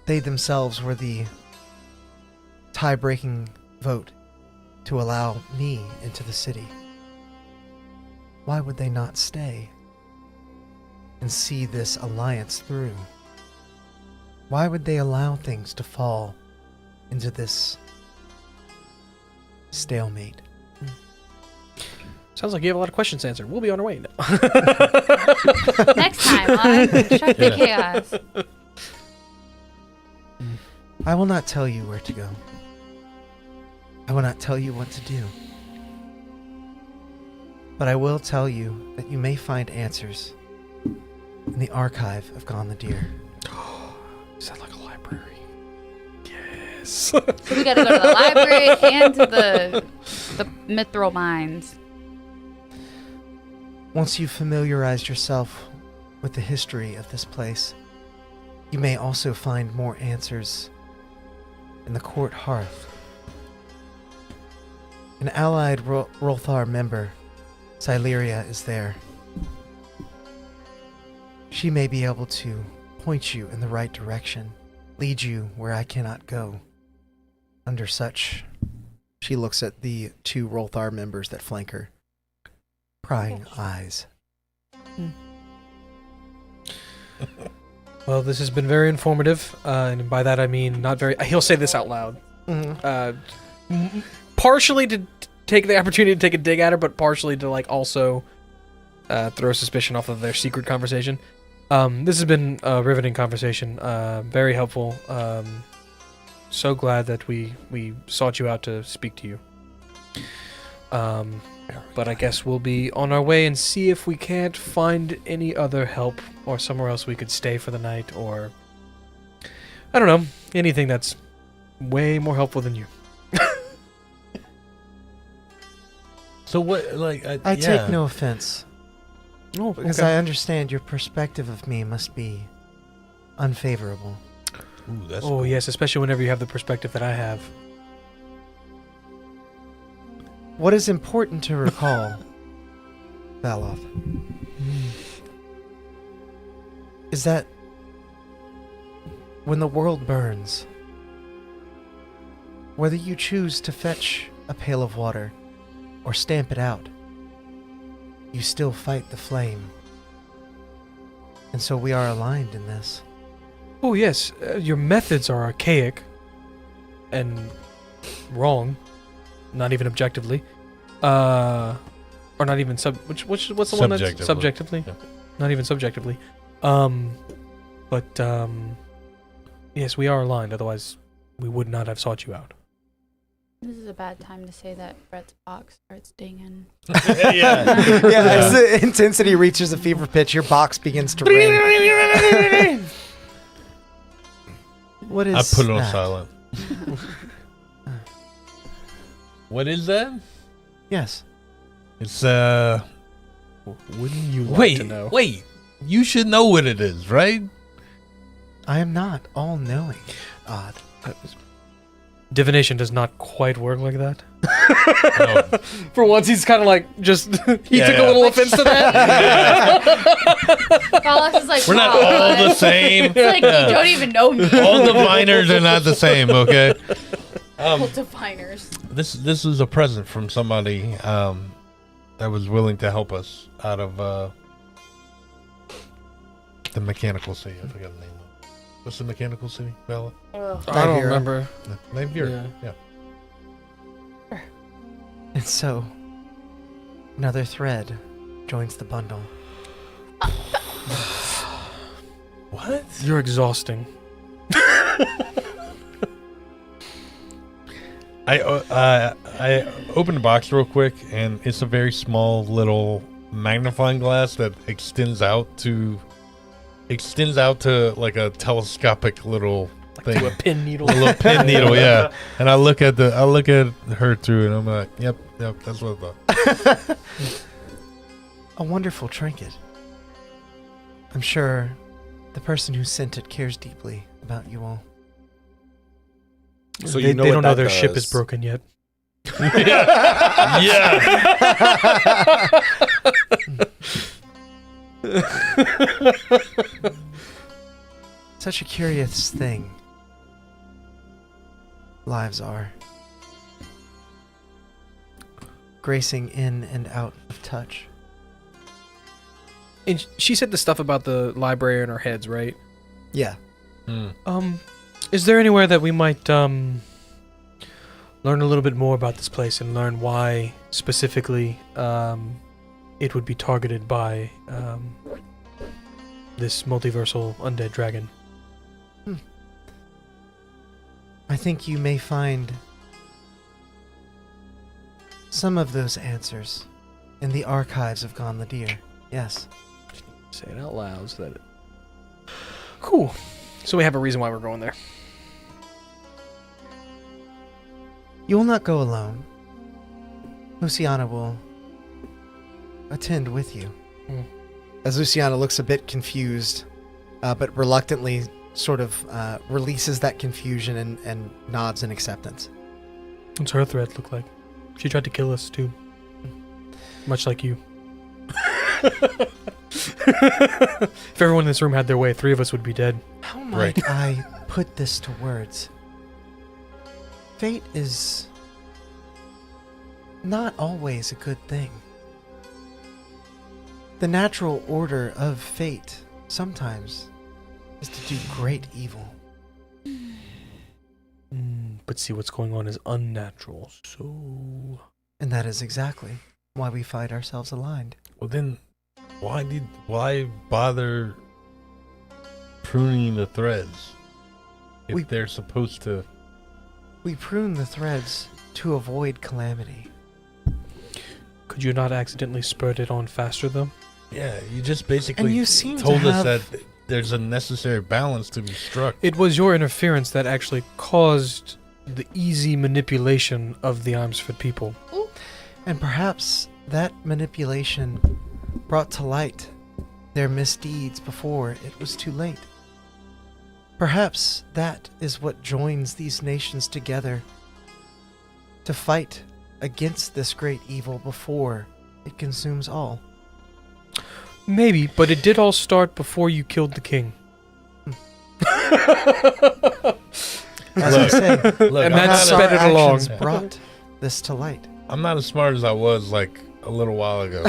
They themselves were the tie-breaking vote to allow me into the city. Why would they not stay and see this alliance through? Why would they allow things to fall into this stalemate? Sounds like you have a lot of questions to answer. We'll be on our way. No. Next time on Struck the Chaos. I will not tell you where to go. I will not tell you what to do. But I will tell you that you may find answers in the archive of Ganlodir. Sounds like a library. Yes. So we gotta go to the library and to the Mithril Mines. Once you've familiarized yourself with the history of this place, you may also find more answers in the court hearth. An allied Rolthar member, Sileria, is there. She may be able to point you in the right direction, lead you where I cannot go. Under such, she looks at the two Rolthar members that flank her, prying eyes. Well, this has been very informative, and by that I mean not very. He'll say this out loud. Partially to take the opportunity to take a dig at her, but partially to like also throw suspicion off of their secret conversation. This has been a riveting conversation, very helpful. So glad that we sought you out to speak to you. But I guess we'll be on our way and see if we can't find any other help or somewhere else we could stay for the night, or I don't know, anything that's way more helpful than you. So what, like... I take no offense, Oh, because I understand your perspective of me must be unfavorable. Ooh, that's Oh, cool. yes, especially whenever you have the perspective that I have. What is important to recall, Valoth, is that when the world burns, whether you choose to fetch a pail of water or stamp it out, you still fight the flame. And so we are aligned in this. Oh, yes, your methods are archaic and wrong. Not even objectively. Or not even what's the one that's Subjectively. subjectively? Yeah. Not even subjectively. Yes, we are aligned, otherwise we would not have sought you out. This is a bad time to say that Brett's box starts dinging. Yeah. As the intensity reaches a fever pitch, your box begins to ring. What is I put it on that? silent. What is that? Yes. It's Wouldn't you like to know? Wait. You should know what it is, right? I am not all-knowing, Odd. Divination does not quite work like that. Oh. For once, he's kind of like just he Yeah, took yeah. a little offense to that. Carlos is like, We're not wow, all the what? same. It's like you don't even know me. All diviners are not the same, okay? All diviners. This is a present from somebody that was willing to help us out of the mechanical city. I forgot the name of it. What's the mechanical city, Bella? Ugh. I don't Nivira. remember. Nivira. Yeah. And so, another thread joins the bundle. What? You're exhausting. I opened the box real quick, and it's a very small little magnifying glass that extends out to like a telescopic little thing, To a pin needle. a little pin needle, yeah. And I look at her through, and I'm like, yep, that's what I thought. A wonderful trinket. I'm sure the person who sent it cares deeply about you all. So they, you know they what don't know that their ship does. is broken yet. Yeah. Such a curious thing. Lives are. Gracing in and out of touch. And she said the stuff about the library in our heads, right? Yeah. Is there anywhere that we might learn a little bit more about this place and learn why specifically it would be targeted by this multiversal undead dragon? I think you may find some of those answers in the archives of Ganlodir. Yes. Say it out loud so that it... Cool. So we have a reason why we're going there. You will not go alone. Luciana will attend with you. As Luciana looks a bit confused, but reluctantly sort of releases that confusion and nods in acceptance. What's her threat look like? She tried to kill us too. Much like you. If everyone in this room had their way, 3 of us would be dead. How might I put this to words? Fate is not always a good thing. The natural order of fate sometimes is to do great evil. But see, what's going on is unnatural, so... And that is exactly why we find ourselves aligned. Well, then, why bother pruning the threads if they're supposed to? We prune the threads to avoid calamity. Could you not accidentally spread it on faster, though? Yeah, you just basically And you seem to told us have- that there's a necessary balance to be struck. It was your interference that actually caused the easy manipulation of the Armsford people. And perhaps that manipulation brought to light their misdeeds before it was too late. Perhaps that is what joins these nations together to fight against this great evil before it consumes all. Maybe, but it did all start before you killed the king. As I say, Look, And I'm that not sped it our along. actions brought this to light. I'm not as smart as I was like a little while ago,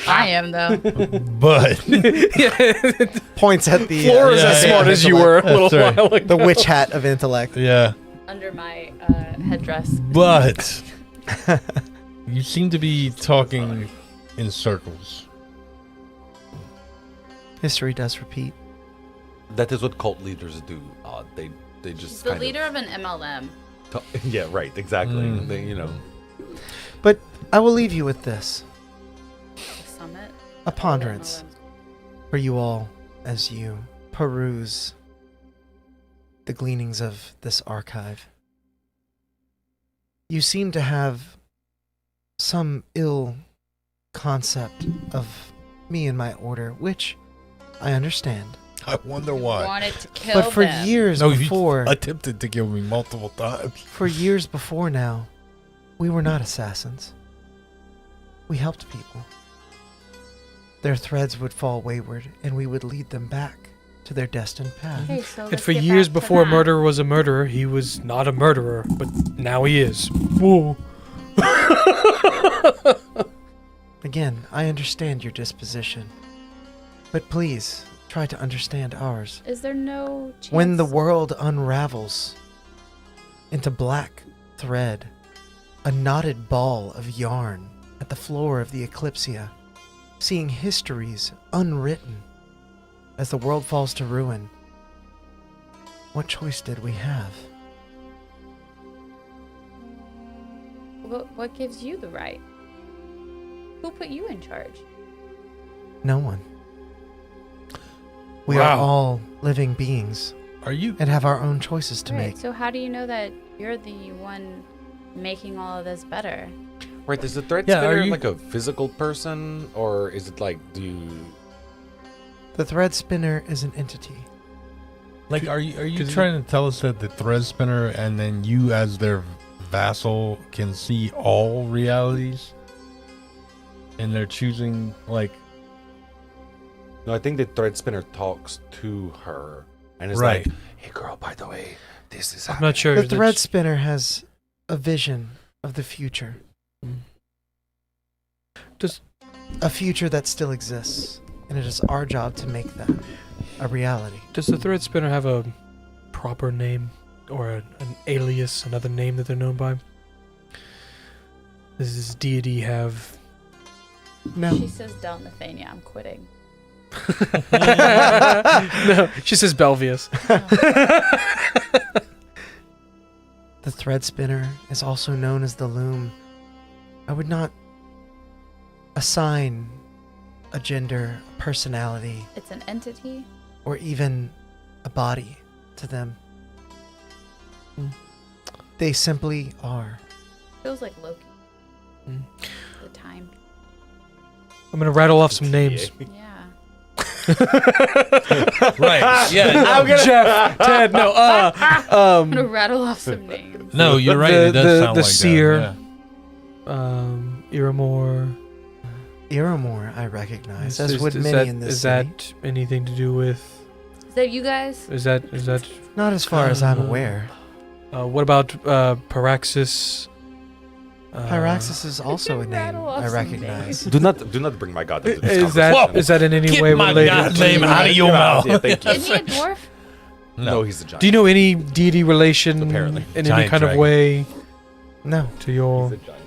I am though. but Points at the Floor is Yeah, as yeah, smart as you were a little That's right. while ago. the witch hat of intellect. yeah, Under my headdress. but you seem to be talking in circles. History does repeat. That is what cult leaders do. They just She's the kind leader of an MLM. yeah, right, exactly. They, you know, But I will leave you with this. Summit. A ponderance for you all as you peruse the gleanings of this archive. You seem to have some ill concept of me and my order, which I understand. I wonder why. Wanted to kill But for them. years No, before, you attempted to kill me multiple times. for years before now, we were not assassins. We helped people. Their threads would fall wayward, and we would lead them back to their destined path. Okay, so And let's for get years back to before a that. murderer was a murderer, he was not a murderer, but now he is. Whoa. Again, I understand your disposition, but please try to understand ours. Is there no chance? When the world unravels into black thread, a knotted ball of yarn at the floor of the Eclipsia, seeing histories unwritten as the world falls to ruin, what choice did we have? What gives you the right? Who put you in charge? No one. We are Wow. all living beings Are you? and have our own choices to Right, make. so how do you know that you're the one making all of this better? Right, is the thread Yeah, are spinner you- like a physical person, or is it like, do you... The thread spinner is an entity. Like, are you 'cause trying to tell us that the thread spinner and then you as their vassal can see all realities? And they're choosing, like... No, I think the thread spinner talks to her and is Right. like, hey girl, by the way, this is I'm not sure. The that thread sh- spinner has a vision of the future. Does- a future that still exists, and it is our job to make that a reality. Does the thread spinner have a proper name or an alias, another name that they're known by? Does this deity have? No. She says, Del Nathania, I'm quitting. No, she says Belvius. The thread spinner is also known as the loom. I would not assign a gender, a personality, It's an entity. or even a body to them. They simply are. Feels like Loki. Mm. The time. I'm gonna rattle off some names. Yeah. Right. Yeah. I'm Jeff, Ted. No. I'm gonna rattle off some names. No, you're right. The- It does the- sound the like seer. that. Iramor. Iramor, I recognize, as would many that, in this is city. that anything to do with? Is that you guys? Is that? Not as far as I'm Uh, aware. What about Pyraxis? Pyraxis is also a name Rattle off I some recognize. Do not bring my god into this Is that conversation. is that in any Get way my related? God's to- name out of your mouth. Yeah, thank you. Isn't he a dwarf? No, he's a giant. Do you know any deity relation Apparently. in any Giant kind of dragon. way No. to your? He's a giant.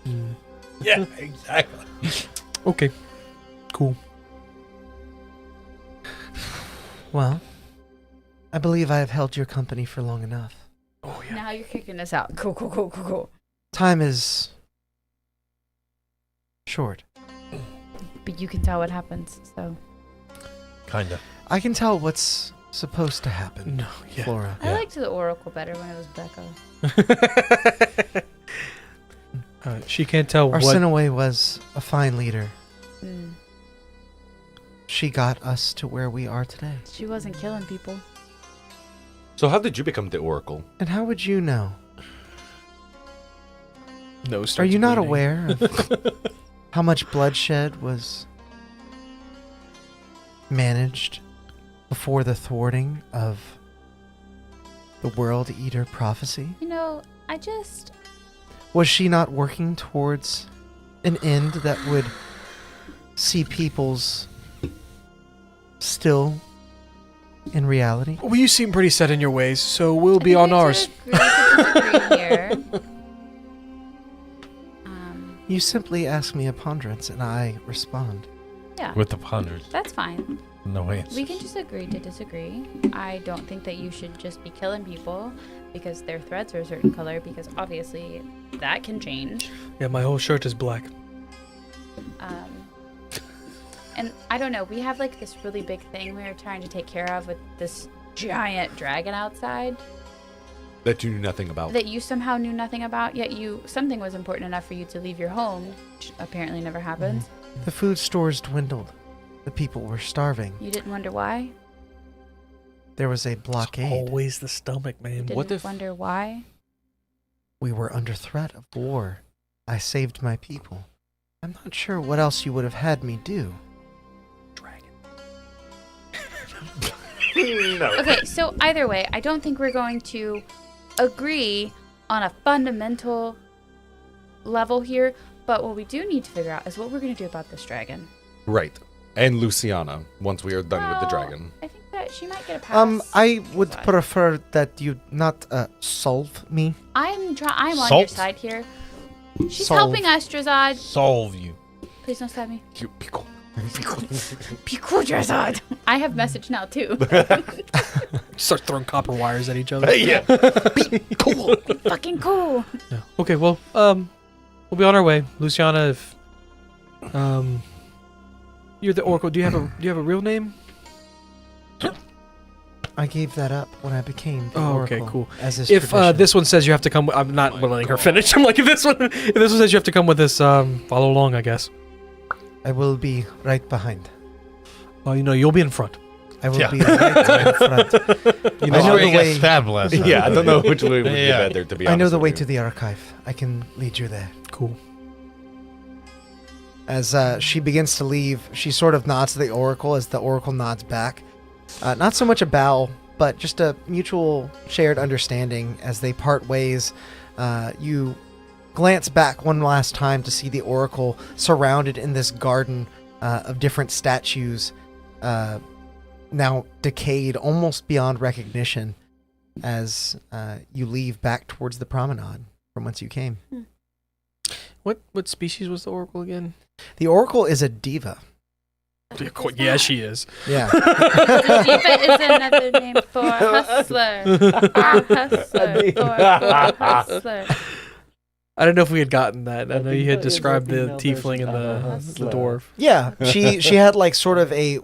Hmm. Yeah, exactly. Okay, cool. Well, I believe I have held your company for long enough. Oh yeah. Now you're kicking us out. Cool. Time is short. But you can tell what happens, so. Kinda. I can tell what's supposed to happen, No. Yeah. Flora. I liked the Oracle better when it was Becca. She can't tell what. Arsinoe was a fine leader. Mm. She got us to where we are today. She wasn't killing people. So how did you become the Oracle? And how would you know? No. Are you not aware of how much bloodshed was managed before the thwarting of the World Eater prophecy? You know, I just. Was she not working towards an end that would see people's still in reality? Well, you seem pretty set in your ways, so we'll be I on think we ours. should agree to disagree here. You simply ask me a ponderance and I respond. Yeah, With the ponders. that's fine. No answer. We can just agree to disagree. I don't think that you should just be killing people because their threads are a certain color, because obviously that can change. Yeah, my whole shirt is black. And I don't know, we have like this really big thing we were trying to take care of with this giant dragon outside That you knew nothing about. that you somehow knew nothing about, yet something was important enough for you to leave your home, which apparently never happens. The food stores dwindled. The people were starving. You didn't wonder why? there was a blockade. Always the stomach, man. Didn't What if- wonder why. We were under threat of war. I saved my people. I'm not sure what else you would have had me do. No. Okay, so either way, I don't think we're going to agree on a fundamental level here, but what we do need to figure out is what we're going to do about this dragon. Right. And Luciana, once we are done with the Well, dragon. I think that she might get a pass. I would Fine. prefer that you not solve me. I'm on your Salt? side here. She's Solve. helping us, Drazad. Solve you. Please don't stab me. You pickle. Be cool, Drazad. I have message now too. Start throwing copper wires at each other. Yeah. Cool. Be fucking cool. Yeah. Okay, well, we'll be on our way. Luciana, if you're the Oracle, do you have a real name? I gave that up when I became the Oh, Oracle. okay, cool. As is If tradition. this one says you have to come, I'm not letting her finish. I'm like, if this one says you have to come with us, follow along, I guess. I will be right behind. Well, you'll be in front. I will Yeah. be right in front. You I know where the you got way. stabbed last time. Yeah, I don't know which way would be Yeah. better, to be I honest. know the with way you. to the archive. I can lead you there. Cool. As she begins to leave, she sort of nods to the Oracle as the Oracle nods back. Not so much a bow, but just a mutual shared understanding as they part ways. You glance back one last time to see the Oracle surrounded in this garden of different statues, now decayed almost beyond recognition as you leave back towards the promenade from whence you came. What species was the Oracle again? The Oracle is a diva. Yeah, she is. Yeah. Diva is another name for hustler. Hustler. For hustler. I don't know if we had gotten that. I know you had described the tiefling and the dwarf. Yeah, she had like sort of a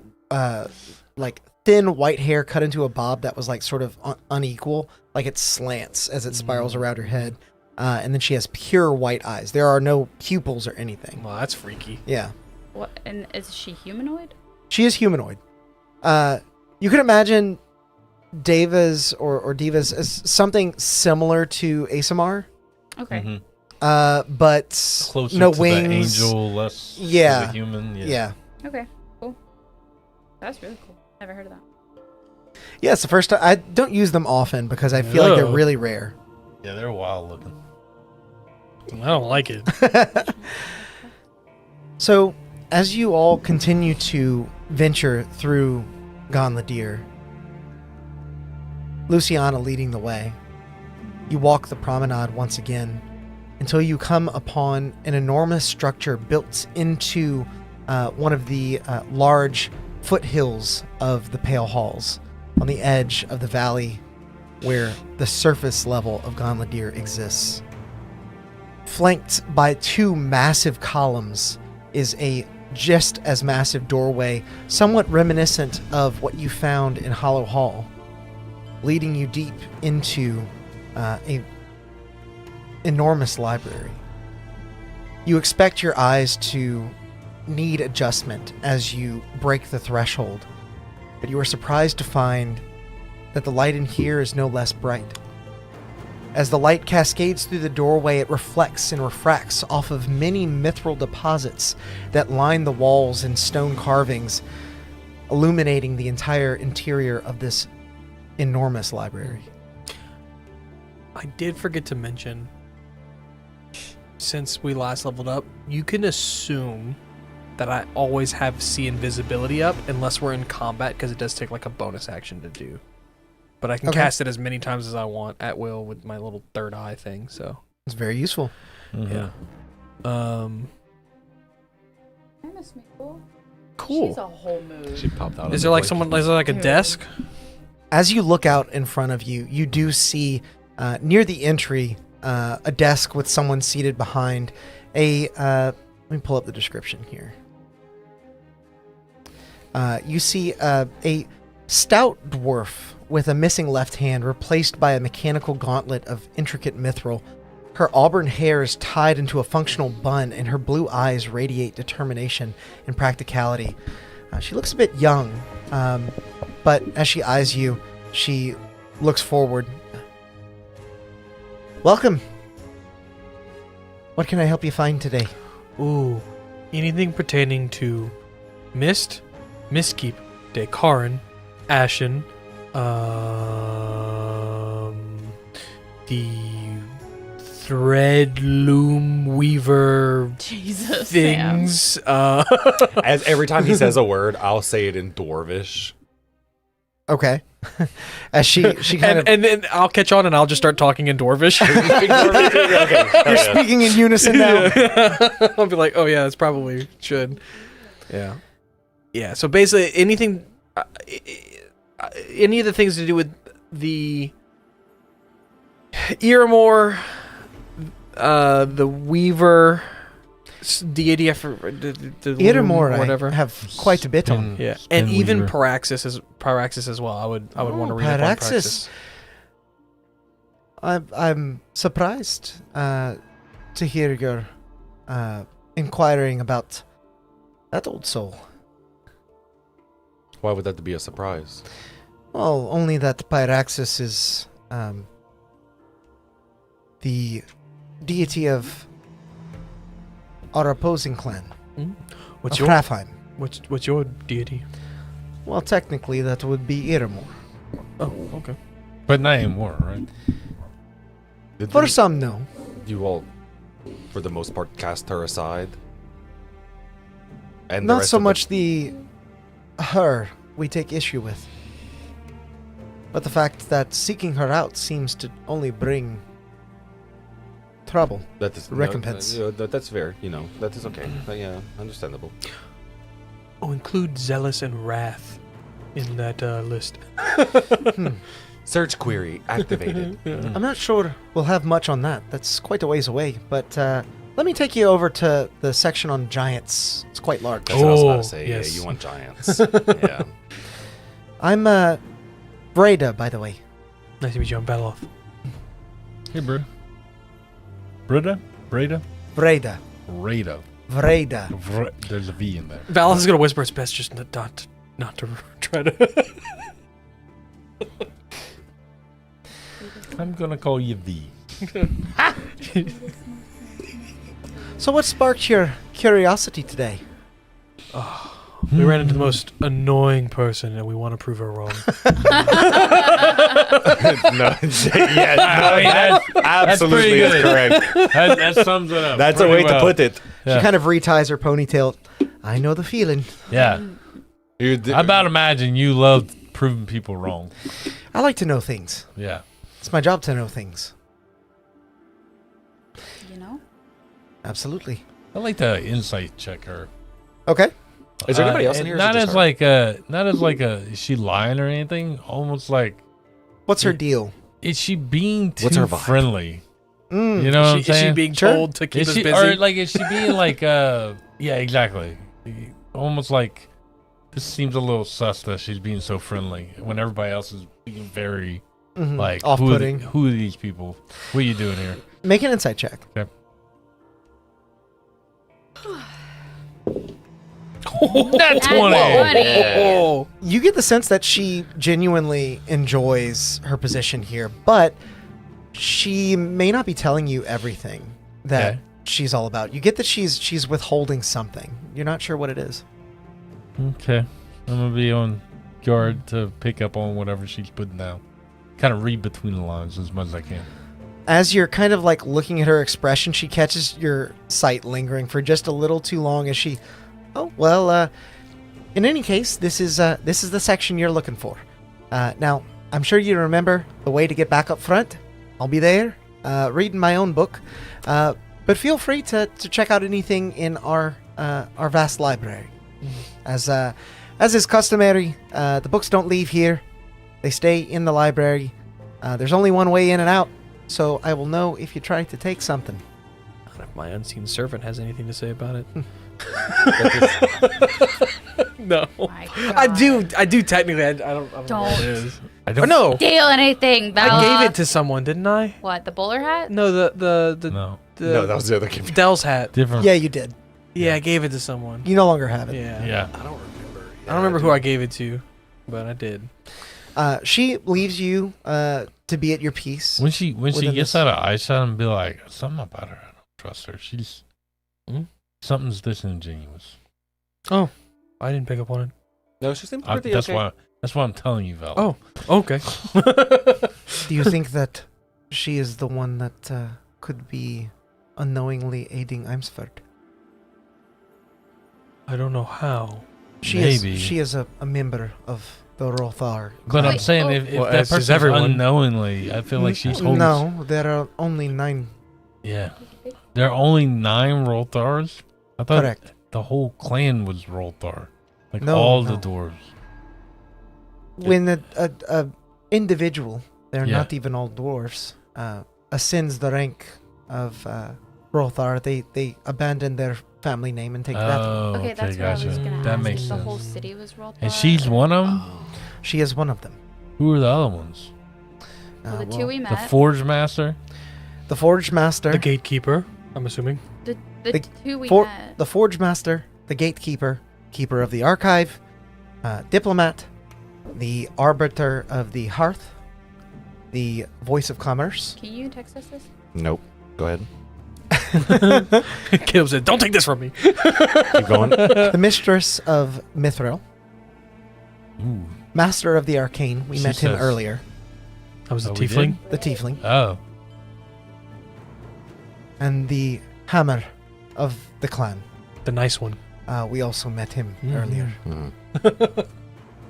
like thin white hair cut into a bob that was like sort of unequal, like it slants as it spirals around her head, and then she has pure white eyes. There are no pupils or anything. Well, that's freaky. Yeah, What? And is she humanoid? she is humanoid. You can imagine Devas or Divas as something similar to Asamar, Okay. Mhm. but Closer no to wings. the angel, less to Yeah. the human. Yeah. Okay. Cool. That's really cool. Never heard of that. Yeah, it's the first time. I don't use them often because I feel like they're Oh. really rare. Yeah, they're wild looking. I don't like it. So, as you all continue to venture through Ganlodir, Luciana leading the way, you walk the promenade once again until you come upon an enormous structure built into one of the large foothills of the Pale Halls on the edge of the valley where the surface level of Ganlodir exists. Flanked by two massive columns is a just as massive doorway, somewhat reminiscent of what you found in Hollow Hall, leading you deep into a enormous library. You expect your eyes to need adjustment as you break the threshold, but you are surprised to find that the light in here is no less bright. As the light cascades through the doorway, it reflects and refracts off of many mithril deposits that line the walls and stone carvings, illuminating the entire interior of this enormous library. I did forget to mention, since we last leveled up, you can assume that I always have see invisibility up unless we're in combat, because it does take like a bonus action to do. But I can Okay. cast it as many times as I want at will with my little third eye thing. So It's very useful. Mhm. yeah. That must be cool. Cool. She's a whole mood. She popped out. Is there like someone? Is there like a Yeah. desk? As you look out in front of you, you do see near the entry a desk with someone seated behind let me pull up the description here. You see a stout dwarf with a missing left hand replaced by a mechanical gauntlet of intricate mithril. Her auburn hair is tied into a functional bun, and her blue eyes radiate determination and practicality. She looks a bit young, but as she eyes you, She looks forward. Welcome. What can I help you find today? Ooh, anything pertaining to Mist, Mistkeep, Dekarin, Ashen, the thread loom weaver Jesus. things. As every time he says a word, I'll say it in Dwarvish. Okay. As she kind of and then I'll catch on and I'll just start talking in Dwarvish. you're speaking in unison now. I'll be like, oh yeah, that's probably should. Yeah. Yeah. So basically, anything, any of the things to do with the Iramor, the Weaver deity, the Iramor, or whatever. I have quite a bit on. Yeah, Spin and even Weaver. Pyraxis as well. I would want to read up on Pyraxis. Pyraxis. I'm surprised to hear your inquiring about that old soul. Why would that be a surprise? Well, only that Pyraxis is the deity of our opposing clan, What's of your Hrafheim. what's your deity? Well, technically, that would be Iramor. Oh, okay. But not anymore, right? Did For some, no. you all, for the most part, cast her aside? And the Not rest so of much her we take issue with, but the fact that seeking her out seems to only bring trouble. That is recompense. That's fair. That is okay. Yeah, understandable. Oh, include Zealous and Wrath in that list. Search query activated. I'm not sure we'll have much on that. That's quite a ways away, but let me take you over to the section on giants. It's quite large. That's what I was about to say. Yes. Yeah, you want giants. Yeah. I'm Breda, by the way. Nice to meet you, I'm Beloff. Hey, bro. Breda? Breda. Rada. Vreda. There's a V in there. Valos is gonna whisper. It's best just not to try to. I'm gonna call you V. So what sparked your curiosity today? We ran into the most annoying person, and we want to prove her wrong. Absolutely is correct. That sums it up. That's a pretty way well. to put it. Yeah. She kind of reties her ponytail. I know the feeling. Yeah. I about imagine you love proving people wrong. I like to know things. Yeah. It's my job to know things. You know? Absolutely. I like to insight check her. Okay. Is there anybody else in and here? Not as like is she lying or anything? Almost like, What's her deal? is she being too What's her vibe? friendly? Mm. You know what I'm Is she saying? being Sure. told to keep Is us she, busy? or like is she being like yeah, exactly. Almost like this seems a little sus that she's being so friendly when everybody else is being very like Off-putting. Who are these people? What are you doing here? Make an insight check. Okay. That's 20. Oh, You get the sense that she genuinely enjoys her position here, but she may not be telling you everything that Okay. she's all about. You get that she's withholding something. You're not sure what it is. Okay. I'm gonna be on guard to pick up on whatever she's putting down. Kind of read between the lines as much as I can. As you're kind of like looking at her expression, she catches your sight lingering for just a little too long as she, oh, well, in any case, this is the section you're looking for. Now, I'm sure you remember the way to get back up front. I'll be there, reading my own book. But feel free to check out anything in our vast library. As is customary, the books don't leave here. They stay in the library. There's only one way in and out, so I will know if you try to take something. I don't know if my unseen servant has anything to say about it. No, My I God. do technically. I don't know what Don't. it is. I Or don't no, Steal anything, Bella. I gave it to someone, didn't I? What, the bowler hat? No, the know. No, that was the other gift. Dell's hat. Different. Yeah, you did. Yeah, I gave it to someone. You no longer have it. Yeah. Yeah. I don't remember who I gave it to, but I did. She leaves you to be at your peace. When she within gets this- out of eyeshot and be like, something about her, I don't trust her. She's something's disingenuous. Oh, I didn't pick up on it. No, she seems pretty That's okay. why I'm telling you, Val. Oh, okay. Do you think that she is the one that could be unknowingly aiding Eimsford? I don't know how. Maybe. She is a member of the Rothar. But I'm Wait, saying oh. if Well, that as is person's everyone. unknowingly, I feel like she's holding. No, there are only 9. Yeah. There are only 9 Rolthars? I thought Correct. the whole clan was Rolthar. Like No, all no. the dwarves. When a individual, they're Yeah. not even all dwarves, ascends the rank of Rothar, they abandon their family name and take that. Oh, Okay, that's what gotcha. I was gonna That ask. makes If sense. the whole city was rolled. And she's one of them? Oh. She is one of them. Who are the other ones? Well, the well, two we The met. Forge Master? the Forge Master, The gatekeeper, I'm assuming. The the two we For- met. the Forge Master, the Gatekeeper, Keeper of the Archive, Diplomat, the Arbiter of the Hearth, the Voice of Commerce. Can you text us this? Nope. Go ahead. Caleb said, "Don't take this from me." Keep going. The Mistress of Mithril, Ooh. Master of the Arcane. We She met him says- earlier. I was a Oh, we tiefling. did? The Tiefling. Oh. And the Hammer of the Clan. The nice one. We also met him Mm. earlier. Mhm.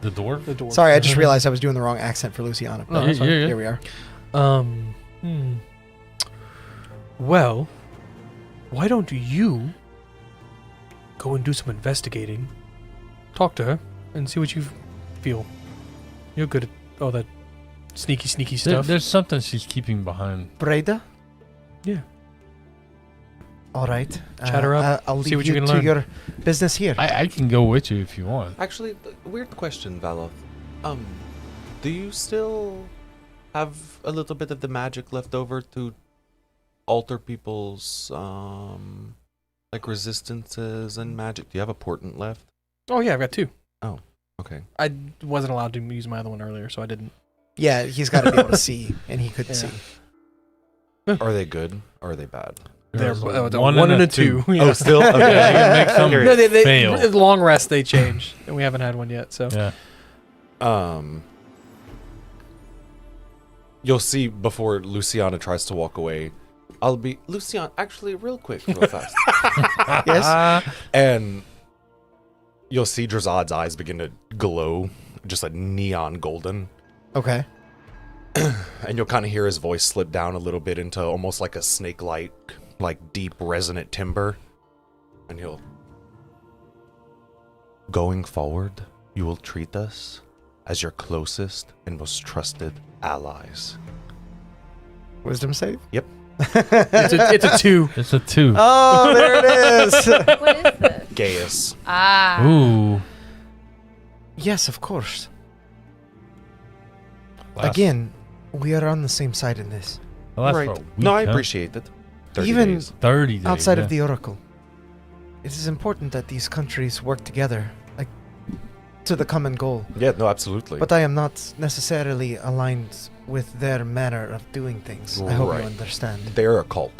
The dwarf? The dwarf. Sorry, I just realized I was doing the wrong accent for Luciana. Oh, that's Yeah, fine. yeah. Here we are. Well, why don't you go and do some investigating? Talk to her and see what you feel. You're good at all that sneaky stuff. There's something she's keeping behind. Breda? Yeah. All right. Chat her up, I'll see leave what you you can to learn. your business here. I can go with you if you want. Actually, weird question, Valoth. Do you still have a little bit of the magic left over to alter people's like resistances and magic? Do you have a portent left? Oh yeah, I've got 2. Okay. I wasn't allowed to use my other one earlier, so I didn't. Yeah, he's got to be able to see, and he couldn't Yeah. see. Are they good or are they bad? They're There's a 1 and a 2. Yeah. Oh, still? Okay. Yeah, you can make some No, they fail. long rest they change, and we haven't had one yet. So Yeah. You'll see before Luciana tries to walk away. I'll be Luciana. Actually, real quick, real fast. Yes? And you'll see Drazad's eyes begin to glow, just like neon golden. Okay. And you'll kind of hear his voice slip down a little bit into almost like a snake-like, like deep resonant timbre. And he'll... Going forward, you will treat us as your closest and most trusted allies. Wisdom save? Yep. it's a 2. It's a 2. Oh, there it is. What is this? Gaius. Ah. Ooh. Yes, of course. Last- Again, we are on the same side in this. last Right. for a week, No, I huh? appreciate it. 30 Even- days. 30 days. Outside yeah. of the Oracle, it is important that these countries work together, like, to the common goal. Yeah, no, absolutely. But I am not necessarily aligned with their manner of doing things. I hope Right. you understand. They're a cult.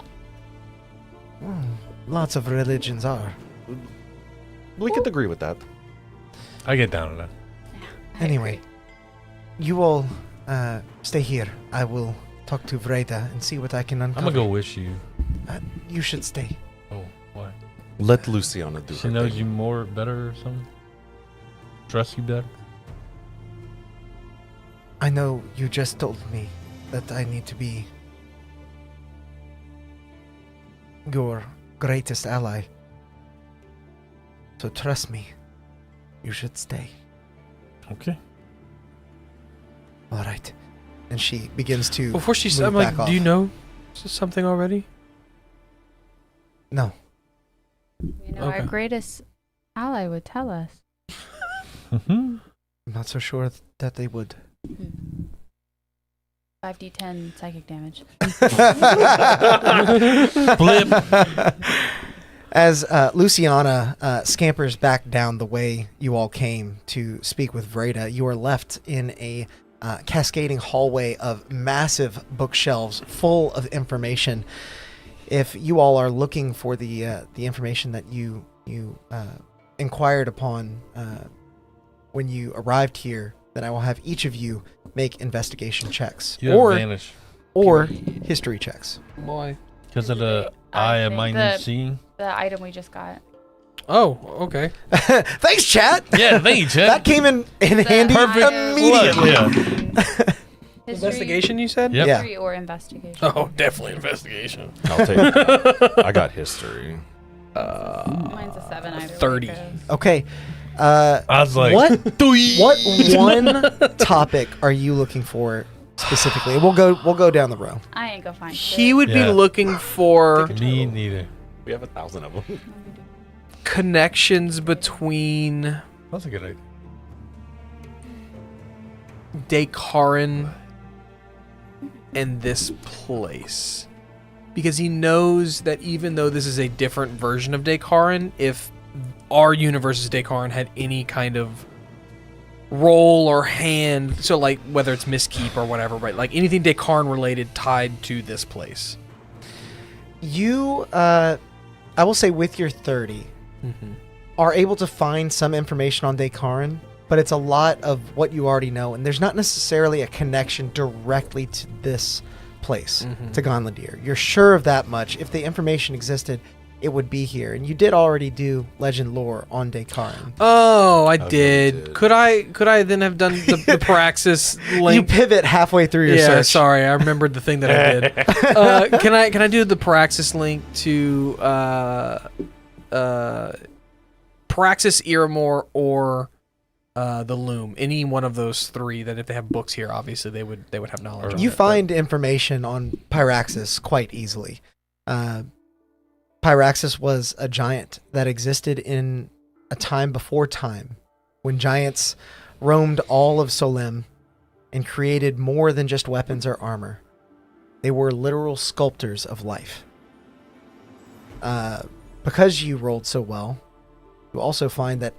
Lots of religions are. We could agree with that. I get down to that. Anyway, you all stay here. I will talk to Vreda and see what I can I'm uncover. going to go wish you. You should stay. Oh, why? Let Luciana do She her knows thing. you more better or something? Trust you better? I know you just told me that I need to be your greatest ally. So trust me. You should stay. Okay. All right. And she begins to Before she said, move I'm like, back do you off. know something already? No. You know, our Okay. greatest ally would tell us. I'm not so sure that they would. 5d10 psychic damage. Flip. As Luciana scampers back down the way you all came to speak with Vreda, you are left in a cascading hallway of massive bookshelves full of information. If you all are looking for the information that you inquired upon when you arrived here, then I will have each of you make investigation checks You have advantage. or history checks. Boy. Because of the I eye of think mind seeing. The item we just got. Oh, okay. Thanks, chat. Yeah, thank you, Chad. That came in handy Perfect immediately. Yeah. History, Investigation, you said? Yep. Yeah. history or investigation. Oh, definitely investigation. I'll take it. I got history. Mine's a 7 either way 30. goes. Okay. I was like, What one topic are you looking for specifically? We'll go down the row. I ain't gonna find He shit. would be Yeah. looking for Me neither. We have 1,000 of them. connections between That's a good idea. Dakarin and this place. Because he knows that even though this is a different version of Dakarin, if our universe's Dakarin had any kind of role or hand, so like whether it's miskeep or whatever, right? Like anything Dakarin related tied to this place. You, I will say, with your 30, are able to find some information on Dakarin, but it's a lot of what you already know, and there's not necessarily a connection directly to this place, to Ganlodir. You're sure of that much. If the information existed, it would be here. And you did already do legend lore on Dakarin. Oh, I Okay, did. you did. Could I then have done the Praxis link? You pivot halfway through your Yeah, search. sorry, I remembered the thing that I did. Can I do the Praxis link to Praxis, Iramor, or the Loom? Any one of those three. That if they have books here, obviously they would have knowledge. on You it, find information on Pyraxis quite easily. Pyraxis was a giant that existed in a time before time, when giants roamed all of Solim and created more than just weapons or armor. They were literal sculptors of life. Because you rolled so well, you also find that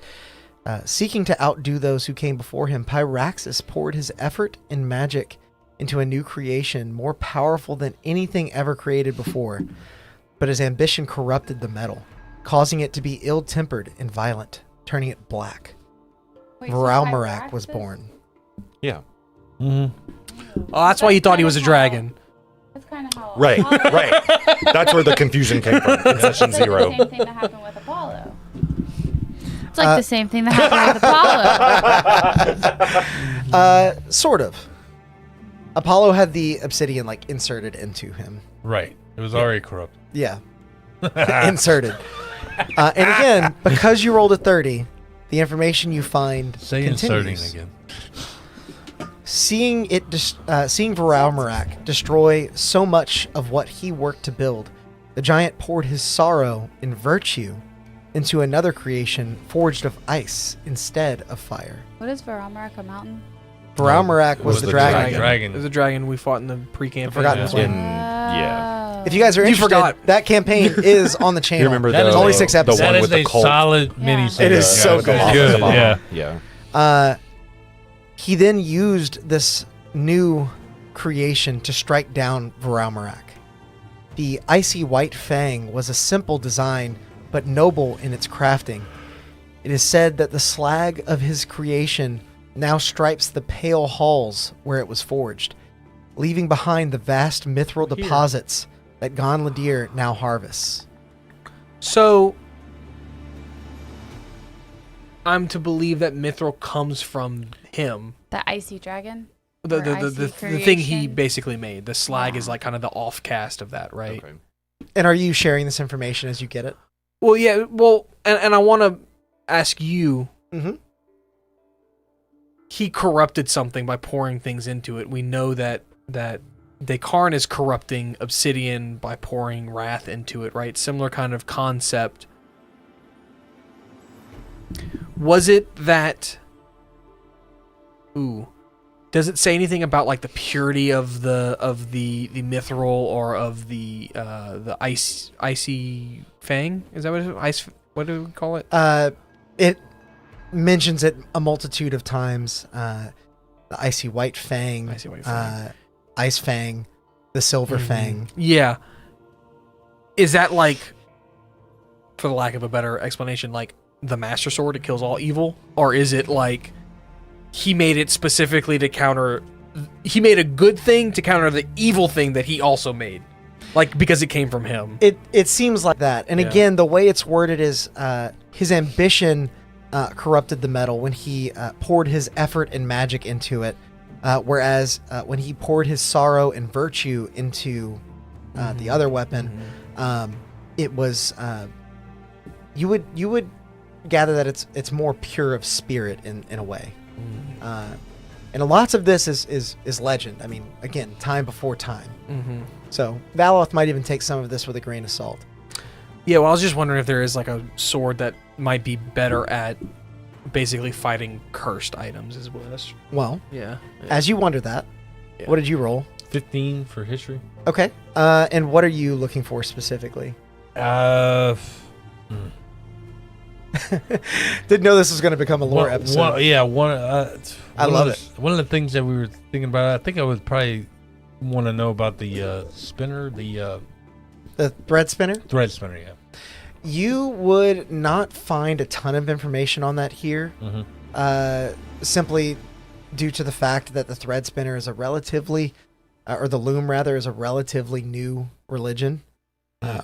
seeking to outdo those who came before him, Pyraxis poured his effort and magic into a new creation more powerful than anything ever created before. But his ambition corrupted the metal, causing it to be ill-tempered and violent, turning it black. Wait, so Varalmarak was Pyraxis? born. Yeah. Oh, that's why you thought he was a dragon. That's kind of how. Right, Apollo- right. That's where the confusion came from in session It's like 0. the same thing that happened with Apollo. It's like the same thing that happened with Apollo. Sort of. Apollo had the obsidian, inserted into him. Right. It was already corrupt. Yeah. Inserted. And again, because you rolled a 30, the information you find Say continues. inserting again. Seeing Varalmarak destroy so much of what he worked to build, the giant poured his sorrow and virtue into another creation forged of ice instead of fire. What is Varalmarak, a mountain? Varalmarak was the dragon. Dragon. It was a dragon we fought in the pre-campaign. I forgot this one. Yeah. If you guys are You interested, forgot. that campaign is on the channel. You remember That the, is only 6 the episodes. one That with is the a cult? solid Yeah. mini. It is so it's good. good. Yeah. Yeah. He then used this new creation to strike down Varalmarak. The icy white fang was a simple design, but noble in its crafting. It is said that the slag of his creation now stripes the pale halls where it was forged, leaving behind the vast mithril deposits that Ganlodir now harvests. So, I'm to believe that Mithril comes from him. The icy dragon? The Or icy the thing he creation? basically made. The slag Yeah. is like kind of the off-cast of that, right? Okay. And are you sharing this information as you get it? Well, yeah. Well, and I want to ask you. Mm-hmm. He corrupted something by pouring things into it. We know that Dakarin is corrupting Obsidian by pouring wrath into it, right? Similar kind of concept. Was it that? Ooh, does it say anything about like the purity of the mithril or of the icy fang? Is that what it is? Ice? What do we call it? It mentions it a multitude of times. the Icy White Fang, Ice Fang, the Silver Fang. Yeah. Is that like, for the lack of a better explanation, like the Master Sword, it kills all evil? Or is it like he made it specifically to counter... He made a good thing to counter the evil thing that he also made? Like, because it came from him. It seems like that. And again, the way it's worded is his ambition corrupted the metal when he poured his effort and magic into it. Whereas when he poured his sorrow and virtue into the other weapon, it was... you would gather that it's more pure of spirit in a way. And lots of this is legend. I mean, again, time before time. So Valoth might even take some of this with a grain of salt. Yeah, well, I was just wondering if there is like a sword that might be better at basically fighting cursed items as well. Well, Yeah. as you wonder that, what did you roll? 15 for history. Okay. And what are you looking for specifically? Didn't know this was going to become a lore episode. I love it. One of the things that we were thinking about, I think I would probably want to know about the spinner, the thread spinner? thread spinner, yeah. You would not find a ton of information on that here, simply due to the fact that the thread spinner is a relatively, or the loom rather, is a relatively new religion.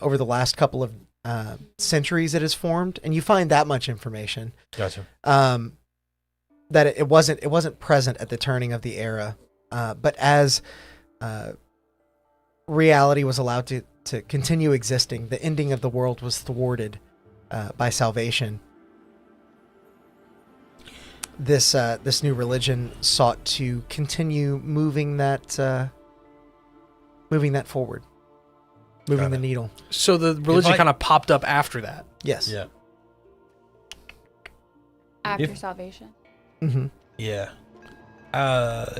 Over the last couple of centuries it has formed, and you find that much information. Gotcha. That it wasn't present at the turning of the era, but as reality was allowed to continue existing, the ending of the world was thwarted by salvation. This new religion sought to continue moving that forward, moving the needle. So the religion kind of popped up after that. Yes. Yeah. After salvation. Mm-hmm. Yeah.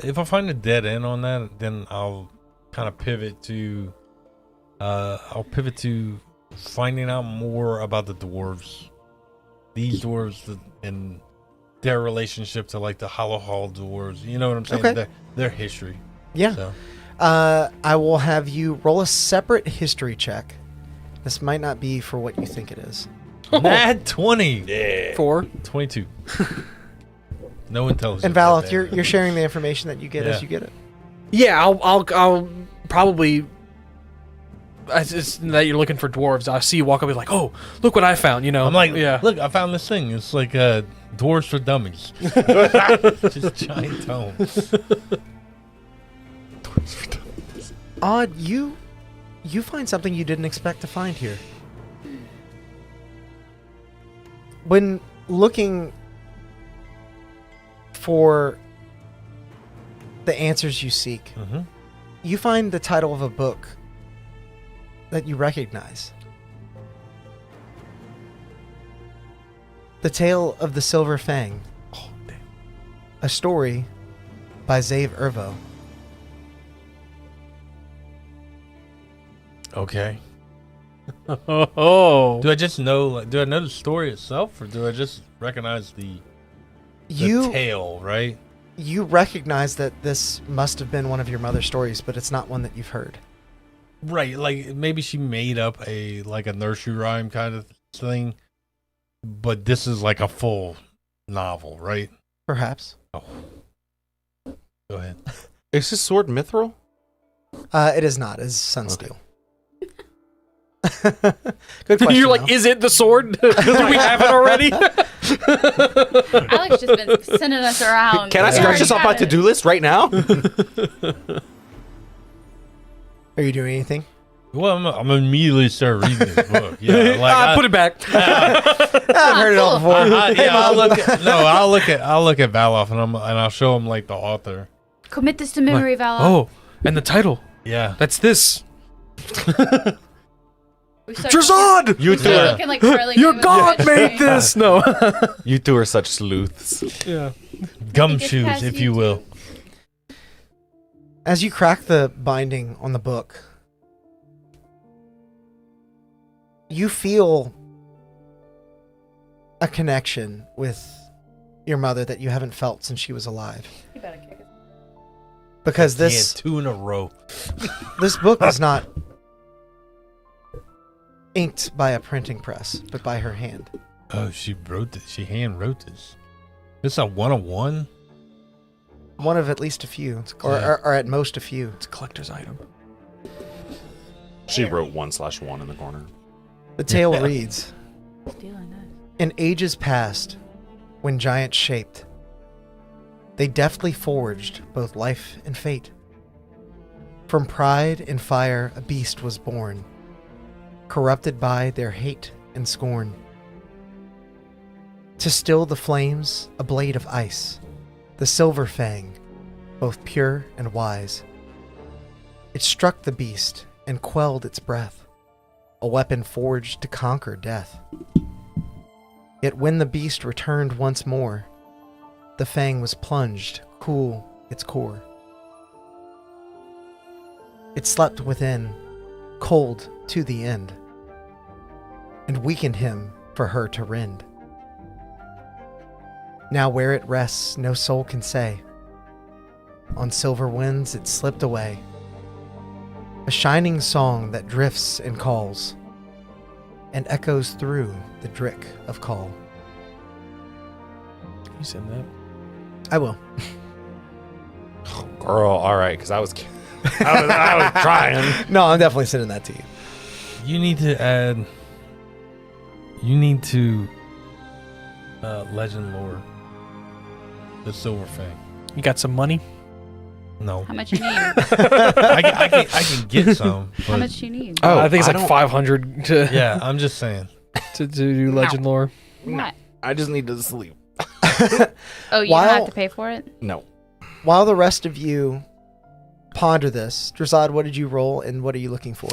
If I find a dead end on that, then I'll kind of pivot to finding out more about the dwarves. These dwarves and their relationship to like the Hollow Hall dwarves. You know what I'm saying? Okay. Their history. Yeah. So. I will have you roll a separate history check. This might not be for what you think it is. Nat 20. Yeah. 4. 22. No intelligence. And Valoth, you're sharing the information that you get as you get it. Yeah, I'll probably. It's that you're looking for dwarves. I see you walk up and be like, oh, look what I found. You know, I'm like, yeah. Look, I found this thing. It's like dwarves for dummies. Just giant tomes. Odd, you find something you didn't expect to find here. When looking for the answers you seek, you find the title of a book that you recognize. The Tale of the Silver Fang. Oh, damn. A story by Zave Ervo. Okay. Oh. Do I just know? Like, do I know the story itself, or do I just recognize the tale? Right. You recognize that this must have been one of your mother's stories, but it's not one that you've heard. Right. Like maybe she made up a nursery rhyme kind of thing, but this is like a full novel, right? Perhaps. Oh. Go ahead. Is his sword mithril? It is not. It's Sunsteel. Okay. Good question. You're like, is it the sword? Do we have it already? Alex just been sending us around. Can I scratch this off my to-do list right now? Are you doing anything? Well, I'm immediately start reading this book. Yeah, like put it back. I've heard it all before. I'll look at Valoth and I'll show him like the author. Commit this to memory, Vala. Oh, and the title. Yeah, that's this. Trazad! You two are like your god made this. No, you two are such sleuths. Yeah, gumshoes, if you will. As you crack the binding on the book, you feel a connection with your mother that you haven't felt since she was alive. You better kick it. Because Yeah, this 2 in a row. this book is not inked by a printing press, but by her hand. Oh, she wrote this. She hand wrote this. This is a 101. One of at least a few, cool. or at most a few. It's a collector's item. She wrote 1/1 in the corner. The tale reads, Stealing that. in ages past, when giants shaped, they deftly forged both life and fate. From pride and fire a beast was born, corrupted by their hate and scorn. To still the flames, a blade of ice, the silver fang, both pure and wise. It struck the beast and quelled its breath, a weapon forged to conquer death. Yet when the beast returned once more, the fang was plunged, cool its core. It slept within, cold to the end, and weakened him for her to rend. Now where it rests, no soul can say. On silver winds it slipped away, a shining song that drifts and calls, and echoes through the drick of call. Can you send that? I will. Girl, all right, because I was trying. No, I'm definitely sending that to you. You need to add. You need to. Legend lore. The Silver Fang. You got some money? No. How much you need? I can get some. How but- much you need? Oh, I think it's I like don't- 500 to Yeah, I'm just saying. to do legend lore. What? I just need to sleep. Oh, you While- don't have to pay for it? No. While the rest of you ponder this, Drazad, what did you roll and what are you looking for?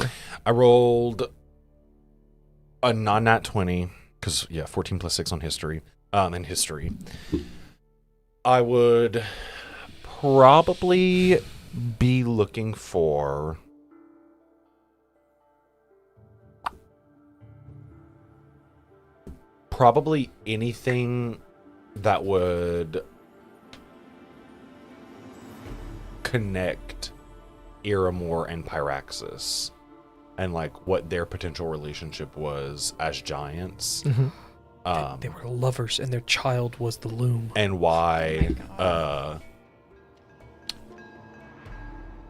I rolled a non-nat 20, because, 14 plus 6 on history. In history. I would probably be looking for probably anything that would connect Iramor and Pyraxis and like what their potential relationship was as giants. Mm-hmm. They were lovers, and their child was the loom. And why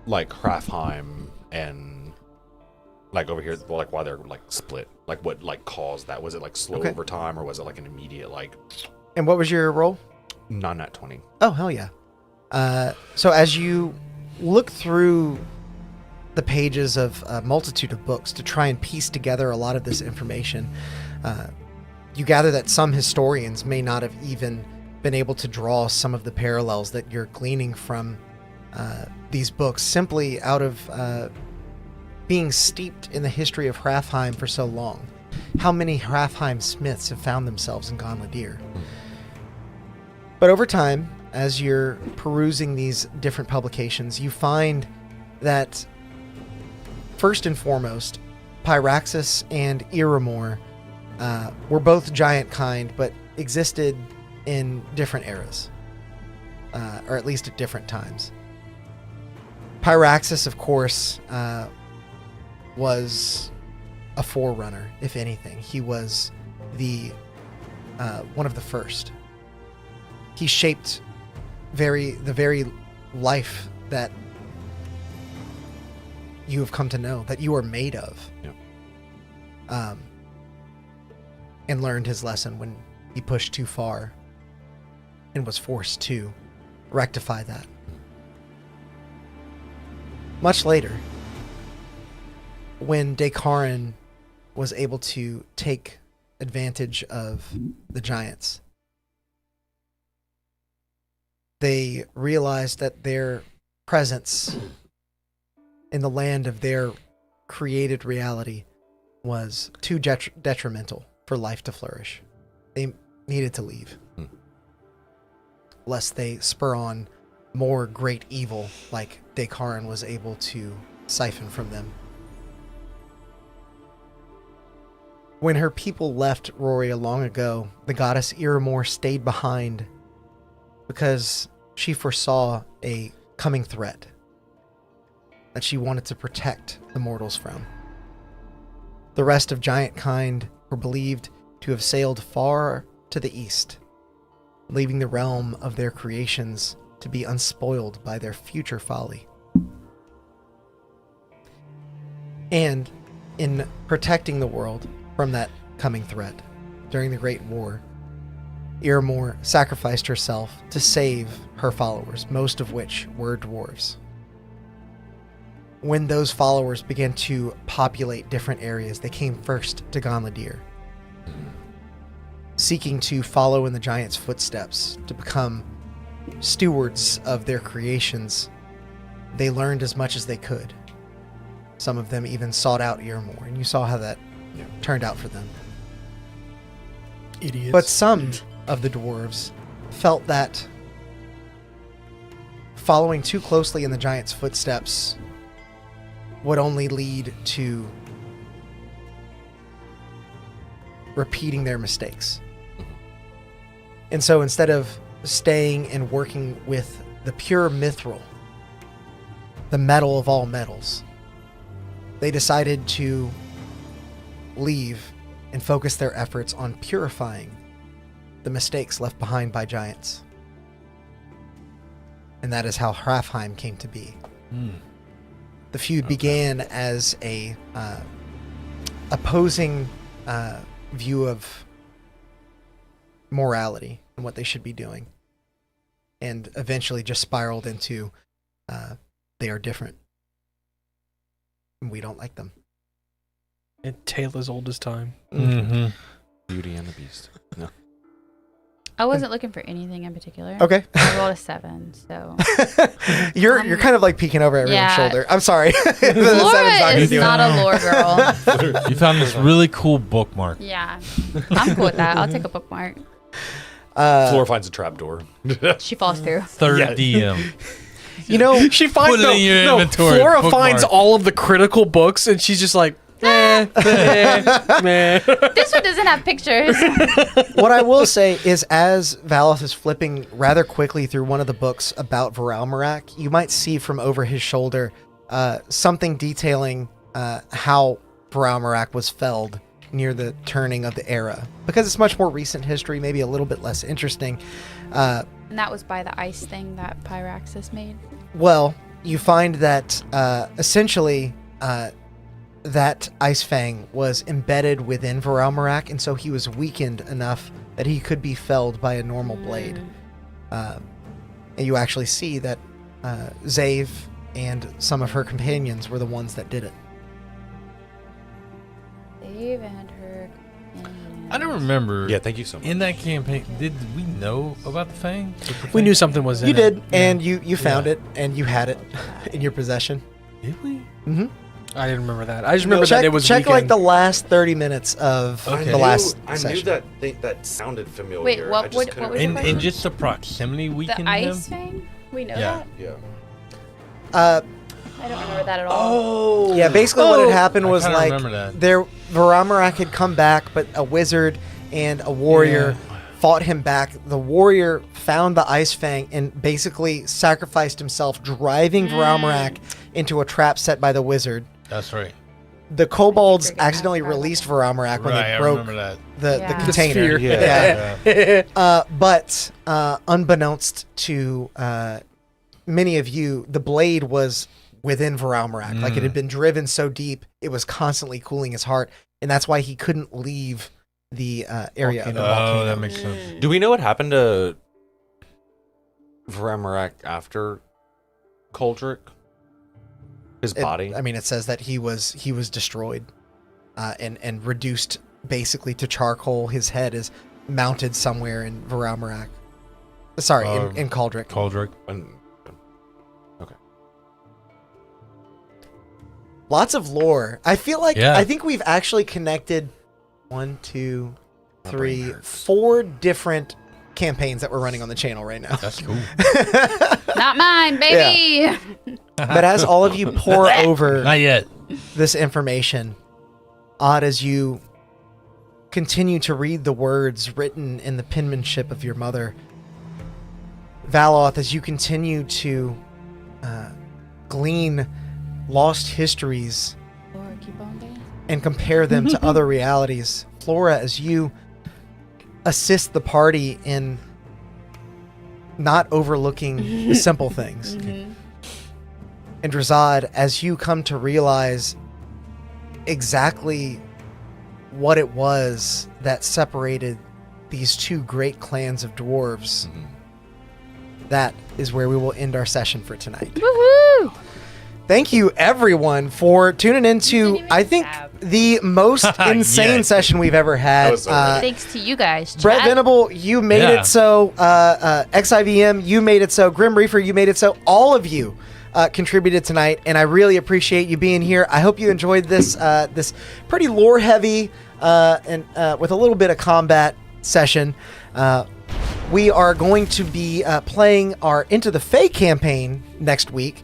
like Hrafheim and like over here, like why they're like split, like what like caused that. Was it like slow Okay. over time, or was it like an immediate like And what was your roll? non-nat 20? Oh, hell yeah. So as you look through the pages of a multitude of books to try and piece together a lot of this information, you gather that some historians may not have even been able to draw some of the parallels that you're gleaning from these books simply out of being steeped in the history of Hrafheim for so long. How many Hrafheim smiths have found themselves in Ganlodir? But over time, as you're perusing these different publications, you find that first and foremost, Pyraxis and Iramor were both giant kind, but existed in different eras, or at least at different times. Pyraxis, of course, was a forerunner, if anything. He was the one of the first. He shaped the very life that you have come to know, that you are made of. Yeah. And learned his lesson when he pushed too far and was forced to rectify that. Much later, when Dakaran was able to take advantage of the giants, they realized that their presence in the land of their created reality was too detrimental for life to flourish. They needed to leave, lest they spur on more great evil like Dakaran was able to siphon from them. When her people left Roria long ago, the goddess Iramor stayed behind because she foresaw a coming threat that she wanted to protect the mortals from. The rest of giant kind were believed to have sailed far to the east, leaving the realm of their creations to be unspoiled by their future folly. And in protecting the world from that coming threat, during the Great War, Iramor sacrificed herself to save her followers, most of which were dwarves. When those followers began to populate different areas, they came first to Ganlodir, seeking to follow in the giant's footsteps, to become stewards of their creations. They learned as much as they could. Some of them even sought out Iramor, and you saw how that turned out for them. Idiots. But some of the dwarves felt that following too closely in the giant's footsteps would only lead to repeating their mistakes. And so instead of staying and working with the pure mithril, the metal of all metals, they decided to leave and focus their efforts on purifying the mistakes left behind by giants. And that is how Hrafheim came to be. The feud began as a opposing view of morality and what they should be doing, and eventually just spiraled into they are different and we don't like them. A tale as old as time. Mm-hmm. Beauty and the Beast. No. I wasn't looking for anything in particular. Okay. I rolled a 7, so. You're kind of like peeking over everyone's Yeah. shoulder. I'm sorry. Laura is not a lore girl. You found this really cool bookmark. Yeah. I'm cool with that. I'll take a bookmark. Flora finds a trapdoor. She falls through. Third Yeah. DM. You know, She finds Put it in your inventory, Flora bookmark. finds all of the critical books, and she's just like, meh. This one doesn't have pictures. what I will say is, as Valos is flipping rather quickly through one of the books about Varalmarak, you might see from over his shoulder something detailing how Varalmarak was felled near the turning of the era. Because it's much more recent history, maybe a little bit less interesting. And that was by the ice thing that Pyraxis made. Well, you find that essentially that Ice Fang was embedded within Varalmarak, and so he was weakened enough that he could be felled by a normal blade. And you actually see that Zave and some of her companions were the ones that did it. Dave and her. I don't remember. Yeah, thank you so much. In that campaign, did we know about the Fang? We knew something was in You it. did, and you found it, and you had it in your possession. Did we? Mm-hmm. I didn't remember that. I just remember check, that it was check like weekend. the last 30 minutes of Okay. the last I knew session. that sounded familiar. Wait, I what just would- couldn't what was your remember. In just the proximity we The can ice him? thing? We know Yeah. that? Yeah. I don't remember that at all. Yeah, basically what had happened I was kinda like remember that. Varalmarak had come back, but a wizard and a warrior fought him back. The warrior found the Ice Fang and basically sacrificed himself, driving Varalmarak into a trap set by the wizard. That's right. The kobolds Forget that accidentally part. released Varalmarak when Right, they I broke remember that. the Yeah. The container. sphere. Yeah. But unbeknownst to many of you, the blade was within Varalmarak. Like it had been driven so deep, it was constantly cooling his heart, and that's why he couldn't leave the area of the volcano. Oh, that makes sense. Do we know what happened to Varalmarak after Coldrick? His body? I mean, it says that he was destroyed and reduced basically to charcoal. His head is mounted somewhere in Varalmarak. Sorry, in Coldrick. Coldrick. Okay. Lots of lore. I feel like Yeah. I think we've actually connected 1, 2, My 3, brain hurts. 4 different campaigns that we're running on the channel right now. That's cool. Not mine, baby. But as all of you pour over Not yet. this information, Odd, as you continue to read the words written in the penmanship of your mother, Valoth, as you continue to glean lost histories Or keep on dancing. and compare them to other realities. Flora, as you assist the party in not overlooking the simple things. And Drazad, as you come to realize exactly what it was that separated these two great clans of dwarves, that is where we will end our session for tonight. Woohoo! Thank you, everyone, for tuning into, I think, the most insane Yes. session we've ever had. That was so good. Thanks to you guys. Brett chat. Venable, you made Yeah. it so. XIVM, you made it so. Grim Reaper, you made it so. All of you contributed tonight, and I really appreciate you being here. I hope you enjoyed this this pretty lore heavy and with a little bit of combat session. We are going to be playing our Into the Fae campaign next week,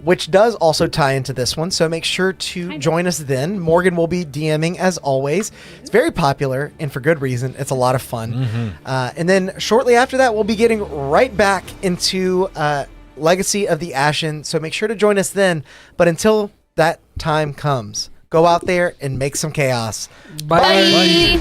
which does also tie into this one. So make sure to join us then. Morgan will be DMing as always. It's very popular and for good reason. It's a lot of fun. And then shortly after that, we'll be getting right back into Legacy of the Ashen. So make sure to join us then. But until that time comes, go out there and make some chaos. Bye. Bye.